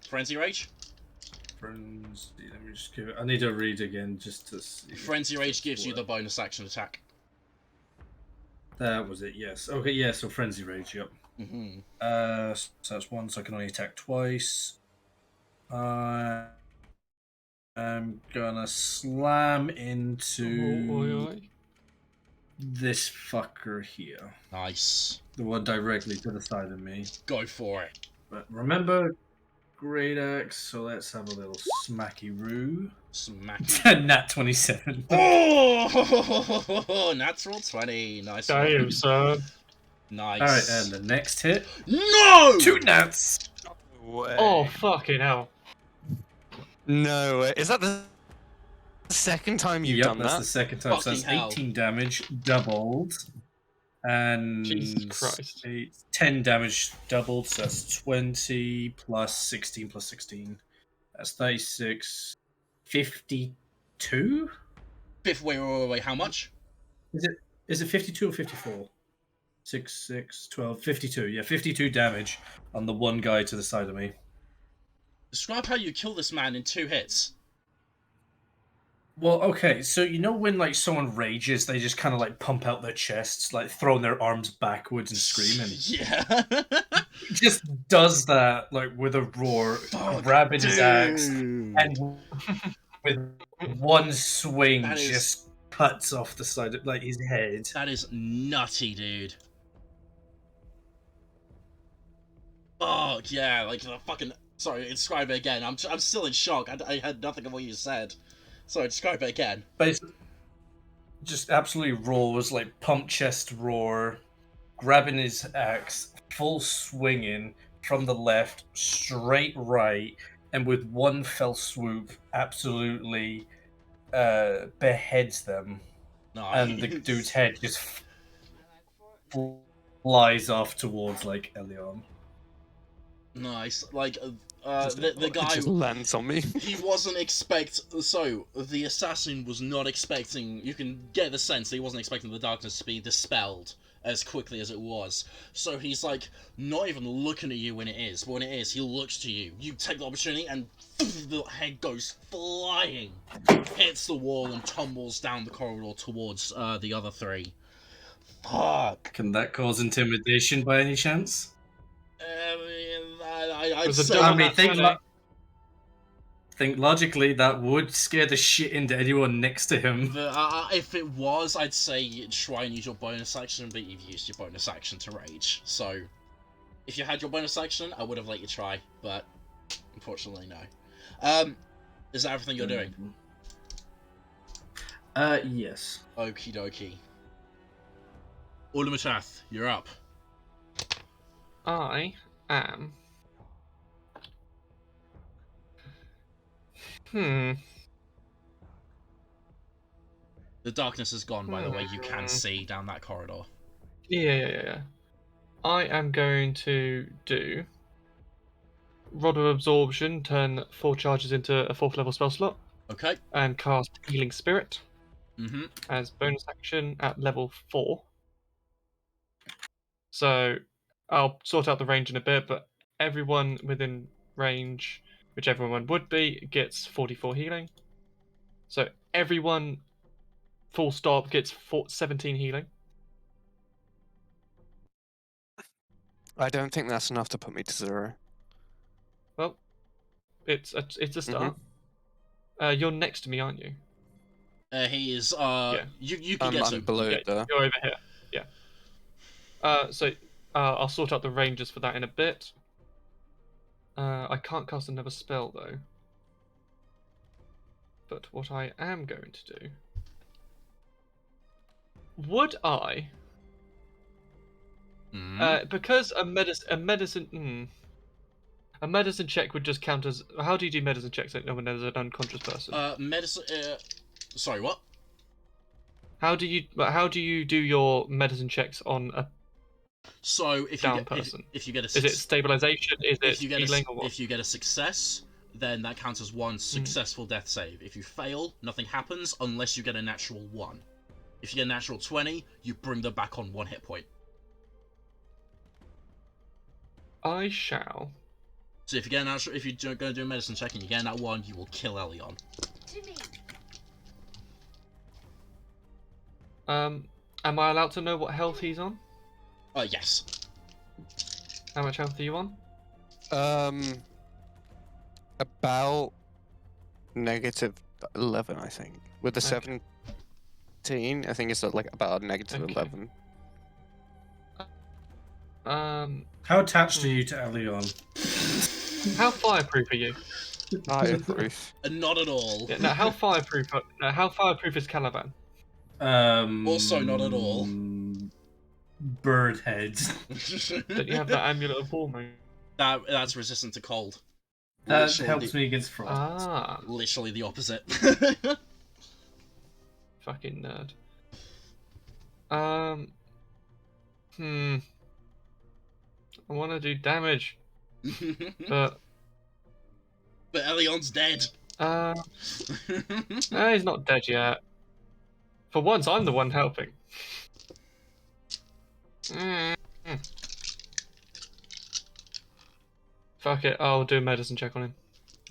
Frenzy Rage? Frenzy, let me just give it... I need to read again just to see. Frenzy Rage gives you the bonus action attack. That was it, yes. Okay, yeah, so Frenzy Rage, yep. So that's 1, so I can only attack twice. I'm gonna slam into... this fucker here. Nice. The one directly to the side of me. Go for it. But remember, great axe, so let's have a little smacky-roo. Smacky. Nat 27. Oh, natural 20. Nice Damn, one. son. Nice. Alright, and the next hit. No! 2 nats! Oh, fucking hell. No way. Is that the second time you've done that's that? the second time. So Fucking that's hell. 18 damage, doubled. And Jesus Christ. 10 damage doubled, so that's 20 plus 16 plus 16. That's 36. 52? Wait, how much? Is it 52 or 54? 6, 12, 52. Yeah, 52 damage on the one guy to the side of me. Describe how you kill this man in 2 hits. Well, okay, so you know when like someone rages, they just kind of like pump out their chests, like throwing their arms backwards and screaming. Yeah. He just does that like with a roar, grabbing his axe, and with one swing just cuts off the side of like his head. That is nutty, dude. Oh yeah, like the fucking. Sorry, describe it again. I'm still in shock. I had nothing of what you said. Sorry, describe it again. Basically, just absolutely roars, like pump chest roar, grabbing his axe, full swinging from the left, straight right, and with one fell swoop, absolutely beheads them. Nice. And the dude's head just flies off towards like Elion. Nice. Like the guy just lands on me. he wasn't so the assassin was not expecting. You can get the sense that he wasn't expecting the darkness to be dispelled as quickly as it was. So he's like not even looking at you when it is, but when it is, he looks to you. You take the opportunity and the head goes flying, hits the wall and tumbles down the corridor towards the other 3. Fuck. Can that cause intimidation by any chance? I'd say I mean, think logically that would scare the shit into anyone next to him. if it was, I'd say try and use your bonus action, but you've used your bonus action to rage. So, if you had your bonus action, I would have let you try, but unfortunately, no. Is that everything you're doing? Yes. Okie dokie. Ultimatath, you're up. I am. The darkness is gone, by the way. You can see down that corridor. Yeah. I am going to do Rod of Absorption, turn 4 charges into a 4th level spell slot. Okay. And cast Healing Spirit Mm-hmm. as bonus action at level 4. So I'll sort out the range in a bit, but everyone within range, whichever one would be, gets 44 healing. So everyone, full stop, gets 17 healing. I don't think that's enough to put me to 0. Well, it's a start. You're next to me, aren't you? He is. Yeah. You can get to I'm him. below Yeah, there. you're over here. Yeah. So I'll sort out the ranges for that in a bit. I can't cast another spell though. But what I am going to do. Would I? Because a medicine check would just count as. How do you do medicine checks when there's an unconscious person? Medicine. Sorry, what? How do you do your medicine checks on a So if down you get, person? if you get a Is it stabilization? Is it if you get healing or what? if you get a success, then that counts as one successful death save. If you fail, nothing happens unless you get a natural 1. If you get a natural 20, you bring them back on 1 hit point. I shall. So if you get a natural, if you're going to do a medicine check and you get that 1, you will kill Elion. Am I allowed to know what health he's on? Yes. How much health are you on? About -11, I think. With the Okay. 7 14. I think it's like about a negative Okay. 11. How attached are you to Elion? How fireproof are you? Fireproof. Not at all. Yeah, now, how fireproof? How fireproof is Caliban? Also not at all. Bird heads. Don't you have that amulet of warming? That's resistant to cold. That Literally helps me against frost. Ah, Literally the opposite. fucking nerd. I want to do damage, but Elion's dead. no, he's not dead yet. For once, I'm the one helping. Fuck it, I'll do a medicine check on him.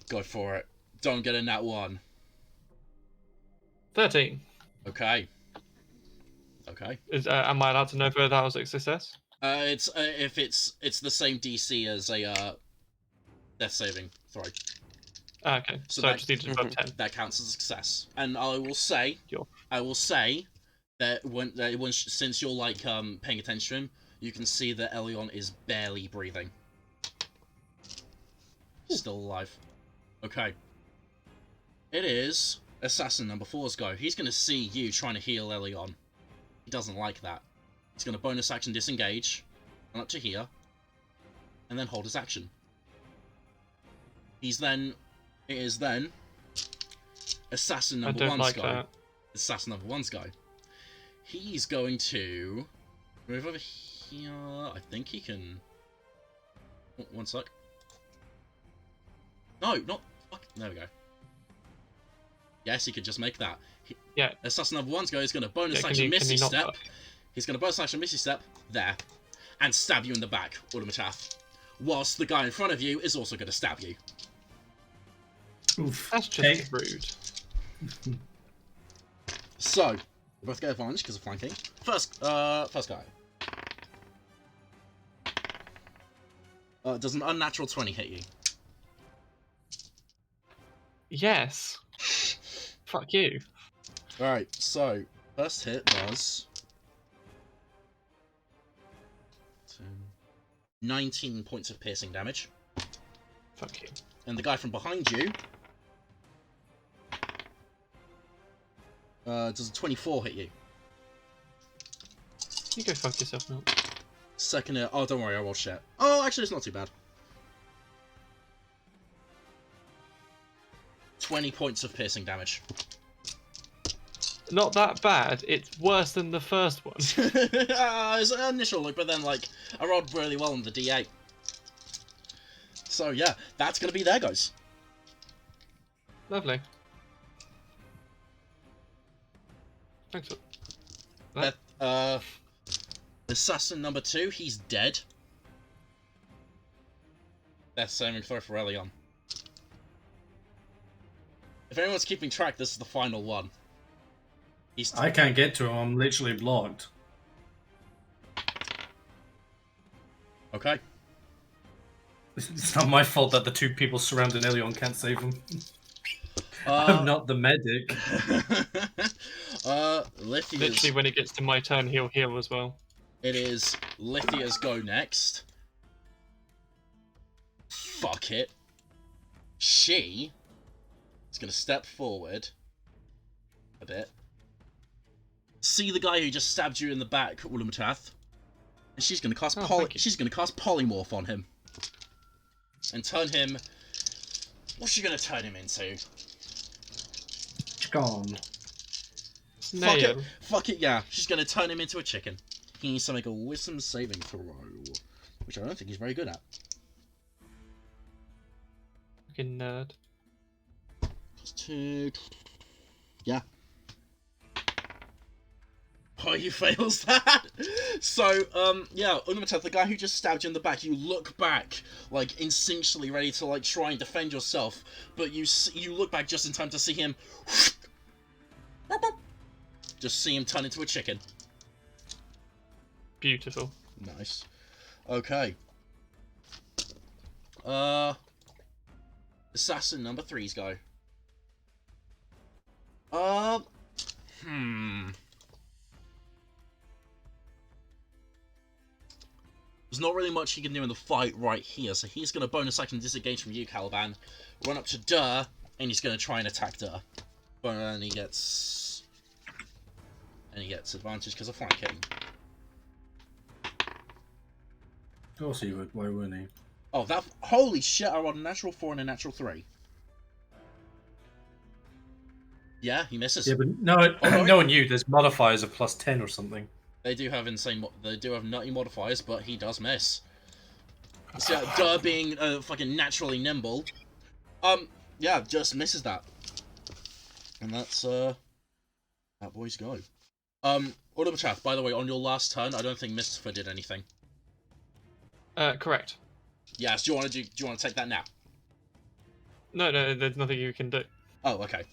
Go for it. Don't get in that one. 13. Okay. Okay. Am I allowed to know whether that was a success? It's if it's the same DC as a death saving throw. Okay, so I just need to above 10. That counts as a success. And I will say, that since you're like paying attention, you can see that Elion is barely breathing. Still alive. Okay. It is Assassin number 4's go. He's gonna see you trying to heal Elion. He doesn't like that. He's gonna bonus action disengage, run up to here, and then hold his action. It is then Assassin number 1's go. That. Assassin number 1's go. He's going to move over here. I think he can. Oh, one sec. No, not. Fuck. There we go. Yes, he could just make that. Yeah. Assassin number 1's go. He's going to bonus action Misty Step. He's going to bonus action Misty Step there, and stab you in the back, Ultimatath. Whilst the guy in front of you is also going to stab you. Oof. That's just rude. So, we both get advantage because of flanking. First guy. Does an unnatural 20 hit you? Yes. Fuck you. Alright, so, first hit does 19 points of piercing damage. Fuck you. And the guy from behind you does a 24 hit you? You go fuck yourself now. Second hit, oh don't worry, I rolled shit. Oh, actually it's not too bad. 20 points of piercing damage. Not that bad. It's worse than the first one. It's an initial look, but then like I rolled really well on the D8. So yeah, that's gonna be there, guys. Lovely. Thanks for that. Assassin number 2, he's dead. Death saving throw for Elion. If anyone's keeping track, this is the final one. I can't get to him, I'm literally blocked. Okay. It's not my fault that the two people surrounding Elion can't save him. I'm not the medic. Literally, when it gets to my turn, he'll heal as well. It is Lithia's go next. Fuck it. She is going to step forward a bit. See the guy who just stabbed you in the back, Ulumatath, and she's going to cast polymorph on him and turn him. What's she going to turn him into? Gone. Snail. Fuck it, yeah. She's going to turn him into a chicken. He needs to make a wisdom saving throw, which I don't think he's very good at. Fucking nerd. +2. Yeah. Oh, he fails that! So, yeah, Unumateth, the guy who just stabbed you in the back, you look back, like, instinctually ready to, like, try and defend yourself, but you look back just in time to see him... Just see him turn into a chicken. Beautiful. Nice. Okay. Assassin number 3's go. There's not really much he can do in the fight right here, so he's going to bonus action disengage from you, Caliban, run up to Durr, and he's going to try and attack Durr. But then he gets advantage because of flanking. Of course he would. Why wouldn't he? Oh, that... Holy shit, I rolled a natural 4 and a natural 3. Yeah, he misses. Yeah, but no, knowing you, there's modifiers of +10 or something. They do have they do have nutty modifiers, but he does miss. So, Durr being fucking naturally nimble, yeah, just misses that. And that's, that boy's go. Automachath, by the way, on your last turn, I don't think Mystifer did anything. Correct. Yes, do you want to take that now? No, there's nothing you can do. Oh, okay.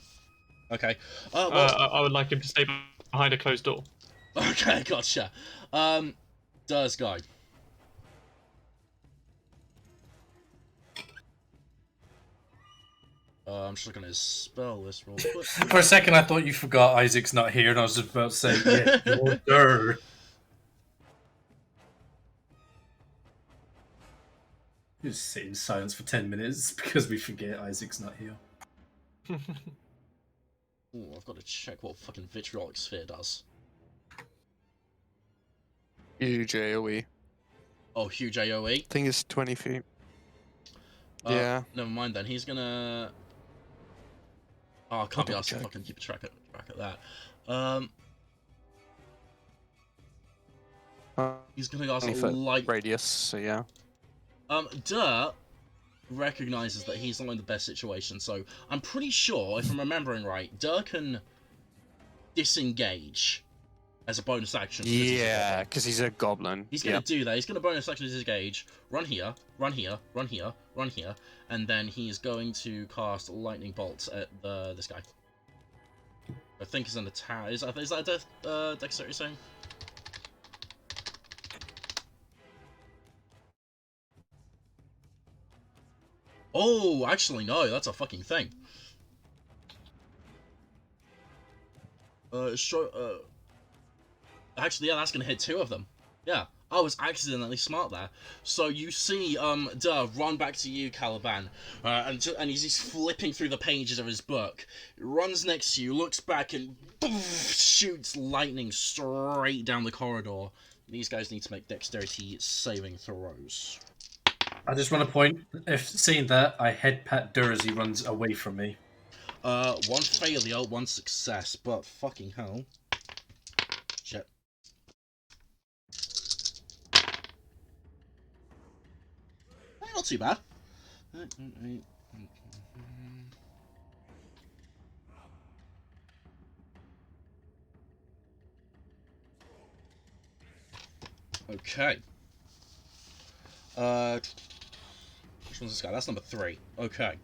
Okay. Well, I would like him to stay behind a closed door. Okay, gotcha. Durr's go. I'm just looking at his spell list real quick. For a second, I thought you forgot Isaac's not here, and I was just about to say, yeah, you're Durr. You just sit in silence for 10 minutes because we forget Isaac's not here. Ooh, I've got to check what fucking Vitriolic Sphere does. Huge AoE. Oh, huge AoE? I think it's 20 feet. Yeah. Never mind then. He's gonna... Oh, I can't be asked to fucking keep a track of that. He's gonna ask a light radius, so yeah. Durr recognizes that he's not in the best situation, so I'm pretty sure, if I'm remembering right, Durr can disengage as a bonus action. Yeah, because he's a goblin. He's gonna do that. He's gonna bonus action disengage, run here, run here, run here, run here, and then he's going to cast lightning bolts at this guy. I think he's an attack. Is that a dexterity thing? Oh, actually, no, that's a fucking thing. Actually, yeah, that's gonna hit 2 of them. Yeah, I was accidentally smart there. So you see, Durr run back to you, Caliban, and he's just flipping through the pages of his book. Runs next to you, looks back, and poof, shoots lightning straight down the corridor. These guys need to make dexterity saving throws. I just want to point, if seeing that, I head pat Durr as he runs away from me. 1 failure, 1 success, but fucking hell. Shit. Not too bad. Okay. Which one's this guy? That's number 3. Okay.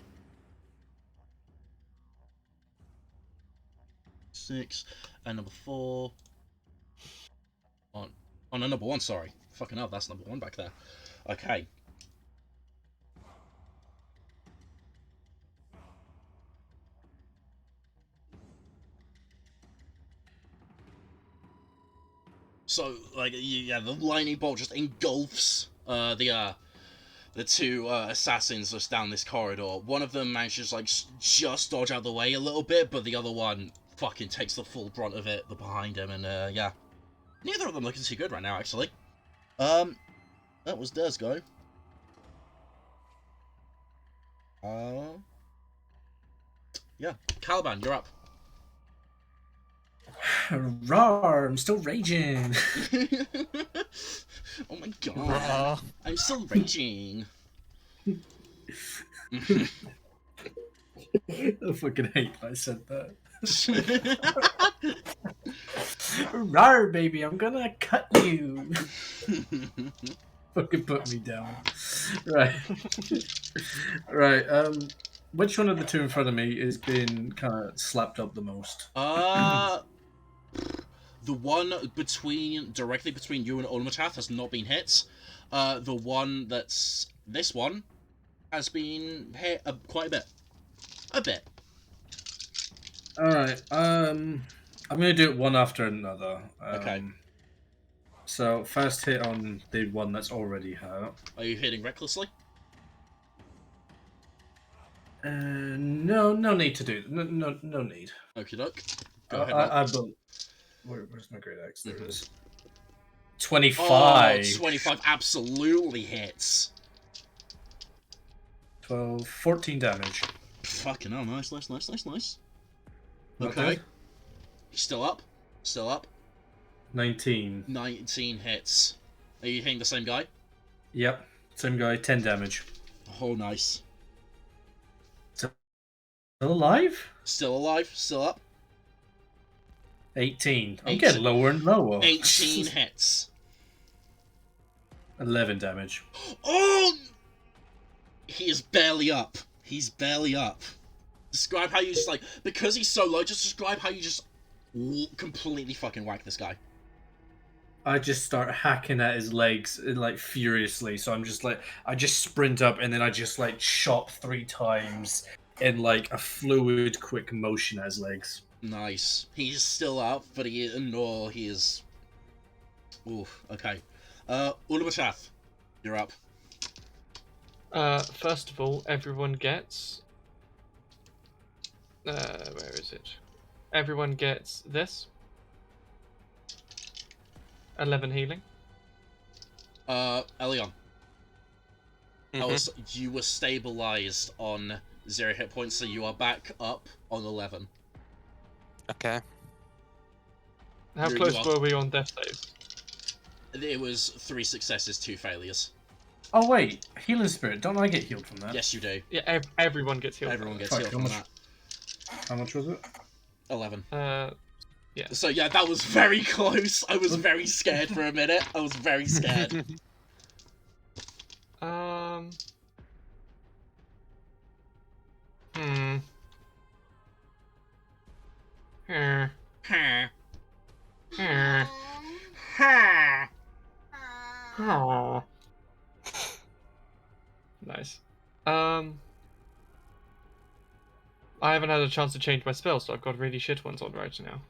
6 and number 4. Oh no, number 1. Sorry. Fucking hell, that's number 1 back there. Okay. So, like, yeah, the lightning bolt just engulfs the 2 assassins just down this corridor. One of them manages to, like, just dodge out of the way a little bit, but the other one fucking takes the full brunt of it behind him, and, yeah. Neither of them looking too good right now, actually. That was Durr's go. Yeah. Caliban, you're up. Rawr, I'm still raging. Oh my god. I'm still raging. I fucking hate that I said that. Rawr, baby, I'm gonna cut you. Fucking put me down. Right. Right, which one of the 2 in front of me has been kind of slapped up the most? The one directly between you and Automachath has not been hit. The one that's this one has been hit quite a bit. A bit. Alright, I'm gonna do it one after another. Okay. So first hit on the one that's already hurt. Are you hitting recklessly? No need to do. No need. Okie doke. Go ahead. Where's my great axe? There Mhm. it is. Oh, 25. 25 absolutely hits. 12, 14 damage. Fucking hell, nice. Not Okay. dead. Still up. 19. 19 hits. Are you hitting the same guy? Yep. Same guy, 10 damage. Oh, nice. Still alive? Still alive, still up. 18. I'm 18. getting lower and lower. 18 hits. 11 damage. Oh! He is barely up. He's barely up. Describe how you just, like, because he's so low, just describe how you just completely fucking whack this guy. I just start hacking at his legs, like, furiously. So I'm just like, I just sprint up and then I just, like, chop 3 times in, like, a fluid, quick motion at his legs. Nice. He's still up, but he is... Oof, okay. Ulubachath, you're up. First of all, everyone gets... where is it? Everyone gets this. 11 healing. Elion. You were stabilized on 0 hit points, so you are back up on 11. Okay. How close were we on death saves? It was 3 successes, 2 failures. Oh, wait. Healing Spirit. Don't I get healed from that? Yes, you do. Yeah, everyone gets healed. Everyone gets Fuck, healed from that. How much was it? 11. Yeah. So yeah, that was very close. I was very scared for a minute. I was very scared. Oh. Nice. I haven't had a chance to change my spells, so I've got really shit ones on right now.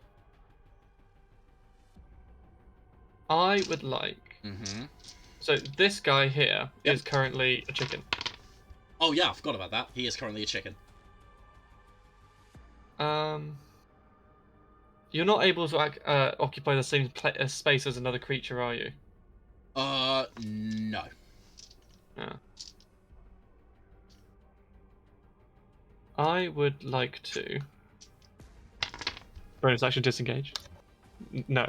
I would like... Mm-hmm. So this guy here is currently a chicken. Oh yeah, I forgot about that. He is currently a chicken. You're not able to occupy the same space as another creature, are you? No. Yeah. I would like to... Bonus action disengage. No.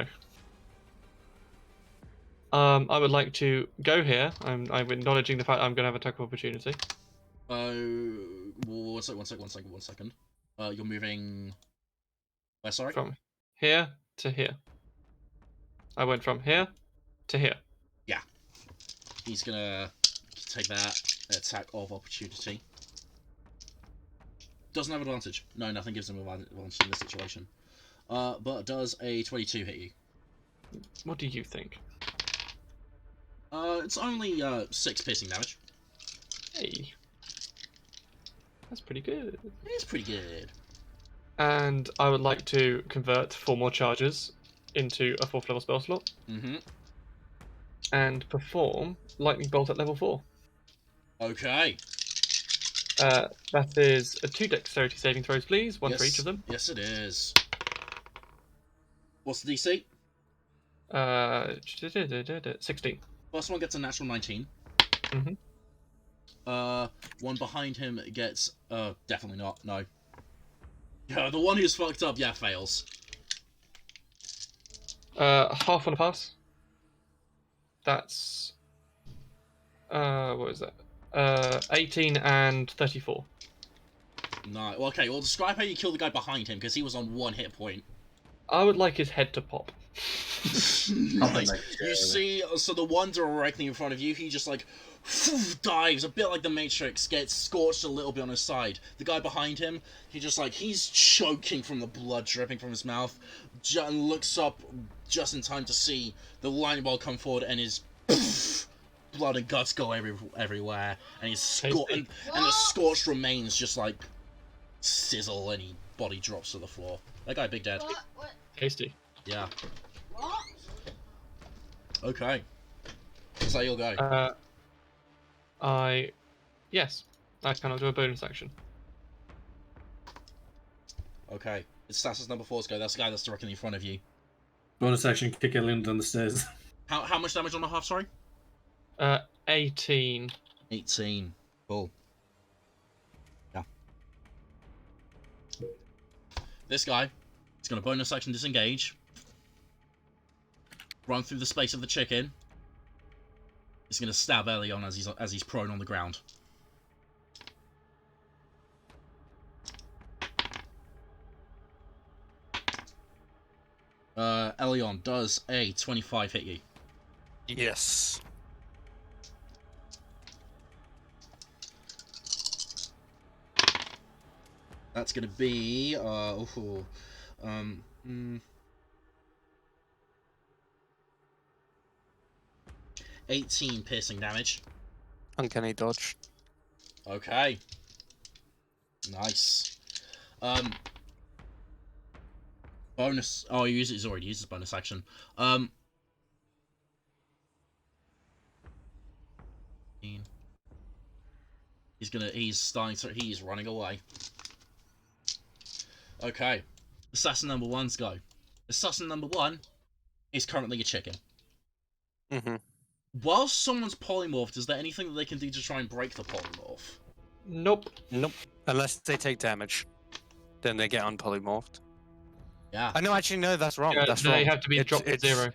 I would like to go here. I'm acknowledging the fact I'm going to have attack of opportunity. One second. You're moving... Where, sorry? From here to here. I went from here to here. Yeah. He's gonna take that attack of opportunity. Doesn't have advantage. No, nothing gives him advantage in this situation. But does a 22 hit you? What do you think? It's only 6 piercing damage. Hey. That's pretty good. It's pretty good. And I would like to convert 4 more charges into a 4th level spell slot. Mm-hmm. And perform Lightning Bolt at level 4. Okay. That is 2 dexterity saving throws, please. One for each of them. Yes, it is. What's the DC? 16. First one gets a natural 19. Mm-hmm. One behind him gets... definitely not. No. Yeah, the one who's fucked up, fails. Half on a pass. That's... what is that? 18 and 34. No. Well, okay, well, describe how you kill the guy behind him, because he was on 1 hit point. I would like his head to pop. Nice. You see, so the one directly in front of you, he just like dives a bit like the Matrix, gets scorched a little bit on his side. The guy behind him, he's choking from the blood dripping from his mouth, and looks up just in time to see the lightning bolt come forward, and his blood and guts go everywhere, and and the scorched remains just like sizzle, and his body drops to the floor. That guy, big dead. Tasty. Yeah. Okay. Is that your go? Yes, I cannot do a bonus action. Okay. It's Stas's number 4's go. That's the guy that's directly in front of you. Bonus action, kick Ellen down the stairs. How much damage on the half, sorry? 18. 18. Cool. Yeah. This guy is going to bonus action disengage. Run through the space of the chicken. He's going to stab Elion as he's prone on the ground. Elion, does a 25 hit you? Yes. That's going to be 18 piercing damage. Uncanny dodge. Okay. Nice. Bonus. Oh, he's already used his bonus action. He's running away. Okay. Assassin number 1's go. Assassin number 1 is currently a chicken. Mm-hmm. Whilst someone's polymorphed, is there anything that they can do to try and break the polymorph? Nope. Nope. Unless they take damage, then they get unpolymorphed. Yeah. I know. Actually, no, that's wrong. That's they wrong. have to be dropped to 0.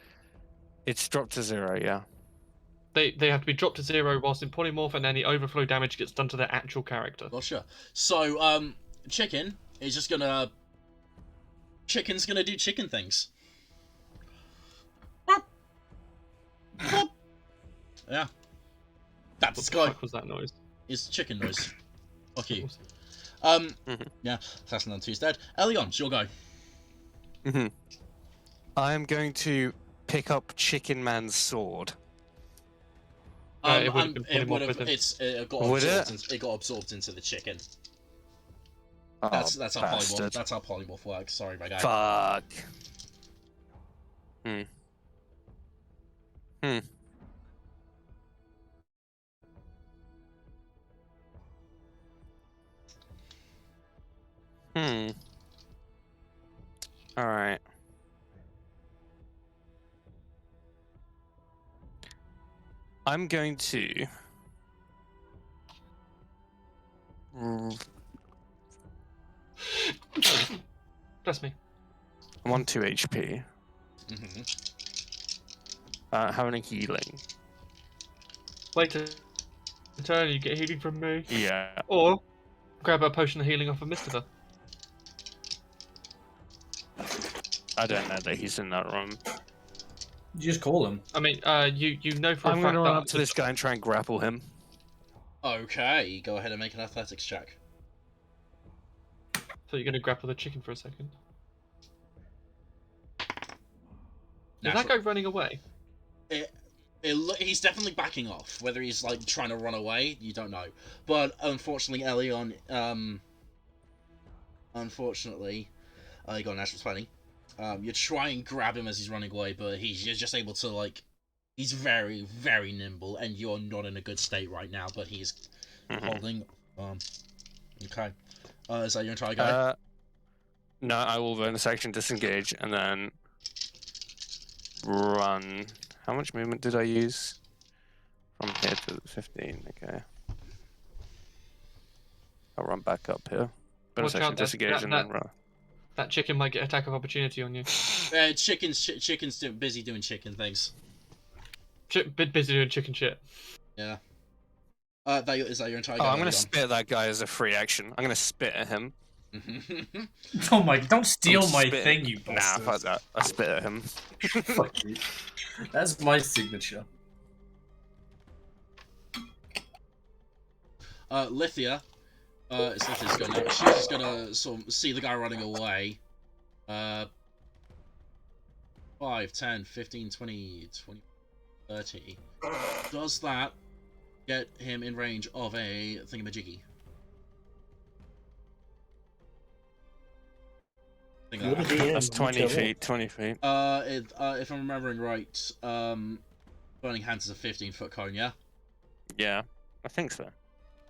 It's dropped to 0. Yeah. They have to be dropped to 0 whilst in polymorph, and any overflow damage gets done to their actual character. Well, sure. So, chicken is just gonna... Chicken's gonna do chicken things. Yeah. That's What the guy. fuck was that noise? It's chicken noise. Fuck you. Mm-hmm. Yeah. Assassin number 2's dead. Elion, it's your go. Mm-hmm. I'm going to pick up Chicken Man's sword. It got absorbed into the chicken. Oh, That's how bastard. That's how polymorph works. Sorry, my guy. Fuck. All right. I'm going to. Bless me. I'm on 2 HP. Mm-hmm. Having a healing. Later in turn, you get healing from me. Yeah. Or grab a potion of healing off of Mister. I don't know that he's in that room. You just call him. I mean, you know for a I'm fact going to that run up to this guy and try and grapple him. Okay, go ahead and make an athletics check. So you're going to grapple the chicken for a second. Is Natural. that guy running away? He's definitely backing off. Whether he's like trying to run away, you don't know. But unfortunately, Elion, you got a natural 20. You try and grab him as he's running away, but you're just able to like. He's very, very nimble, and you're not in a good state right now. But he's holding. Okay. Is that your entire guy? No, I will bonus action disengage and then run. How much movement did I use? From here to 15. Okay. I'll run back up here. Bonus Watch action out, disengage and then run. That chicken might get attack of opportunity on you. Chicken's busy doing chicken things. Bit busy doing chicken shit. Yeah. Is that your entire Oh, guy? I'm gonna spit at that guy as a free action. I'm gonna spit at him. Oh my! Don't steal my spitting. thing, you Nah, bastard. fuck that. I spit at him. Fuck you. That's my signature. Lithia. It's Lithia's go now. She's just gonna sort of see the guy running away. 5, 10, 15, 20, 30. Does that get him in range of a thingamajiggy? think What that. is he in? That's You 20 tell me. feet, 20 feet. If I'm remembering right, Burning Hands is a 15-foot cone, yeah? Yeah, I think so.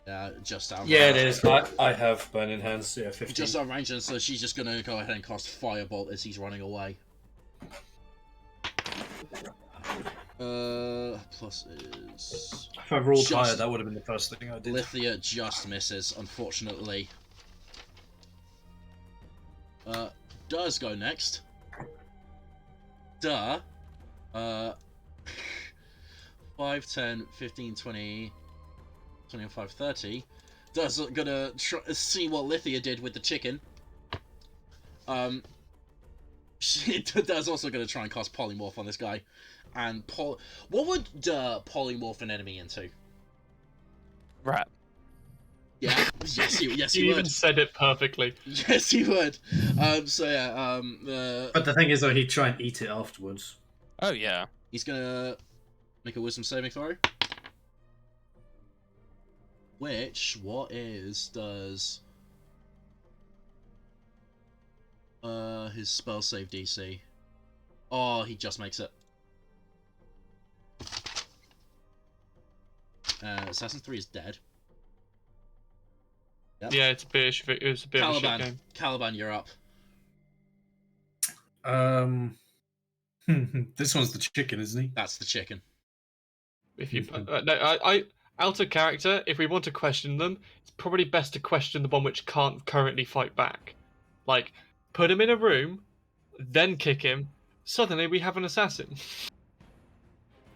Yeah, just out of Yeah, it range. is. I have burning hands. Yeah, 15. Just out of range, and so she's just gonna go ahead and cast Firebolt as he's running away. Plus is... If I rolled just- higher, that would have been the first thing I did. Lithia just misses, unfortunately. Does go next. 5, 10, 15, 20, 25, 30. Does gonna see what Lithia did with the chicken. She does also gonna try and cast Polymorph on this guy. And what would polymorph an enemy into? Rat. Yeah, yes, you You would. even said it perfectly. Yes, you would. So yeah, But the thing is, though, he'd try and eat it afterwards. Oh, yeah. he's gonna make a Wisdom saving throw. Which, does his spell save DC? Oh, he just makes it. Assassin 3 is dead. Yep. Yeah, it's a bit of a shit game. Caliban, you're up. This one's the chicken, isn't he? That's the chicken. If you no, I out of character. If we want to question them, it's probably best to question the one which can't currently fight back. Like, put him in a room, then kick him. Suddenly, we have an assassin.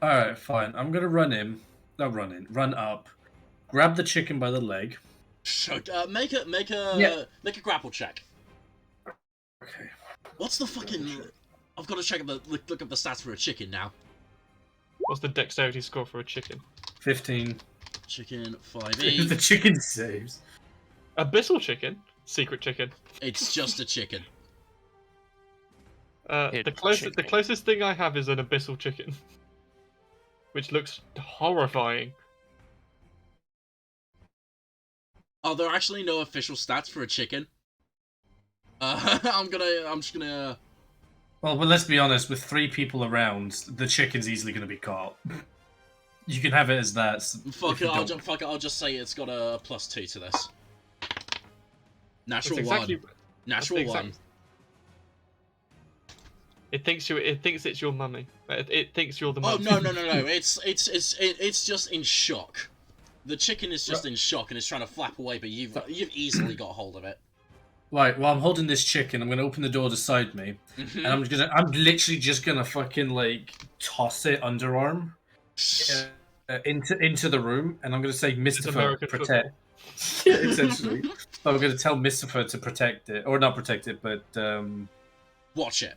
All right, fine. I'm gonna run in. Not run in. Run up. Grab the chicken by the leg. So, make a grapple check. Okay. What's the fucking? I've got to check look up the stats for a chicken now. What's the dexterity score for a chicken? 15. Chicken The 5e. chicken saves. Abyssal chicken, secret chicken. It's just a chicken. The closest thing I have is an abyssal chicken, which looks horrifying. Are there actually no official stats for a chicken? I'm just gonna. Well, but let's be honest. With 3 people around, the chicken's easily gonna be caught. You can have it as that. Fuck it. I'll just say it's got a +2 to this. Natural Exactly, 1. Natural 1. It thinks it's your mummy. It thinks you're the Oh mummy. no! It's just in shock. The chicken is just in shock and is trying to flap away, but you've easily got hold of it. Right. Well, I'm holding this chicken. I'm gonna open the door beside me, and I'm literally just gonna fucking like toss it underarm into the room, and I'm gonna say, "Mister, protect." Yeah, essentially. I'm gonna tell Mister to protect it, or not protect it, but Watch it.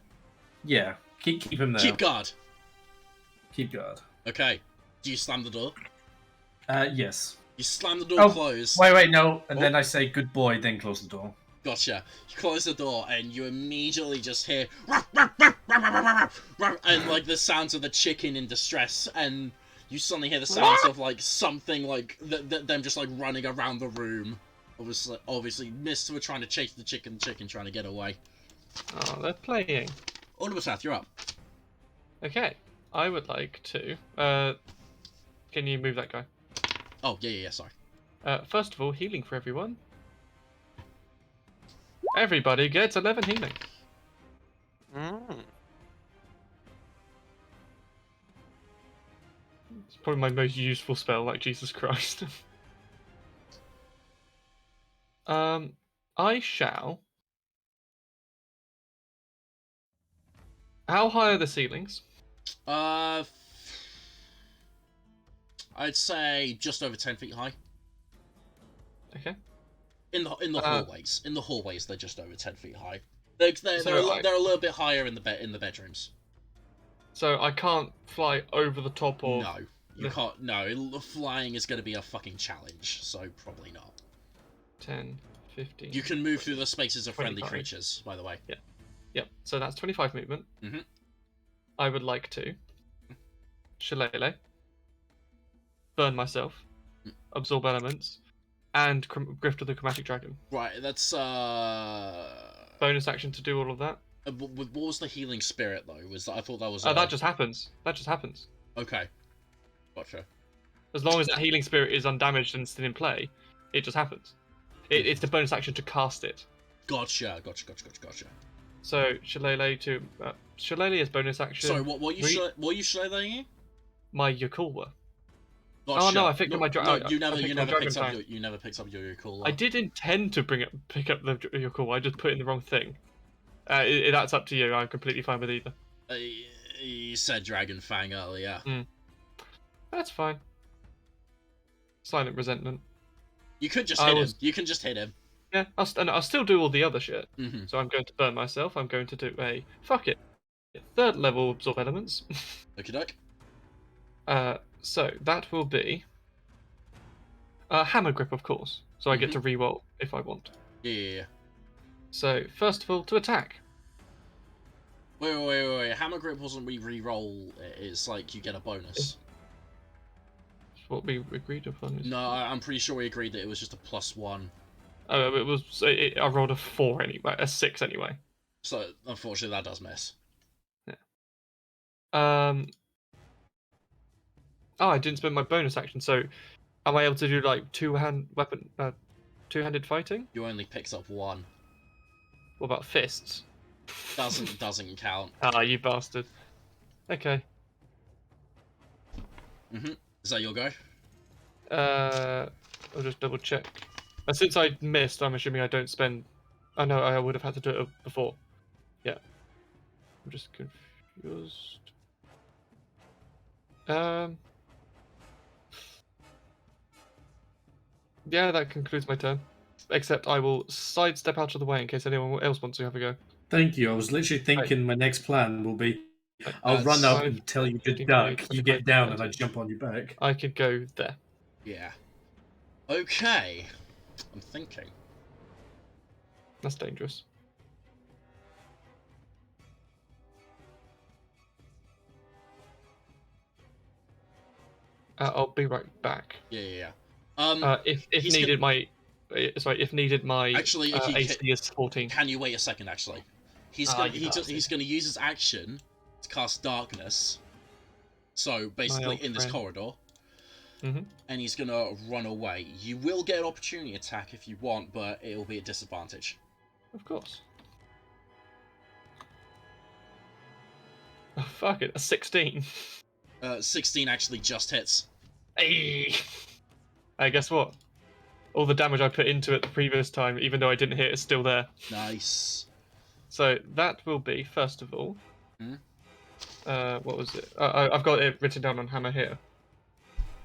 yeah, keep him there. Keep guard. Keep guard. Okay. Do you slam the door? Yes. You slam the door closed. Wait, no. And then I say, "Good boy," then close the door. Gotcha. You close the door and you immediately just hear and like the sounds of the chicken in distress, and you suddenly hear the sounds of like something like them just like running around the room. Obviously, Mists were trying to chase the chicken trying to get away. Oh, they're playing. Oliversath, you're up. Okay, I would like to. Can you move that guy? Oh yeah, sorry. First of all, healing for everyone. Everybody gets 11 healing. It's probably my most useful spell, like Jesus Christ. I shall. How high are the ceilings? I'd say just over 10 feet high. Okay. In the hallways. In the hallways, they're just over 10 feet high. They're a little bit higher in the bedrooms. So I can't fly over the top of... No, you can't. No, flying is going to be a fucking challenge, so probably not. 10, 15... You can move through the spaces of friendly 25. creatures, by the way. Yeah. Yep, so that's 25 movement. Mhm. I would like to... Shillelagh. Burn myself. Absorb elements. And Grift of the Chromatic Dragon. Right, that's bonus action to do all of that. What was the healing spirit though? I thought that was. That just happens. That just happens. Okay, gotcha. As long as that healing spirit is undamaged and still in play, it just happens. It's the bonus action to cast it. Gotcha. So Shillelagh is bonus action. Sorry, what you shillelaghing? My Yakulwa. Gotcha. Oh no, I picked up my dragon. No, you never picked up your Yakulwa. I did intend to pick up the Yakulwa. I just put in the wrong thing. That's up to you. I'm completely fine with either. You said Dragon Fang earlier. That's fine. Silent resentment. You could just hit him. You can just hit him. Yeah, I'll still do all the other shit. Mm-hmm. So I'm going to burn myself. I'm going to do a fuck it. 3rd level absorb elements. Okie doke. So that will be hammer grip, of course. So I get to reroll if I want. Yeah. So first of all, to attack. Wait. Hammer grip wasn't we reroll. It's like you get a bonus. What we agreed upon. No, I'm pretty sure we agreed that it was just a +1. Oh, it was. I rolled a 4 anyway, a 6 anyway. So unfortunately, that does miss. Yeah. Oh, I didn't spend my bonus action. So, am I able to do like two-handed fighting? You only picked up 1. What about fists? Doesn't count. Ah, you bastard. Okay. Is that your go? I'll just double check. Since I missed, I'm assuming I don't spend. Oh no, I would have had to do it before. Yeah. I'm just confused. Yeah, that concludes my turn. Except I will sidestep out of the way in case anyone else wants to have a go. Thank you. I was literally thinking my next plan will be I'll run up and tell you to duck, you get down and I jump on your back. I could go there. Yeah. Okay. I'm thinking. That's dangerous. I'll be right back. Yeah. If needed, if needed, my actually, AC is 14. Can you wait a second? Actually, he's gonna use his action to cast darkness. So basically, in this corridor, and he's gonna run away. You will get an opportunity attack if you want, but it will be a disadvantage. Of course. Oh, fuck it, a 16. 16 actually just hits. Hey. Hey, guess what? All the damage I put into it the previous time, even though I didn't hit, is still there. Nice. So that will be, first of all... what was it? I've got it written down on hammer here.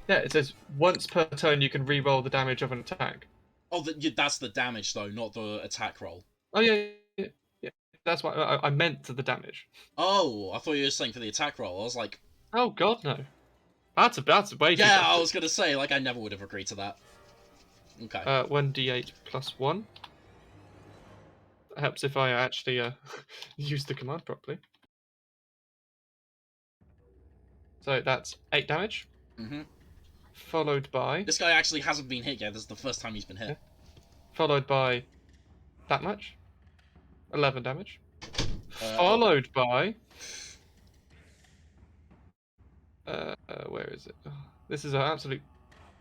Yeah, it says, once per turn you can re-roll the damage of an attack. Oh, that's the damage, though, not the attack roll. Oh, yeah. That's what I meant to the damage. Oh, I thought you were saying for the attack roll. I was like... Oh, God, no. That's way too Yeah, much. I was going to say, like, I never would have agreed to that. Okay. 1d8 plus 1. Perhaps if I actually use the command properly. So that's 8 damage. Followed by... This guy actually hasn't been hit yet. This is the first time he's been hit. Yeah. Followed by that much. 11 damage. Followed by... where is it? Oh, this is an absolute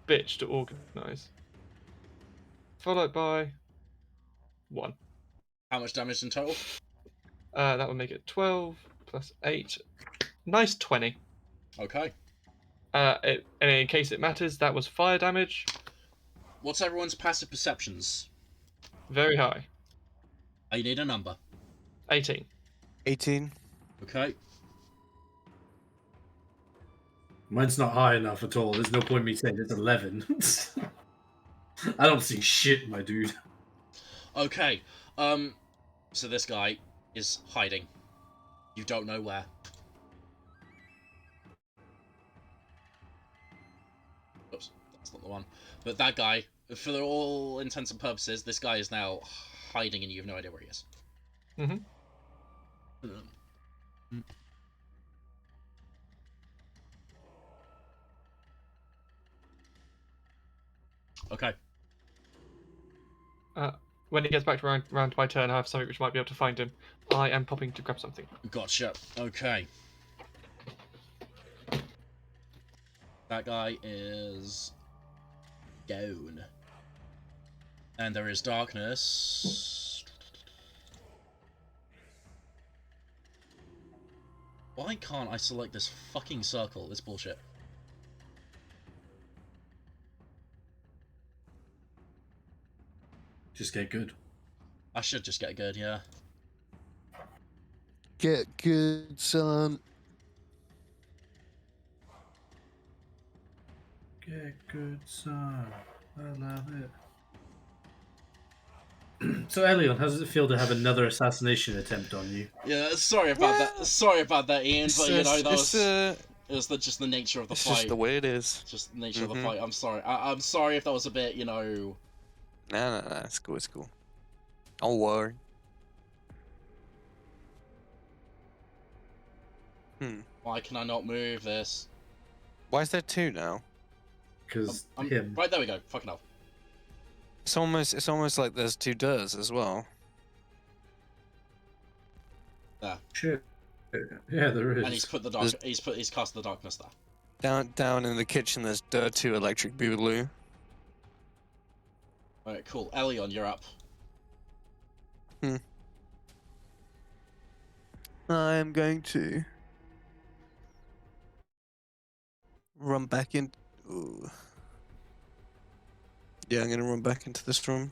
bitch to organise. Followed by 1. How much damage in total? That will make it 12 plus 8. Nice 20. Okay. And in case it matters, that was fire damage. What's everyone's passive perceptions? Very high. I need a number. 18. 18. Okay. Mine's not high enough at all. There's no point in me saying it's 11. I don't see shit, my dude. Okay. So this guy is hiding. You don't know where. Oops, that's not the one. But that guy, for all intents and purposes, this guy is now hiding and you have no idea where he is. Okay. when it gets back to round my turn, I have something which might be able to find him. I am popping to grab something. Gotcha. Okay. That guy is down. And there is darkness. Why can't I select this fucking circle? This bullshit. Just get good. I should just get good, yeah. Get good, son. Get good, son. I love it. So, Elion, how does it feel to have another assassination attempt on you? Yeah, sorry about that. Sorry about that, Ian. But you know, that was just the nature of the It's fight. just the way it is. Just the nature of the fight. I'm sorry. I'm sorry if that was a bit, you know. No, it's cool, it's cool. Don't worry. Why can I not move this? Why is there two now? Because him. Right, there we go. Fucking hell. It's almost like there's two doors as well. There. Shit. Yeah, there is. And he's put the dark. He's cast the darkness there. Down in the kitchen, there's two electric boogaloo. Alright, cool. Elion, you're up. I'm going to run back in. Ooh. Yeah, I'm gonna run back into this room,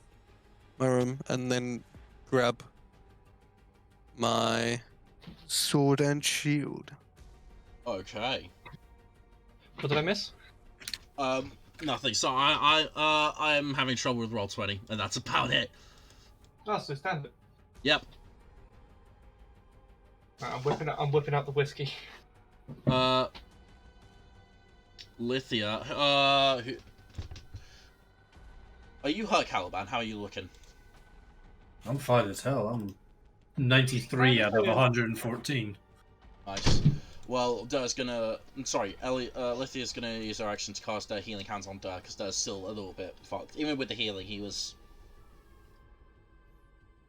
my room, and then grab my sword and shield. Okay. What did I miss? Nothing. So I'm having trouble with Roll20, and that's about it. Oh, so standard. Yep. Right, I'm whipping out the whiskey. Lithia. Are you hurt, Caliban? How are you looking? I'm fine as hell. I'm 93 out of 114. Nice. Well, Dur's gonna... Sorry, Lithia's gonna use her action to cast her healing hands on Dur, because Dur's still a little bit fucked. Even with the healing, he was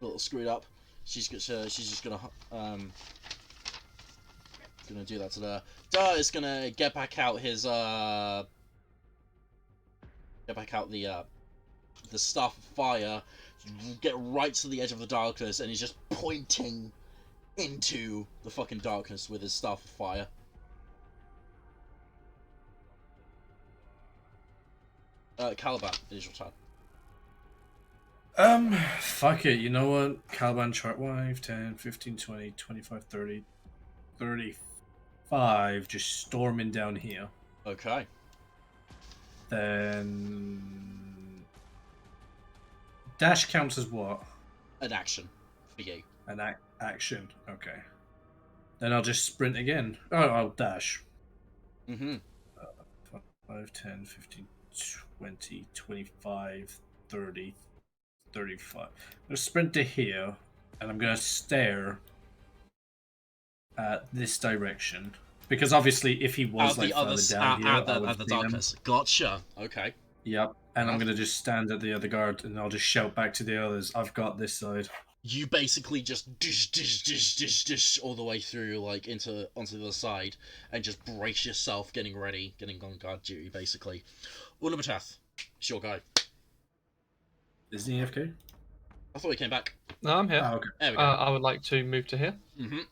a little screwed up. She's just gonna do that to Dur. Dur is gonna get back out his the staff of fire, get right to the edge of the darkness, and he's just pointing into the fucking darkness with his staff of fire. Caliban, it is your turn. Fuck it. You know what? Caliban chart 5, 10, 15, 20, 25, 30, 35. Just storming down here. Okay. Then... Dash counts as what? An action for you. An action. Okay. Then I'll just sprint again. Oh, I'll dash. 5, 10, 15, 20, 25, 30, 35. I'm going to sprint to here, and I'm going to stare at this direction. Because obviously, if he was like further down here, I would at the see him. darkness. Gotcha. Okay. Yep. And I'm going to just stand at the other guard, and I'll just shout back to the others, I've got this side. You basically just dish all the way through, like, onto the other side, and just brace yourself, getting ready, getting on guard duty, basically. Unamatath, it's your guy. Is he AFK? I thought he came back. No, I'm here. Oh, okay. There we go. I would like to move to here. Do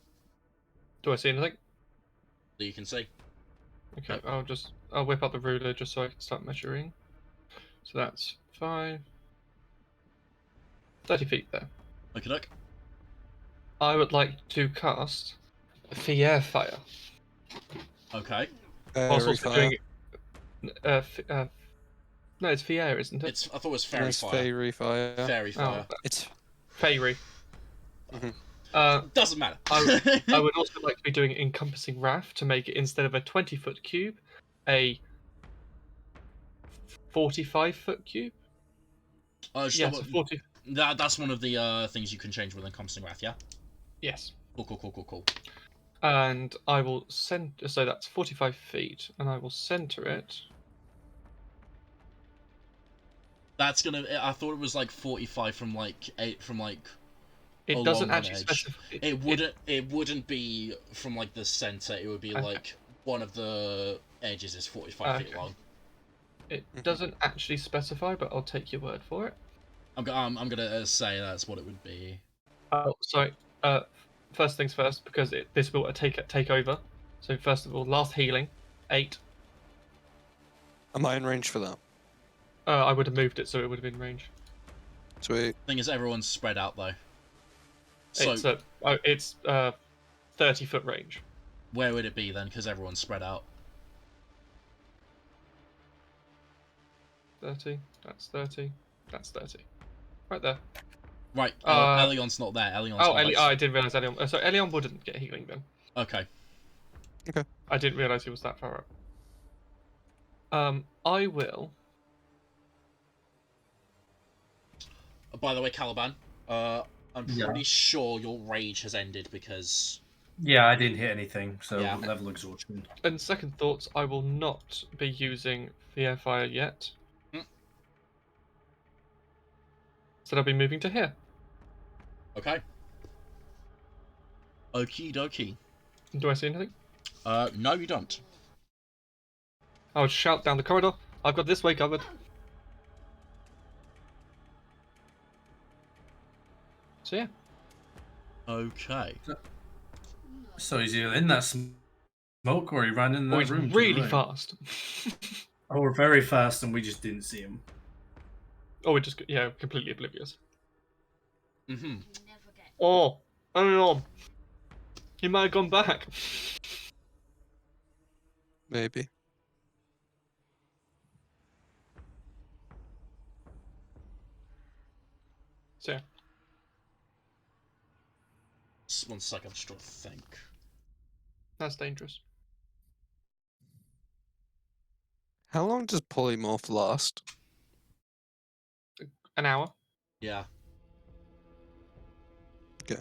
I see anything? That you can see. Okay, I'll whip up the ruler just so I can start measuring. So that's 5, 30 feet there. Okay, look. I would like to cast Fier Fire. Okay. Also doing no, it's Fier, isn't it? I thought it was Fairy Fire. Fairy fire. Fairy Fire. Oh, it's Fairy. Doesn't matter. I would also like to be doing Encompassing Wrath to make it, instead of a 20-foot cube, a 45-foot cube. Yeah, 40. That's one of the things you can change with Encompassing Wrath, yeah? Yes. Cool. And I will so that's 45 feet, and I will center it That's gonna. I thought it was like 45 from like 8 from like. It doesn't along actually one edge. specify. It wouldn't be from like the center. It would be Okay. like one of the edges is 45 feet long. It doesn't actually specify, but I'll take your word for it. I'm gonna say that's what it would be. Oh, sorry. First things first, because this will take over. So first of all, last healing, 8. Am I in range for that? I would have moved it, so it would have been range. Sweet. Thing is, everyone's spread out though. So It's 30-foot range. where would it be then? Because everyone's spread out. 30. That's 30. That's 30. Right there. Right. Elion's not there. I didn't realize Elion. So Elion wouldn't get healing then. Okay. Okay. I didn't realize he was that far up. I will. By the way, Caliban, I'm pretty sure your rage has ended because. Yeah, I didn't hit anything, so Yeah. level exhaustion. And second thoughts, I will not be using Fear Fire yet. So I'll be moving to here. Okay. Okie dokie. Do I see anything? No, you don't. I would shout down the corridor. I've got this way covered. So yeah. Okay. So he's either in that smoke or he ran in that He's room. really fast. Or very fast, and we just didn't see him. We're just completely oblivious. Mm-hmm. Oh, I don't know. He might have gone back. Maybe. So yeah. Just 1 second, just trying to think. That's dangerous. How long does polymorph last? An hour. Yeah. Okay.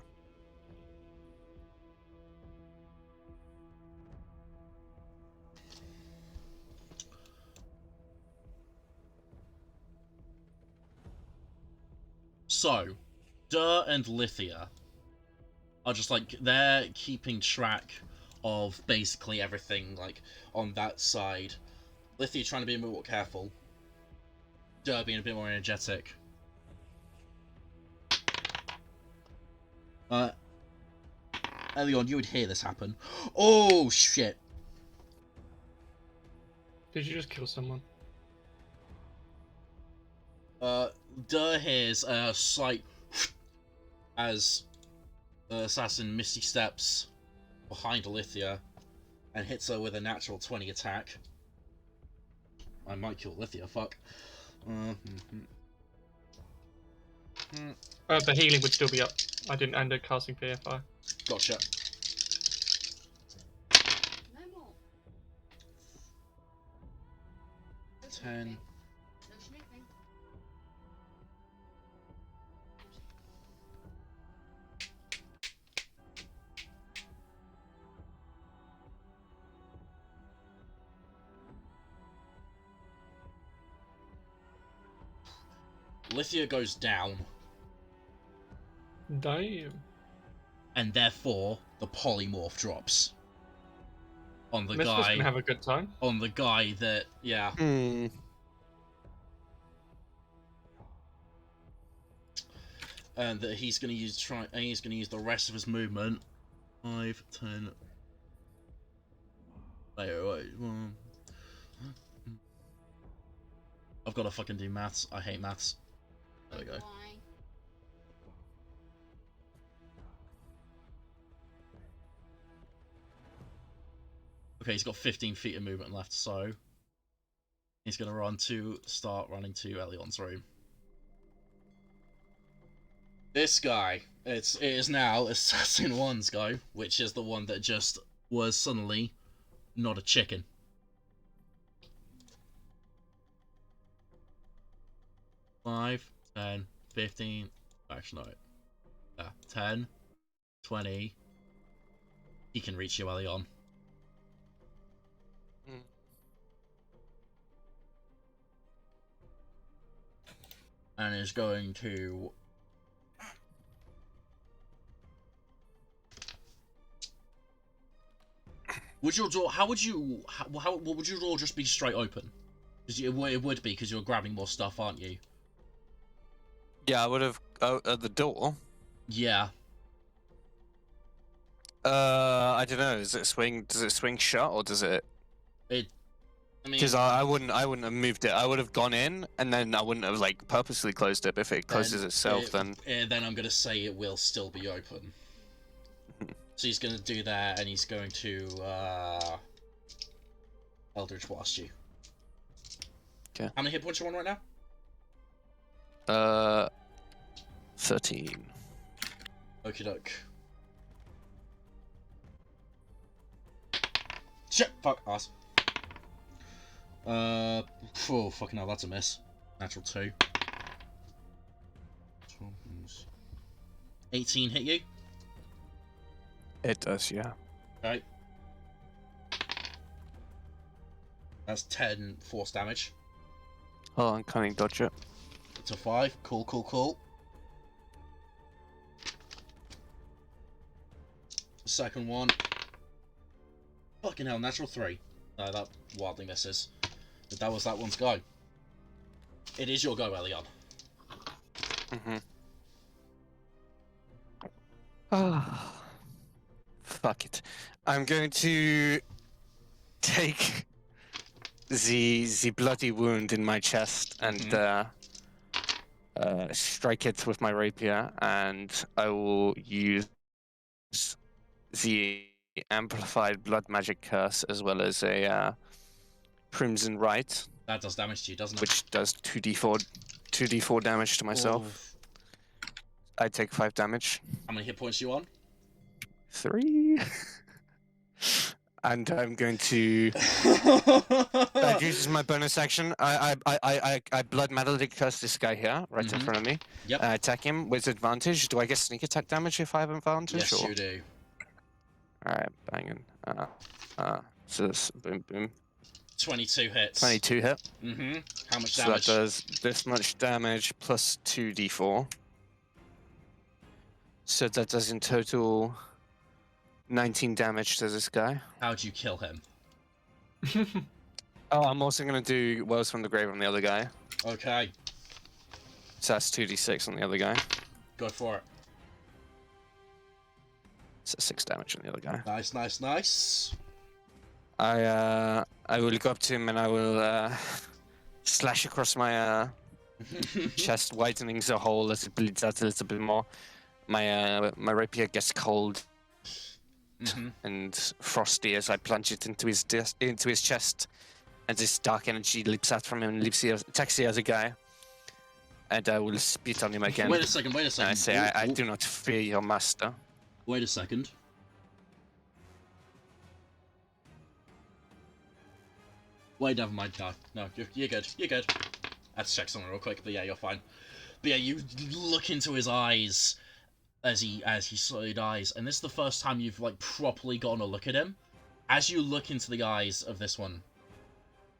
So, Dur and Lithia are just like, they're keeping track of basically everything, like, on that side. Lithia trying to be a bit more careful. Dur being a bit more energetic. Elion, you would hear this happen. Oh, shit. Did you just kill someone? Dur hears a slight as the assassin Misty steps behind Lithia and hits her with a natural 20 attack. I might kill Lithia, fuck. The healing would still be up. I didn't end up casting PFI. Gotcha. No more. 10. No snooping. Lithia goes down, Damn. and therefore the polymorph drops on the Mistress guy. can have a good time. On the guy that, yeah. Hmm. And that he's gonna use he's gonna use the rest of his movement. 5, 10. Wait. I've got to fucking do maths. I hate maths. There we go. Why? Okay, he's got 15 feet of movement left, so he's gonna start running to Elion's room. This guy, it is now Assassin 1's go, which is the one that just was suddenly not a chicken. Five, 10, 15, actually no. 10, 20. He can reach you, Elion. and is going to. Would your door? How would you? How would your door just be straight open? Because it would be because you're grabbing more stuff, aren't you? Yeah, I would have at the door. Yeah. I don't know. Does it swing shut or does it? I mean, Because I wouldn't have moved it. I would have gone in and then I wouldn't have like purposely closed it. If it closes itself, then I'm gonna say it will still be open. So he's gonna do that, and he's going to Eldritch Blast you. Okay. How many hit points are you on right now? 13. Okie doke. Shit! Fuck ass. Oh fucking hell, that's a miss. Natural 2. 18 hit you? It does, yeah. Okay. That's 10 force damage. Oh, I'm cunning dodge it. To 5. Cool, cool, cool. Second one. Fucking hell, natural 3. That wildly misses. But that was that one's go. It is your go, Elion. Fuck it. I'm going to take the bloody wound in my chest and strike it with my rapier, and I will use the amplified blood magic curse as well as a crimson rite, That does damage to you, doesn't it? which does 2d4 damage to myself. I take 5 damage. How many hit points are you on? 3. And I'm going to that uses my bonus action. I blood melodic curse this guy here, right in front of me. Yep. Attack him with advantage. Do I get sneak attack damage if I have advantage? Yes, or? you do. Alright, banging. So this boom boom. 22 hits. 22 hit. How much So damage? that does this much damage plus 2d4. So that does in total 19 damage to this guy. How'd you kill him? Oh, I'm also going to do Wells from the Grave on the other guy. Okay, So that's 2d6 on the other guy. go for it. So 6 damage on the other guy. Nice, nice, nice. I will go up to him and I will slash across my chest, widening the hole as it bleeds out a little bit more. My rapier gets cold and frosty as I plunge it into his chest, and this dark energy leaps out from him and attacks the other guy. And I will spit on him again. Wait a second, wait a second. And I say, I do not fear your master. Wait a second. Wait, never mind. No, you're good. You're good. Let's check something real quick, but yeah, you're fine. But yeah, you look into his eyes as he slowly dies, and this is the first time you've like properly gotten a look at him. As you look into the eyes of this one,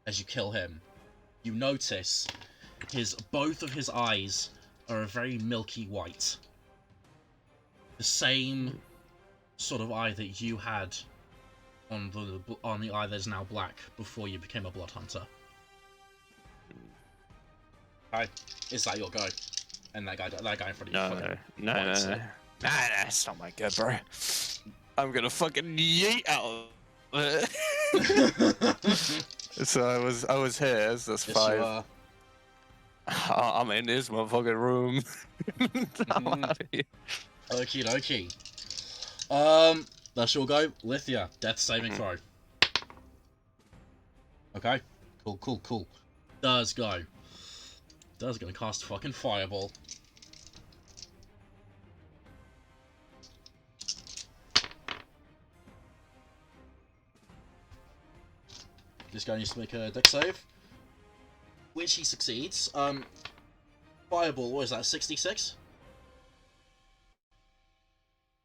as you kill him, you notice both of his eyes are a very milky white. The same sort of eye that you had on the eye that's now black before you became a blood hunter. Hi, is that your go? And that guy in front of you. No. That's not my good, bro. I'm gonna fucking yeet out of it. So I was here. That's Yes, 5. you are. I'm in this motherfucking room. I'm out of here. Okie dokie. That's your go. Lithia, death saving throw. Okay. Cool. Does go. Does gonna cast fucking fireball. This guy needs to make a dex save, which he succeeds. Fireball, what is that, 66?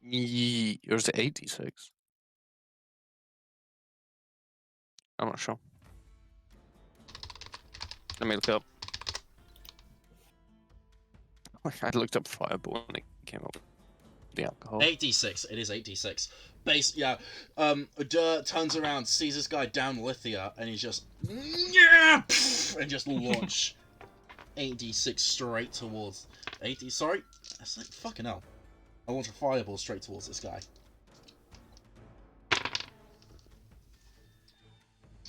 Or is it 86? I'm not sure. Let me look up. I looked up fireball and it came up with the alcohol. 8d6. It is 8d6. Base, yeah. Dirt turns around, sees this guy down Lithia, and he's just, yeah, and just launch 8d6 straight towards 80. Sorry, that's like fucking hell. I launch a fireball straight towards this guy.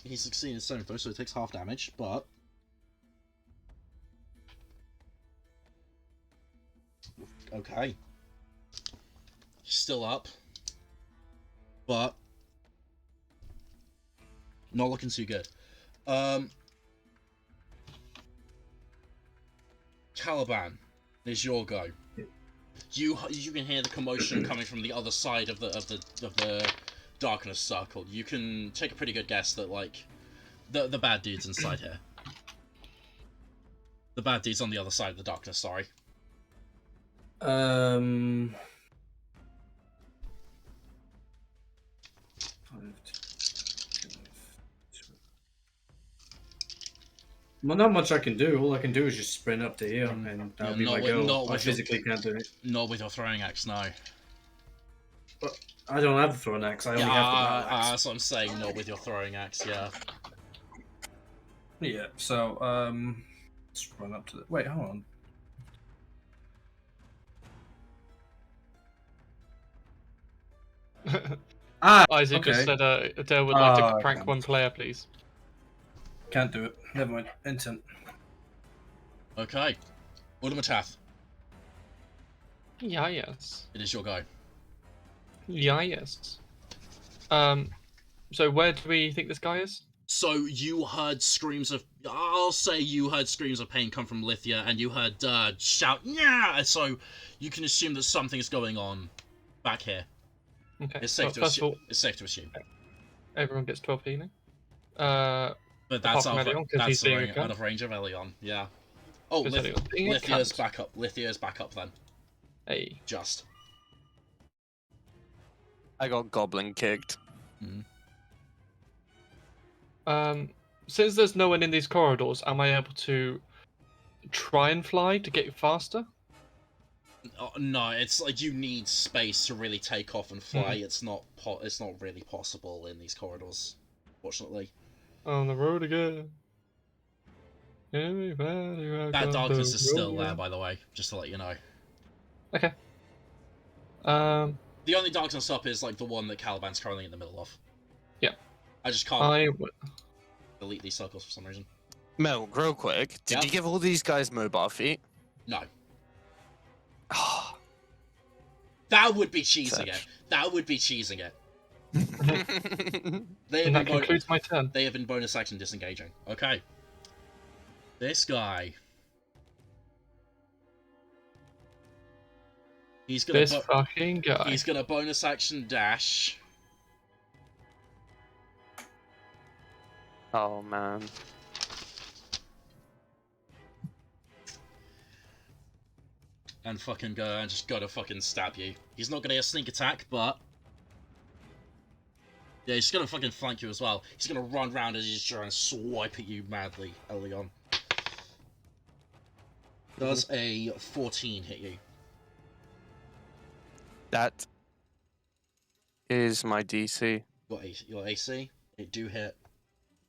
He succeeded in saving throw, so it takes half damage, but okay. Still up. But not looking too good. Caliban, it's your go. You can hear the commotion coming from the other side of the darkness circle. You can take a pretty good guess that like the bad dude's inside here. The bad dude's on the other side of the darkness. Sorry. Well, not much I can do. All I can do is just sprint up to here, and that'll be my goal. I physically can't do it. Not with your throwing axe, no. But I don't have the throwing axe. I only have the battle axe. That's what I'm saying. Not with your throwing axe, yeah. Yeah. So let's run up to the. Wait, hold on. Isaac okay. just said Adele would like to prank one player, please. Can't do it. Never mind. Intent. Okay. Ultimatath, Yeah, yes. it is your go. Yeah, yes. So where do we think this guy is? So you heard screams of, I'll say you heard screams of pain come from Lithia, and you heard shout, yeah! So you can assume that something's going on back here. Okay. It's safe, first of all, it's safe to assume. everyone gets 12 healing. But that's apart from Elion, 'cause he's being a out cunt. of range of Elion, yeah. Oh, Because Elion's being a Lithia's cunt. back up. Lithia's back up then. Hey. Just. I got goblin kicked. Since there's no one in these corridors, am I able to try and fly to get faster? No, it's like you need space to really take off and fly. It's not really possible in these corridors, fortunately. On the road again. That darkness is still there, by the way, just to let you know. Okay. The only darkness up is like the one that Caliban's currently in the middle of. Yeah. I just can't delete these circles for some reason. Mel, real quick, did Yeah? you give all these guys mobile feet? No. Ah. That would be cheesing it. Such. That would be cheesing it. And that concludes my turn. They have been bonus action disengaging. Okay. This guy. He's gonna. This fucking guy. He's gonna bonus action dash. Oh man. And fucking go and just gotta fucking stab you. He's not gonna get a sneak attack, but yeah, he's gonna fucking flank you as well. He's gonna run round as he's trying to swipe at you madly, Elion. Does a 14 hit you? That is my DC. Your AC? It do hit.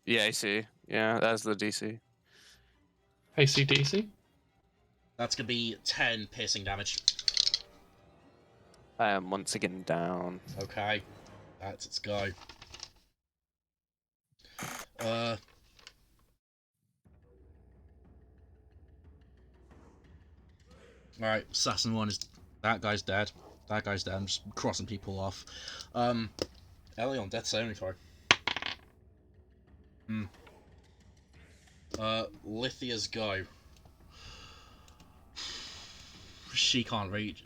Yeah, AC. Yeah, that's the DC. ACDC? That's gonna be 10 piercing damage. I am once again down. Okay. That's its go. Alright, Assassin 1 is... That guy's dead. That guy's dead. I'm just crossing people off. Elion, death saving throw. Lithia's go. She can't reach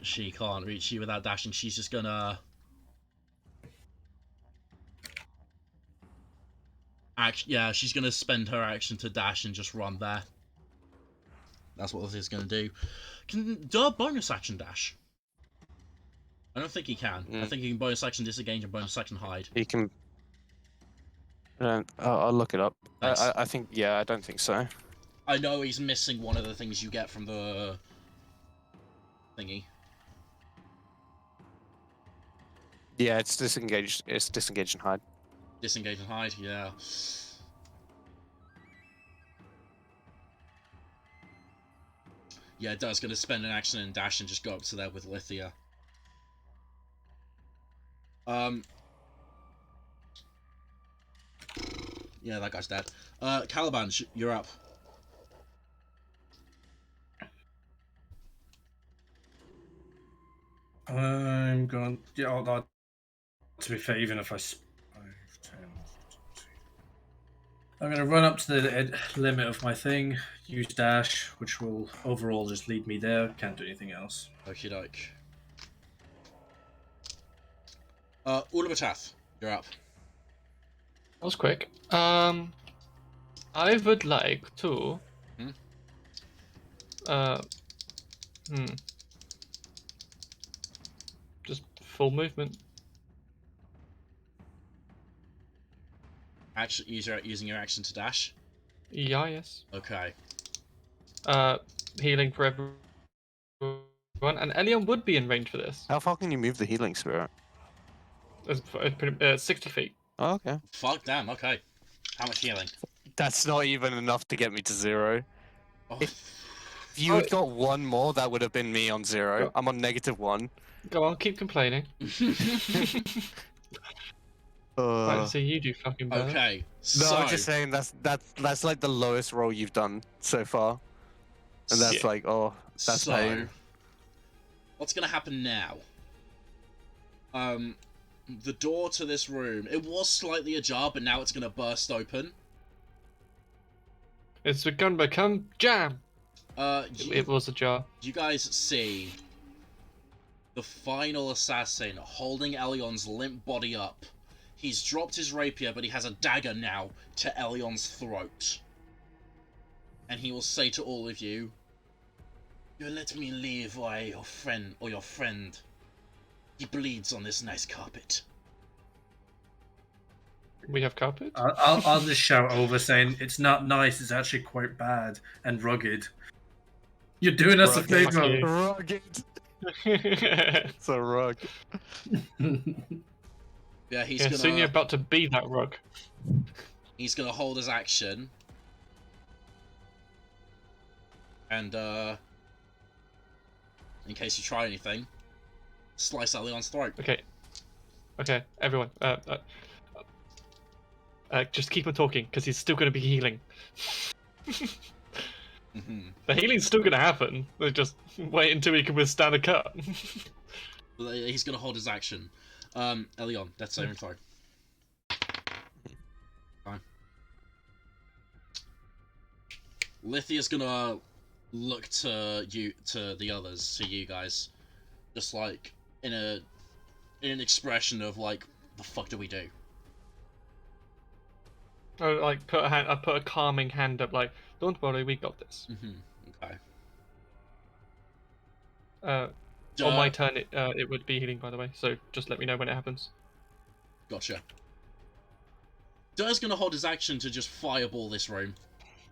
you without dashing. She's just gonna... Yeah, she's gonna spend her action to dash and just run there. That's what Lithia's gonna do. Can do a bonus action dash? I don't think he can. I think he can bonus action disengage and bonus action hide. He can. I'll look it up. Nice. I think. Yeah, I don't think so. I know he's missing one of the things you get from the thingy. Yeah, it's disengaged. It's disengaged and hide. Disengage and hide, yeah. Yeah, Dirt's gonna spend an action and dash and just go up to there with Lithia. Yeah, that guy's dead. Caliban, you're up. I'm going. Yeah, to be fair, even if I. 5, 10, 15. I'm going to run up to the limit of my thing, use dash, which will overall just lead me there. Can't do anything else. Okie doke. Ulabatath, you're up. That was quick. I would like to. Hmm? Just full movement. Using your action to dash? Yeah, yes. Okay. Healing for everyone, and Elion would be in range for this. How far can you move the healing spirit? 60 feet. Oh, okay. Fuck, damn, okay. How much healing? That's not even enough to get me to 0. Oh, If you had got one more, that would have been me on 0. I'm on -1. Go on, keep complaining. Right, so you do fucking better. okay, No, so... I'm just saying that's like the lowest roll you've done so far, and that's Yeah. like, oh, that's so, pain. what's gonna happen now? The door to this room, it was slightly ajar, but now it's gonna burst open. It's gonna become jam. It was a jar. You guys see the final assassin holding Elion's limp body up. He's dropped his rapier, but he has a dagger now to Elion's throat. And he will say to all of you, "You let me leave, or your friend, he bleeds on this nice carpet." We have carpet. I'll just shout over saying it's not nice. It's actually quite bad and rugged. You're doing us a Rugged. Fuck you. favor. Rugged. It's a rug. Yeah, he's Yeah, soon you're gonna about to be that rug. hold his action. And in case you try anything, slice Elion's throat. Okay, everyone. Just keep on talking, because he's still going to be healing. The healing's still going to happen. Just wait until he can withstand a cut. He's gonna hold his action. Elion, death saving throw. Fine. Lithia's gonna look to the others, to you guys, just like in an expression of like, the fuck do we do? Oh, like I put a calming hand up, like, don't worry, we got this. Okay. On my turn, it would be healing, by the way. So just let me know when it happens. Gotcha. Dur's gonna hold his action to just fireball this room,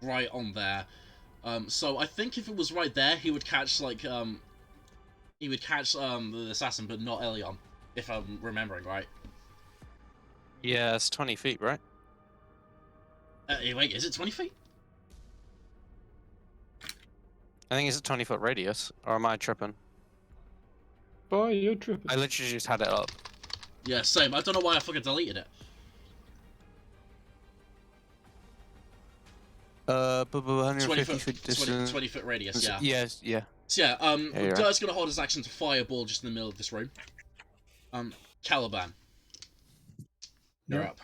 right on there. So I think if it was right there, he would catch like the assassin, but not Elion, if I'm remembering right. Yeah, it's 20 feet, right? Wait, is it 20 feet? I think it's a 20-foot radius, or am I tripping? Boy, you're tripping. I literally just had it up. Yeah, same. I don't know why I fucking deleted it. But 150 20 feet foot, distance. 20 foot radius, yeah. Yes, yeah. So yeah, Yeah, you're Dur's gonna hold his action to fireball just in the middle of this room. Caliban, you're Yeah. up.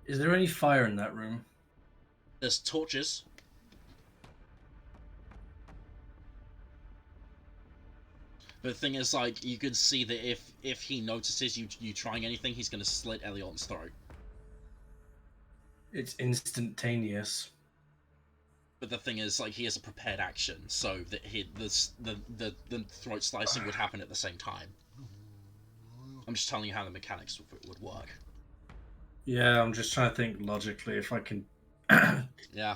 Is there any fire in that room? There's torches. But the thing is, like, you can see that if he notices you trying anything, he's gonna slit Elion's throat. It's instantaneous. But the thing is, like, he has a prepared action, so that the throat slicing would happen at the same time. I'm just telling you how the mechanics would work. Yeah, I'm just trying to think logically if I can. Yeah.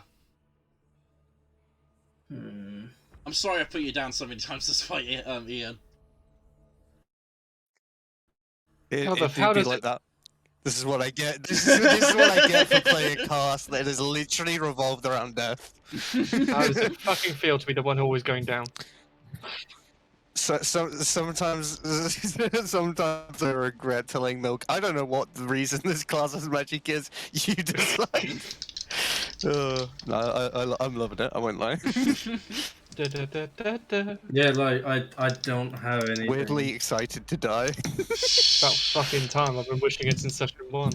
I'm sorry I put you down so many times this fight, Ian. How It does be it... like that. This is what I get. This is what I get for playing a cast that is literally revolved around death. How does it fucking feel to be the one always going down? Sometimes I regret telling Milk. I don't know what the reason this class's magic is. You decide. No, I'm loving it. I won't lie. Yeah, like I don't have anything. Weirdly excited to die. About fucking time. I've been wishing it since session 1.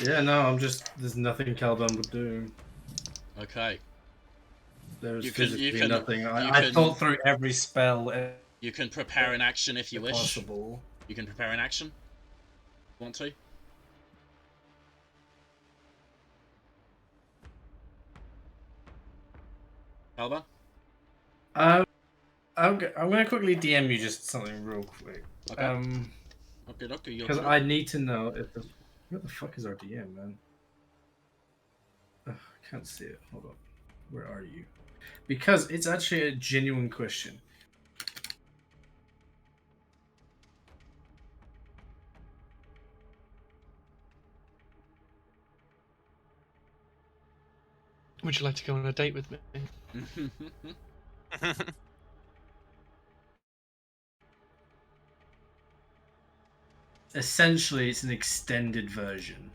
Yeah, no, I'm just. There's nothing Caliban would do. Okay. There's You can- physically you can- nothing. you I can- thought through every spell You can prepare an action if you wish. possible. You can prepare an action. Want to? Caliban? I'm gonna quickly DM you just something real quick. Okay. Okay, Because I need to know if the where the fuck is our DM, man? Ugh, I can't see it. Hold on. Where are you? Because it's actually a genuine question. Would you like to go on a date with me? Essentially, it's an extended version.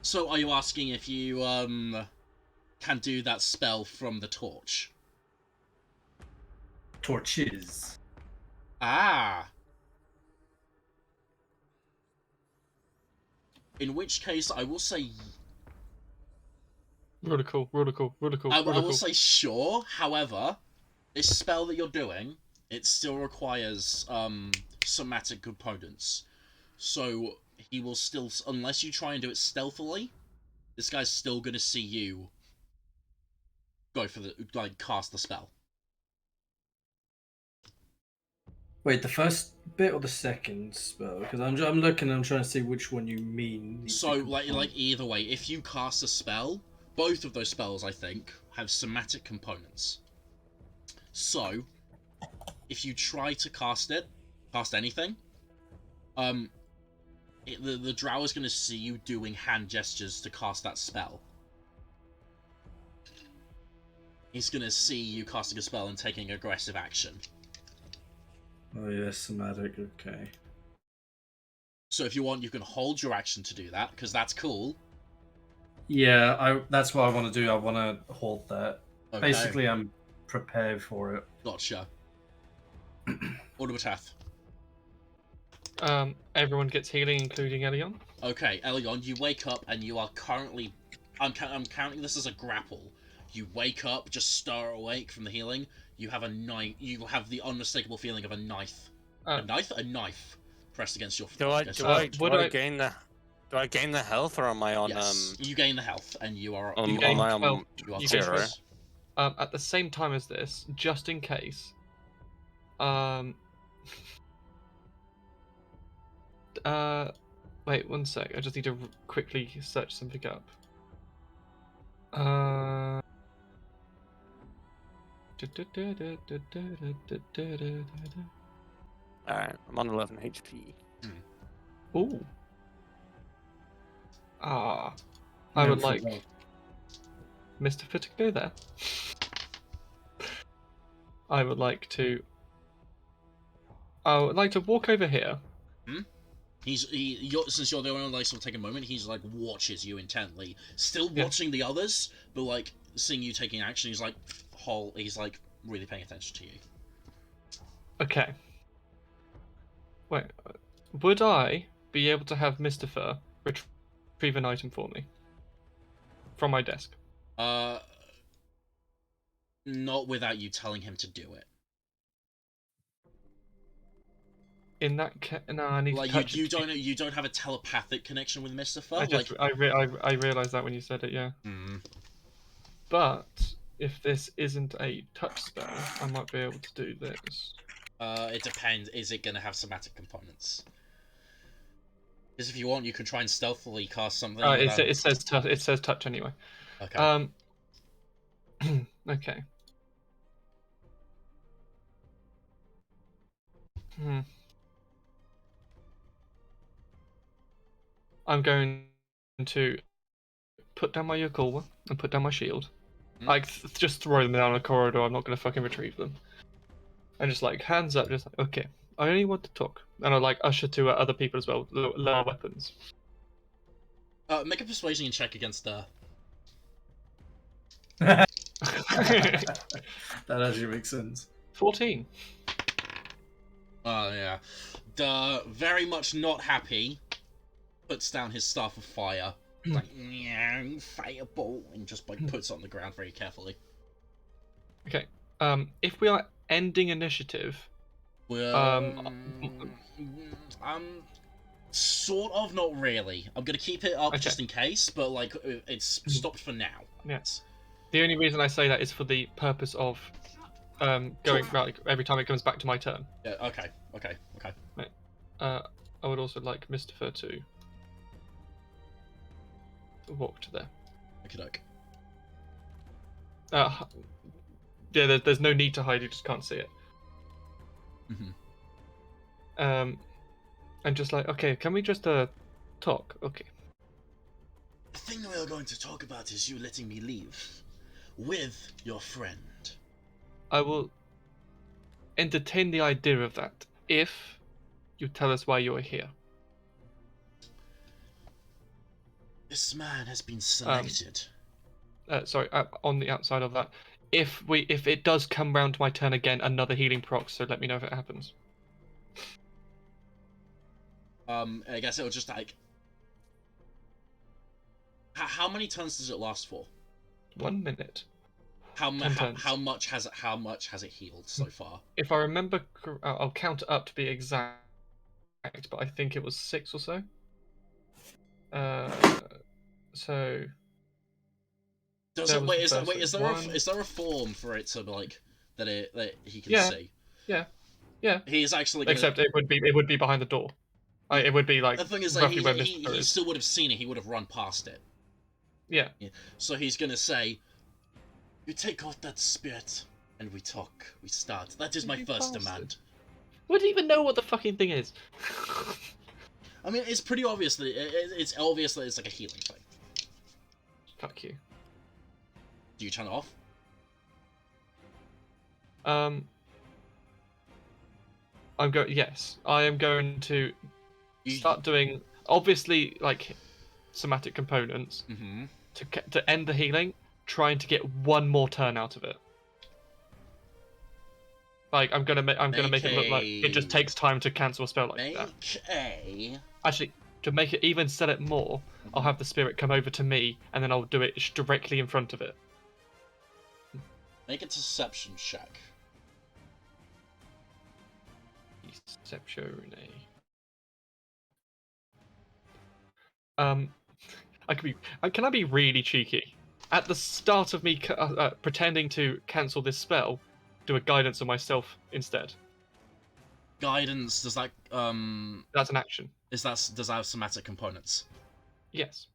So, are you asking if you, can do that spell from the torch? Torches. Ah! In which case, I will say... Really cool. I will say sure, however, this spell that you're doing, it still requires, somatic components. So, he will still... Unless you try and do it stealthily, this guy's still gonna see you go for the... like, cast the spell. Wait, the first bit or the second spell? Because I'm looking, I'm trying to see which one you mean. So, like either way, if you cast a spell, both of those spells, I think, have somatic components. So, if you try to cast anything, the drow is going to see you doing hand gestures to cast that spell. He's going to see you casting a spell and taking aggressive action. Oh yeah, somatic. Okay. So if you want, you can hold your action to do that, because that's cool. Yeah, that's what I want to do. I want to hold that. Okay. Basically, I'm prepared for it. Gotcha. Autobatath. Everyone gets healing, including Elion. Okay, Elion, you wake up and you are currently... I'm counting this as a grapple. You wake up, just stir awake from the healing. You have a knife. You have the unmistakable feeling of a knife. A knife pressed against your. Do I gain the health, or am I on? Yes, you gain the health, and you are. You gain 12. You are You gain conscious. 12. At the same time as this, just in case. Wait 1 sec. I just need to quickly search something up. Alright, I'm on 11 HP. Ooh. I would like Mr. Fit to go there. I would like to walk over here. Since you're the only one like sort of take a moment, he's like watches you intently, still watching the others, but like seeing you taking action, he's like really paying attention to you. Okay. Wait, would I be able to have Mr. Fur retrieve an item for me from my desk? Not without you telling him to do it. In that no, I need Like to touch you it. you don't have a telepathic connection with Mystifer. I realized that when you said it, yeah. Hmm. But if this isn't a touch spell, I might be able to do this. It depends. Is it gonna have somatic components? Because if you want, you can try and stealthily cast something. It says touch anyway. Okay. Okay. Hmm. I'm going to put down my Yakulwa and put down my shield. Like, just throw them down a corridor. I'm not going to fucking retrieve them. And just like, hands up, just like, okay, I only want to talk. And I like usher to other people as well, lower weapons. Make a persuasion check against That actually makes sense. 14. Oh yeah. Very much not happy, puts down his staff of fire. Like, fireball, and just like puts it on the ground very carefully. Okay. If we are ending initiative, sort of, not really. I'm gonna keep it up Okay. just in case, but like it's stopped for now. Yes. The only reason I say that is for the purpose of going like every time it comes back to my turn. Yeah. Okay. Right. I would also like Mystifer to walk to there. Okay. Yeah, there's no need to hide. You just can't see it. Mm-hmm. And just like, okay, can we just talk? Okay. The thing we are going to talk about is you letting me leave with your friend. I will entertain the idea of that if you tell us why you are here. This man has been selected. Sorry, on the outside of that, if it does come round to my turn again, another healing proc. So let me know if it happens. I guess it'll just like. How many turns does it last for? 1 minute. How much has it healed so far? If I remember, I'll count it up to be exact, but I think it was 6 or so. So. Is there a form for it to like that he can see? Yeah. He is actually. Except it would be behind the door. It would be like the thing is, roughly like, where he still would have seen it. He would have run past it. Yeah. So he's gonna say, "You take out that spirit, and we talk. We start. That is my first demand." Would you even know what the fucking thing is? I mean, it's pretty obvious that it's obvious that it's like a healing thing. Fuck you. Do you turn it off? Yes, I am going to start doing obviously like somatic components to end the healing, trying to get one more turn out of it. Like I'm gonna make it look like it just takes time to cancel a spell like that. Actually, to make it even sell it more, I'll have the spirit come over to me, and then I'll do it directly in front of it. Make a deception check. Deception. Can I be really cheeky? At the start of me pretending to cancel this spell, do a guidance on myself instead. Guidance, does that That's an action. does that have somatic components? Yes.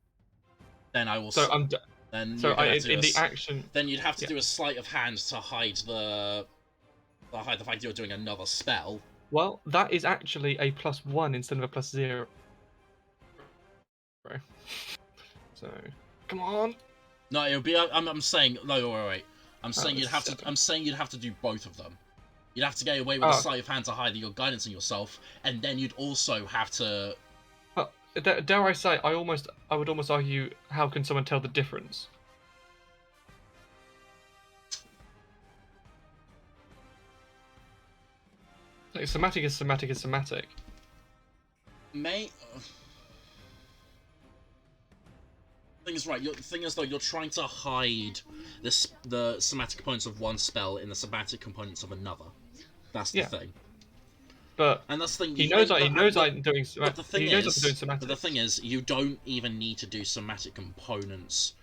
Then I will. So I'm. Then so in the action. Then you'd have to do a sleight of hand to hide the fact you're doing another spell. Well, that is actually a +1 instead of a +0. So, come on. No, it would be. I'm saying no. Wait. I'm saying you'd have to. I'm saying you'd have to do both of them. You'd have to get away with a sleight of hand to hide your guidance in yourself, and then you'd also have to. Well, dare I say, I would almost argue, how can someone tell the difference? Like, somatic is somatic is somatic. Thing is right. The thing is though, you're trying to hide the somatic components of one spell in the somatic components of another. That's the thing. But And that's the thing. he knows I'm doing. But the thing He knows I'm doing is, somatics. but the thing is, you don't even need to do somatic components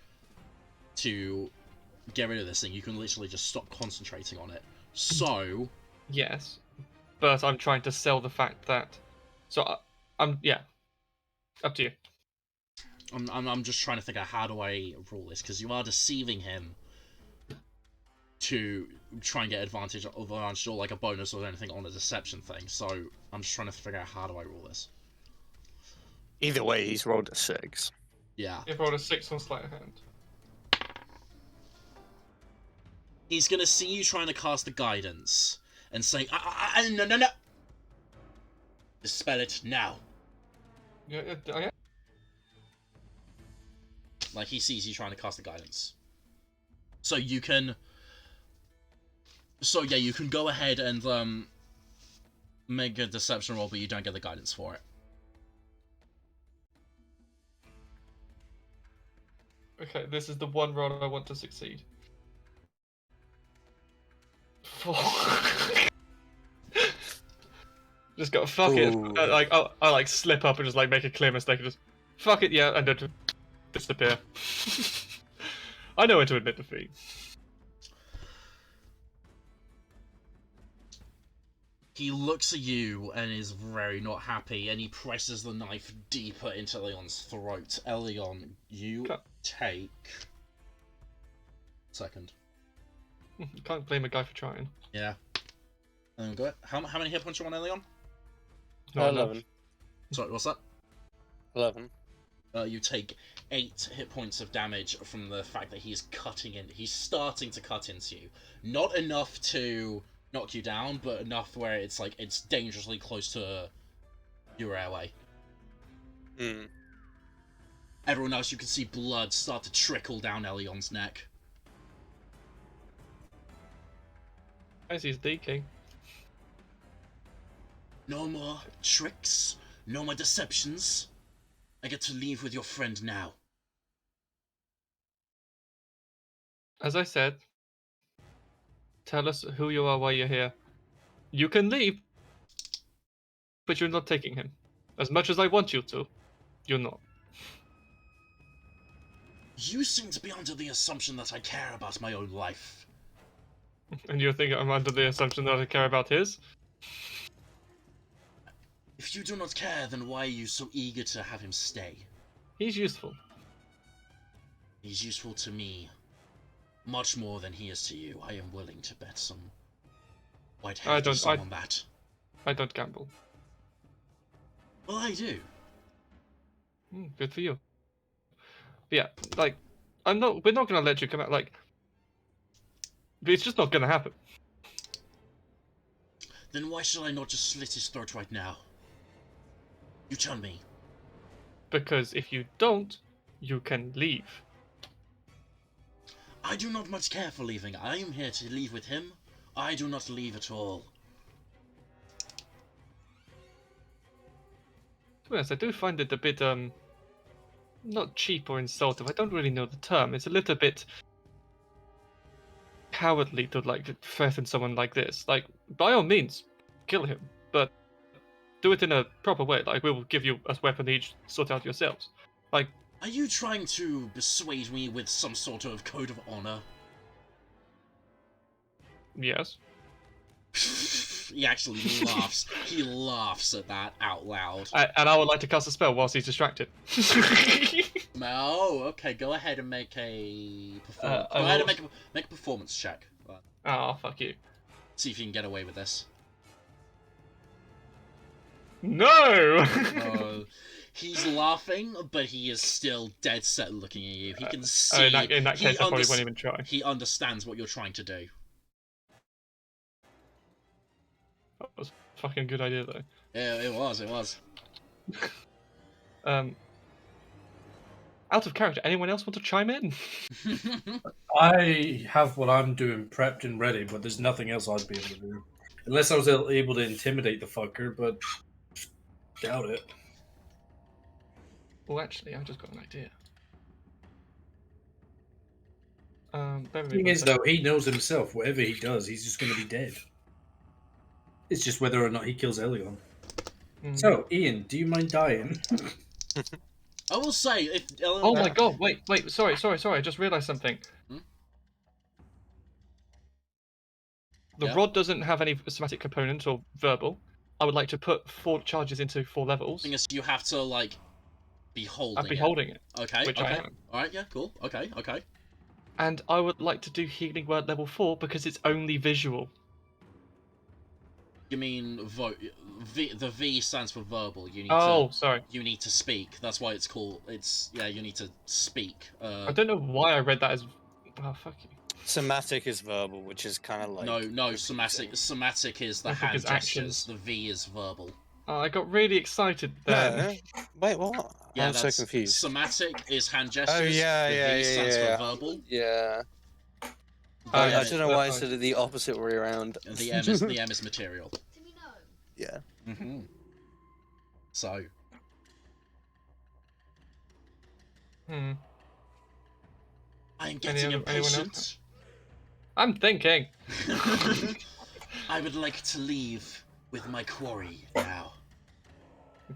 to get rid of this thing. You can literally just stop concentrating on it. So, Yes, but I'm trying to sell the fact that. So I'm yeah. Up to you. I'm just trying to figure out how do I rule this, because you are deceiving him to try and get advantage or like a bonus or anything on the deception thing. So I'm just trying to figure out how do I rule this. Either way, he's rolled a 6. Yeah. If I rolled a 6 on sleight of hand. He's gonna see you trying to cast the guidance and say, no. Dispel it now. Yeah. Like, he sees you trying to cast the guidance. So you can... So, yeah, you can go ahead and, make a deception roll, but you don't get the guidance for it. Okay, this is the one roll I want to succeed. 4. Just go, fuck it. Like, I like slip up and just like make a clear mistake and just, fuck it, yeah, and then just disappear. I know when to admit defeat. He looks at you and is very not happy, and he presses the knife deeper into Leon's throat. Elion, you take... Second. Can't blame a guy for trying. Yeah. Go how many hit points are on Elion? No, 11. Sorry, what's that? 11. You take 8 hit points of damage from the fact that he's he's starting to cut into you. Not enough to knock you down, but enough where it's like, it's dangerously close to your airway. Everyone else, you can see blood start to trickle down Elion's neck. As he's deking. No more tricks, no more deceptions. I get to leave with your friend now. As I said, tell us who you are, why you're here. You can leave, but you're not taking him. As much as I want you to, you're not. You seem to be under the assumption that I care about my own life. And you think I'm under the assumption that I care about his? If you do not care, then why are you so eager to have him stay? He's useful. He's useful to me. Much more than he is to you. I am willing to bet some white hair on that. I don't gamble. Well, I do. Good for you. But yeah, like, we're not gonna let you come out, like, it's just not gonna happen. Then why should I not just slit his throat right now? You tell me. Because if you don't, you can leave. I do not much care for leaving. I am here to leave with him. I do not leave at all. To be honest, I do find it a bit, not cheap or insultive. I don't really know the term. It's a little bit cowardly to, like, threaten someone like this. Like, by all means, kill him. But do it in a proper way. Like, we will give you a weapon each, sort out yourselves. Like, are you trying to persuade me with some sort of code of honor? yes. He actually laughs. He laughs at that out loud. And I would like to cast a spell whilst he's distracted. Oh, okay. Go ahead and make a performance. Go ahead and make a performance check. Oh, fuck you. See if you can get away with this. No! He's laughing, but he is still dead set looking at you. He can see. In that case, I probably won't even try. He understands what you're trying to do. That was a fucking good idea, though. Yeah, it was. It was. Out of character, anyone else want to chime in? I have what I'm doing prepped and ready, but there's nothing else I'd be able to do. Unless I was able to intimidate the fucker, but doubt it. Well, actually, I just got an idea. The thing is, though, he knows himself. Whatever he does, he's just going to be dead. It's just whether or not he kills Elion. Mm. So, Ian, do you mind dying? I will say, if Oh my god! Wait. Sorry. I just realised something. Hmm? The Yeah. rod doesn't have any somatic component or verbal. I would like to put 4 charges into 4 levels. thing is, you have to like be holding I'd be it. holding it, Okay. which I okay. am. All right. Yeah. Cool. Okay. Okay. And I would like to do healing word level 4 because it's only visual. You mean the V stands for verbal. You need Oh, to. sorry. You need to speak. That's why it's called. It's yeah. You need to speak. I don't know why I read that as. Oh, fuck you. Somatic is verbal, which is kind of like No. confusing. Somatic is the I think hand it's gestures. actions. The V is verbal. Oh, I got really excited then. No, wait, what? Yeah, I'm so that's confused. somatic is hand gestures. Oh yeah, the yeah, V stands yeah. for verbal. Yeah. The I M don't know why I Perfect. said it the opposite way around. The M is the M is material. To me, no. Yeah. Mm-hmm. So Hmm. I am getting Anyone else? impatient. I'm thinking. I would like to leave with my quarry now.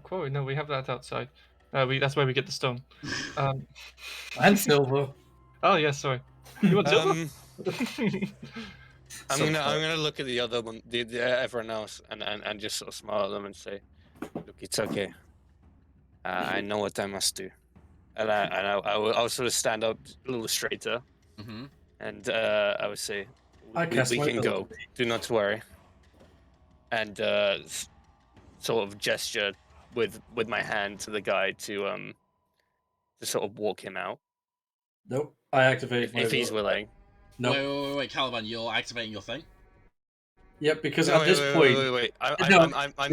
Quarry? No, we have that outside. That's where we get the stone. And silver. Oh yeah, sorry. You want silver? I'm So gonna look at the other one, everyone else, and just sort of smile at them and say, "Look, it's okay. I know what I must do." And I'll sort of stand up a little straighter, Mm-hmm. and I would say, I "We cast my can go. ability. Do not worry." And sort of gesture with my hand to the guy to sort of walk him out Nope. I activate my if he's ability. willing. Nope. Wait, Caliban, you're activating your thing. Yep, because No, at this point, wait. No,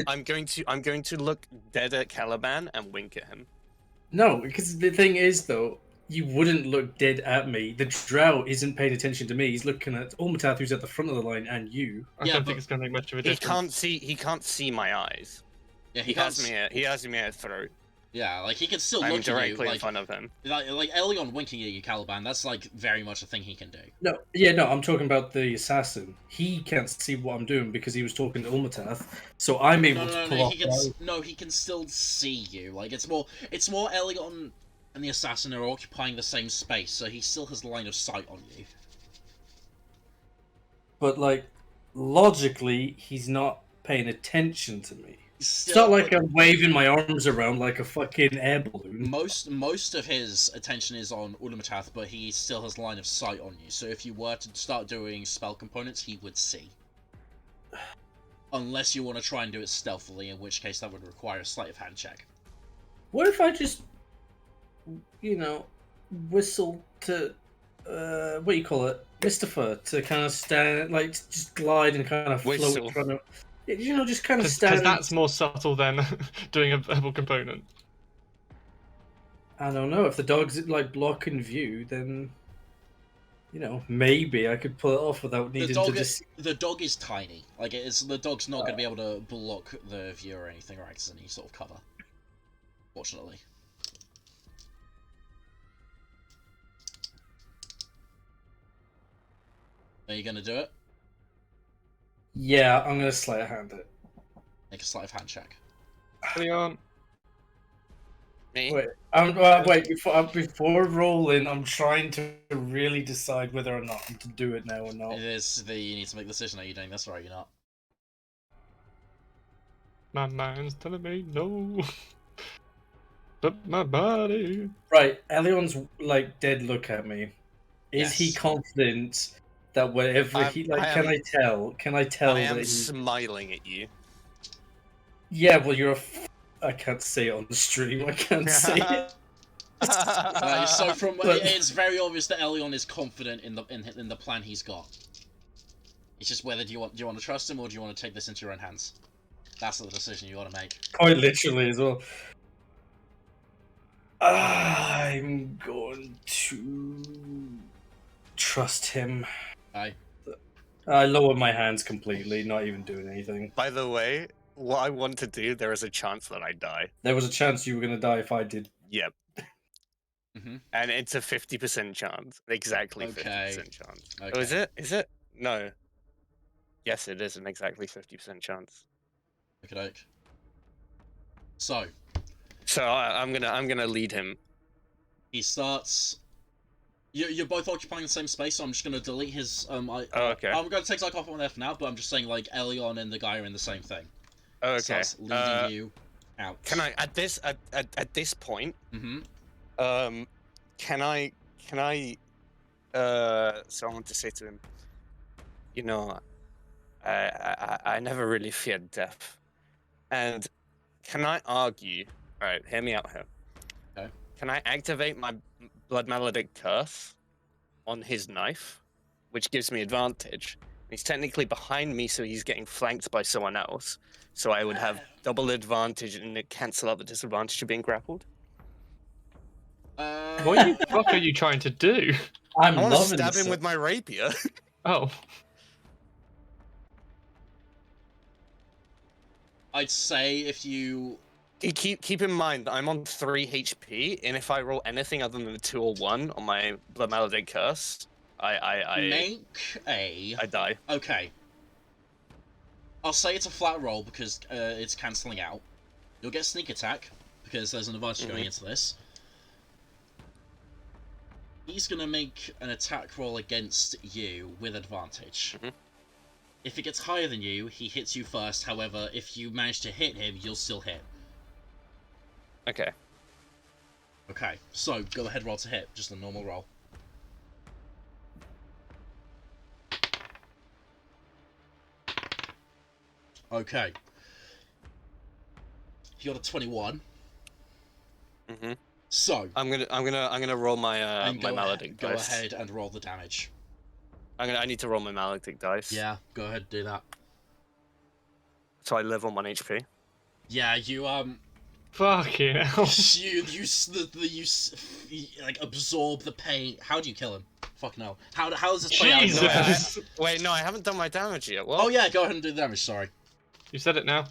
I'm going to look dead at Caliban and wink at him. no, because the thing is, though, you wouldn't look dead at me. The drow isn't paying attention to me. He's looking at Ulmatath, who's at the front of the line, and you. I Yeah, don't but- think it's gonna make much of a He difference. can't see my eyes. Yeah, He has me at throat. Yeah, like he can still I'm look at you. directly in Like front of him. Elion winking at you, Caliban. That's like very much a thing he can do. No, I'm talking about the assassin. He can't see what I'm doing because he was talking to Ulmatath, so I'm able to pull off. He can still see you. Like it's more Elion and the assassin are occupying the same space, so he still has line of sight on you. But like, logically, he's not paying attention to me. Still, It's not like I'm waving my arms around like a fucking air balloon. most of his attention is on Ulmatath, but he still has line of sight on you. So if you were to start doing spell components, he would see. Unless you want to try and do it stealthily, in which case that would require a sleight of hand check. What if I just, whistle to, what do you call it, Mystifer, to kind of stand, like just glide and kind of float Whistle. in front of, just kind of Because stand. that's more subtle than doing a verbal component. I don't know if the dog's like blocking view, then maybe I could pull it off without needing to just. The dog is tiny. Like the dog's not going to be able to block the view or anything, or act as any sort of cover. Fortunately. Are you going to do it? Yeah, I'm gonna sleight of hand it. Make a sleight of hand check. Leon, Me? Wait. Before rolling, I'm trying to really decide whether or not I'm to do it now or not. It is you need to make the decision. Are you doing this or are you not? my mind's telling me no. But my body. Right, Elion's like dead look at me. Is he Yes. confident that whatever he like? Can I tell? Can I tell I that am he... smiling at you. Yeah, well, you're I can't say it on the stream. I can't say it. So But- it's very obvious that Elion is confident in the plan he's got. It's just whether do you want to trust him or do you want to take this into your own hands? That's the decision you got to make. Quite literally as well. I'm going to trust him. Aye. I lower my hands completely, not even doing anything. By the way, what I want to do, there is a chance that I die. There was a chance you were going to die if I did. Yep. Mhm. And it's a 50% chance. Exactly Okay. 50% chance. Okay. Oh, is it? Is it? No. Yes, it is an exactly 50% chance. Okay. So I'm gonna lead him. he starts. You're both occupying the same space, so I'm just gonna delete his. Okay. I'm gonna take Zyke off on there for now, but I'm just saying like Elion and the guy are in the same thing. Okay. Starts leading you out. Can I at this point? Mm-hmm. Can I? So I want to say to him, you know, I never really feared death, and can I argue? All right, hear me out here. Okay. Can I activate my blood maledict curse on his knife, which gives me advantage? He's technically behind me, so he's getting flanked by someone else. So I would have double advantage and it cancel out the disadvantage of being grappled. What the fuck are you trying to do? I'm I want to loving stab this. him with my rapier. Oh, I'd say if you. Keep in mind, I'm on 3 HP, and if I roll anything other than a 2 or 1 on my blood maledict curse, I die. Okay. I'll say it's a flat roll because it's cancelling out. You'll get sneak attack because there's an advantage going into this. He's gonna make an attack roll against you with advantage. If it gets higher than you, he hits you first. However, if you manage to hit him, you'll still hit. Okay. Okay, so go ahead, roll to hit. Just a normal roll. Okay. You got a 21. So I'm gonna roll my my maledict go dice. ahead and roll the damage. I need to roll my maledict dice. Yeah, go ahead, do that. So I live on 1 HP. Yeah, you fucking hell. you like absorb the pain. How do you kill him? Fucking hell. How does this play out? Jesus. Wait, no, I haven't done my damage yet. What? Oh yeah, go ahead and do the damage. Sorry. You said it now.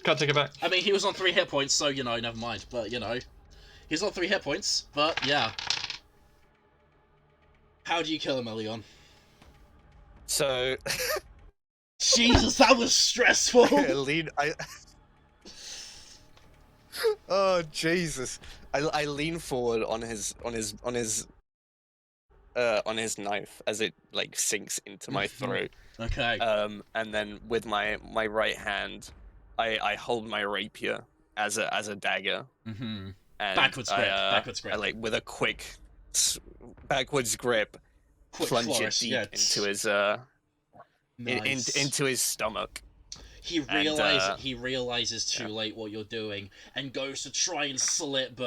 Can't take it back. I mean, he was on 3 hit points, so you know, never mind. But you know, he's on 3 hit points. But yeah. How do you kill him, Elion? So. Jesus, that was stressful. Oh Jesus! I lean forward on his knife as it like sinks into my throat. Okay. And then with my right hand, I hold my rapier as a dagger. And Backwards grip. I like with a quick backwards grip, plunge it deep into his into his stomach. He realizes too late what you're doing and goes to try and slit,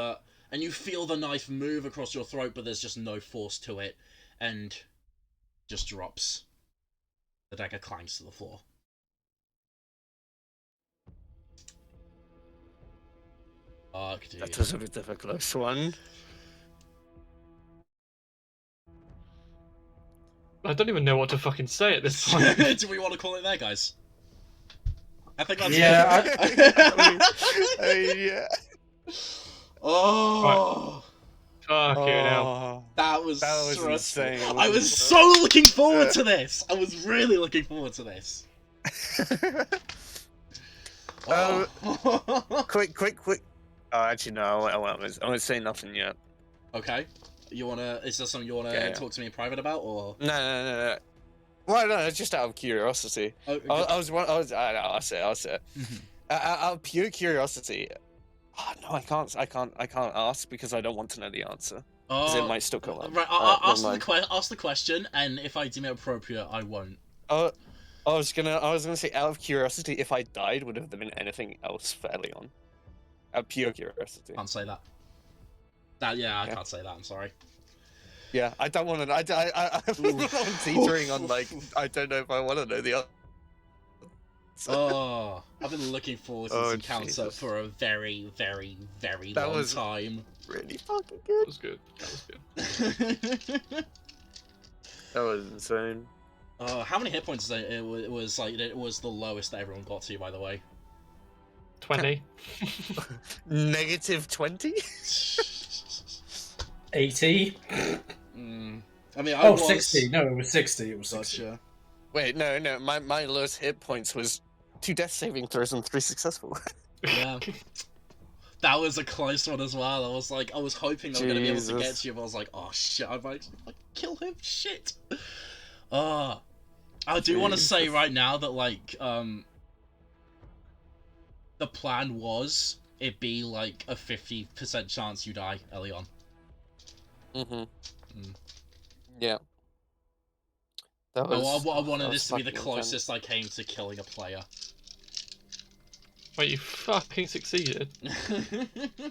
and you feel the knife move across your throat, but there's just no force to it, and just drops. The dagger clangs to the floor. Fuck, dude. That was a bit of a close one. I don't even know what to fucking say at this point. Do we want to call it there, guys? I think that's Yeah. Oh. Fucking hell. That was stressful. insane. I was so looking forward to this. I was really looking forward to this. Quick. Oh, actually, no. I won't say nothing yet. Okay. Is there something you wanna talk to me in private about, or? No. Well, no, it's just out of curiosity. Oh, I'll say it. Out of pure curiosity. Oh, no, I can't ask because I don't want to know the answer. Because it might still come up. Right, ask the question, and if I deem it appropriate, I won't. I was gonna say, out of curiosity, if I died, would have there been anything else fairly on? Out of pure curiosity. Can't say that. I can't say that. I'm sorry. Yeah, I don't want to. I'm teetering on like I don't know if I want to know the answer. Oh, I've been looking forward to this encounter for a very, very, very long time. Really fucking good. That was good. That was insane. How many hit points? It was the lowest that everyone got to, by the way. 20. Negative 20. 80. I mean, 60. No, it was 60. It was 60. Gotcha. Wait, no. My lowest hit points was 2 death saving throws and 3 successful. Yeah. That was a close one as well. I was hoping I was gonna be able to get to you, but I was like, oh shit, I might kill him. Shit. I do want to say right now that like the plan was it be like a 50% chance you die early on. Yeah. That was, I wanted this to be the closest I came to killing a player. Wait, you fucking succeeded.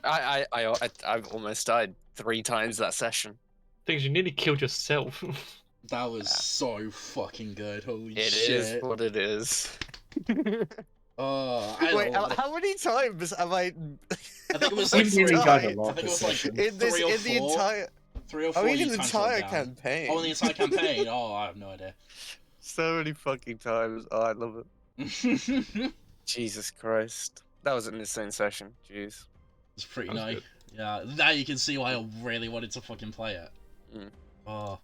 I've almost died 3 times that session. Things you nearly killed yourself. That was so fucking good. Holy It shit. is what it is. Oh, Wait, how many times have I? I think it was We like really 3. died I a lot think it this was like session. 3 or 4. The entire. 3 or 4. I mean, in the you timed entire down. campaign. Oh, in the entire campaign. Oh, I have no idea. So many fucking times. Oh, I love it. Jesus Christ, that was an insane session. Jeez. It's pretty That was nice. good. Yeah, now you can see why I really wanted to fucking play it. Oh.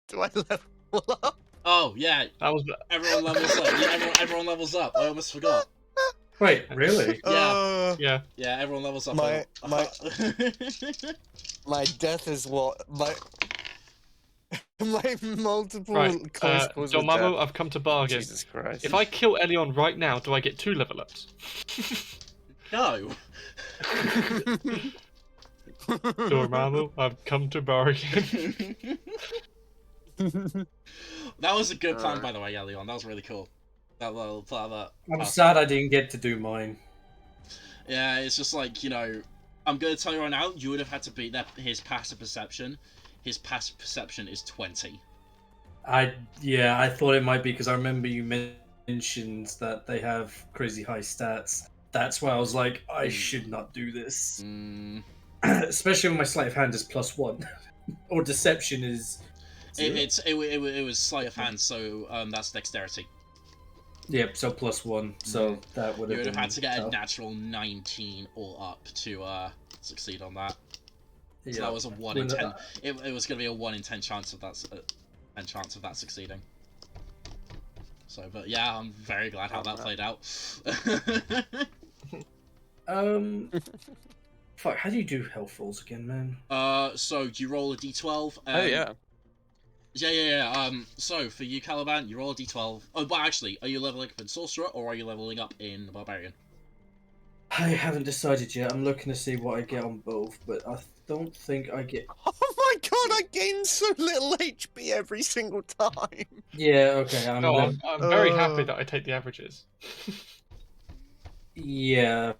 Do I level up? Oh yeah. That was Everyone levels up. Yeah, everyone levels up. I almost forgot. Wait, really? Yeah. yeah. Yeah, everyone levels up. My death is what my multiple Right. close calls with Dormammu, death. I've come to bargain. Jesus Christ. If I kill Elion right now, do I get 2 level ups? No. Dormammu, I've come to bargain. That was a good plan, by the way, yeah, Leon. That was really cool. That little part of that. I'm sad I didn't get to do mine. Yeah, it's just like, you know, I'm gonna tell you right now, you would have had to beat his passive perception. His passive perception is 20. I thought it might be because I remember you mentioned that they have crazy high stats. That's why I was like, I should not do this. Especially when my sleight of hand is +1, or deception is. It was sleight of hand, so that's dexterity. Yep, so +1. So that would have. You would have had to get tough. a natural 19 or up to succeed on that. So Yeah. that was a 1 in 10. It was gonna be a 1 in 10 chance of that succeeding. So, but yeah, I'm very glad how that played out. Fuck, how do you do health rolls again, man? So you roll a d12. Oh yeah. Yeah. So for you, Caliban, you roll a d12. Oh, but actually, are you leveling up in Sorcerer or are you leveling up in Barbarian? I haven't decided yet. I'm looking to see what I get on both, but I don't think I get. Oh my god, I gain so little HP every single time. Yeah, okay. I'm very happy that I take the averages. Yeah.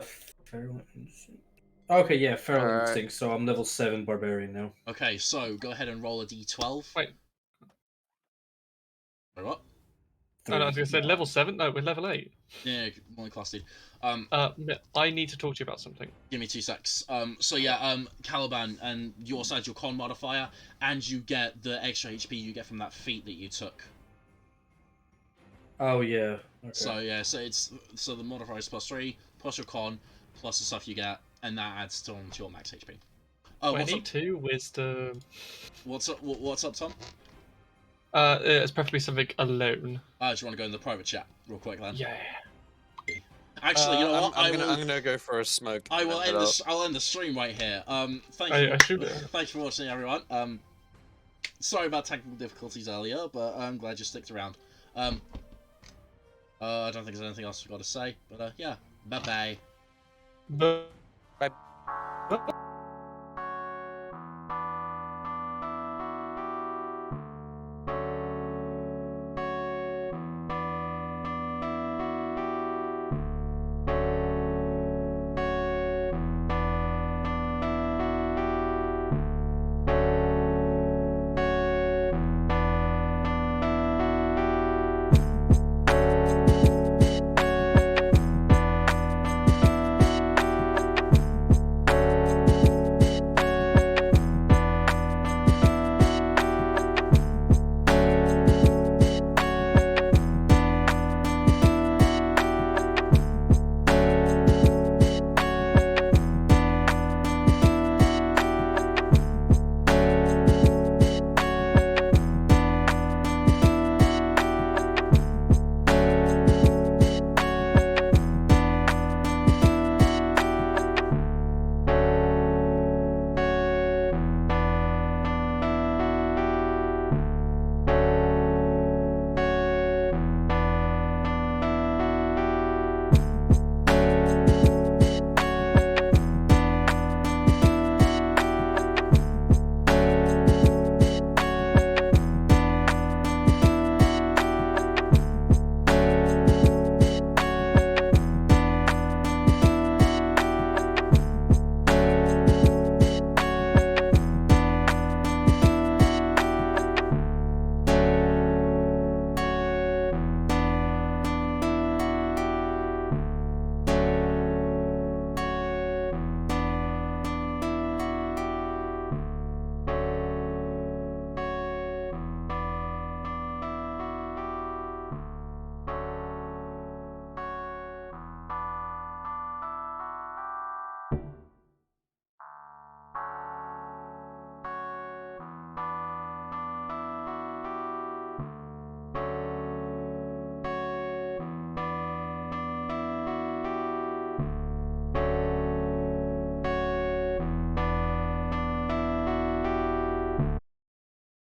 Feral Instinct. Okay, yeah, Feral Alright. Instinct. So I'm level 7 Barbarian now. Okay, so go ahead and roll a d12. Wait. Wait, what? Oh, no, I was going to say level 7? No, we're level 8. Yeah, only class dude. I need to talk to you about something. Give me 2 secs. So yeah, Caliban, and you also add your con modifier, and you get the extra HP you get from that feat that you took. Oh, yeah. Okay. So yeah, so the modifier is +3, plus your con, plus the stuff you get, and that adds on to your max HP. Oh, I need 2 wisdom. What's up, Tom? It's preferably something alone. Do you want to go in the private chat real quick then? Yeah. Actually, you know what? I'm gonna go for a smoke. I will end this. I'll end the stream right here. Thank you for watching, everyone. Sorry about technical difficulties earlier, but I'm glad you sticked around. I don't think there's anything else I've got to say, but yeah, bye bye. Bye.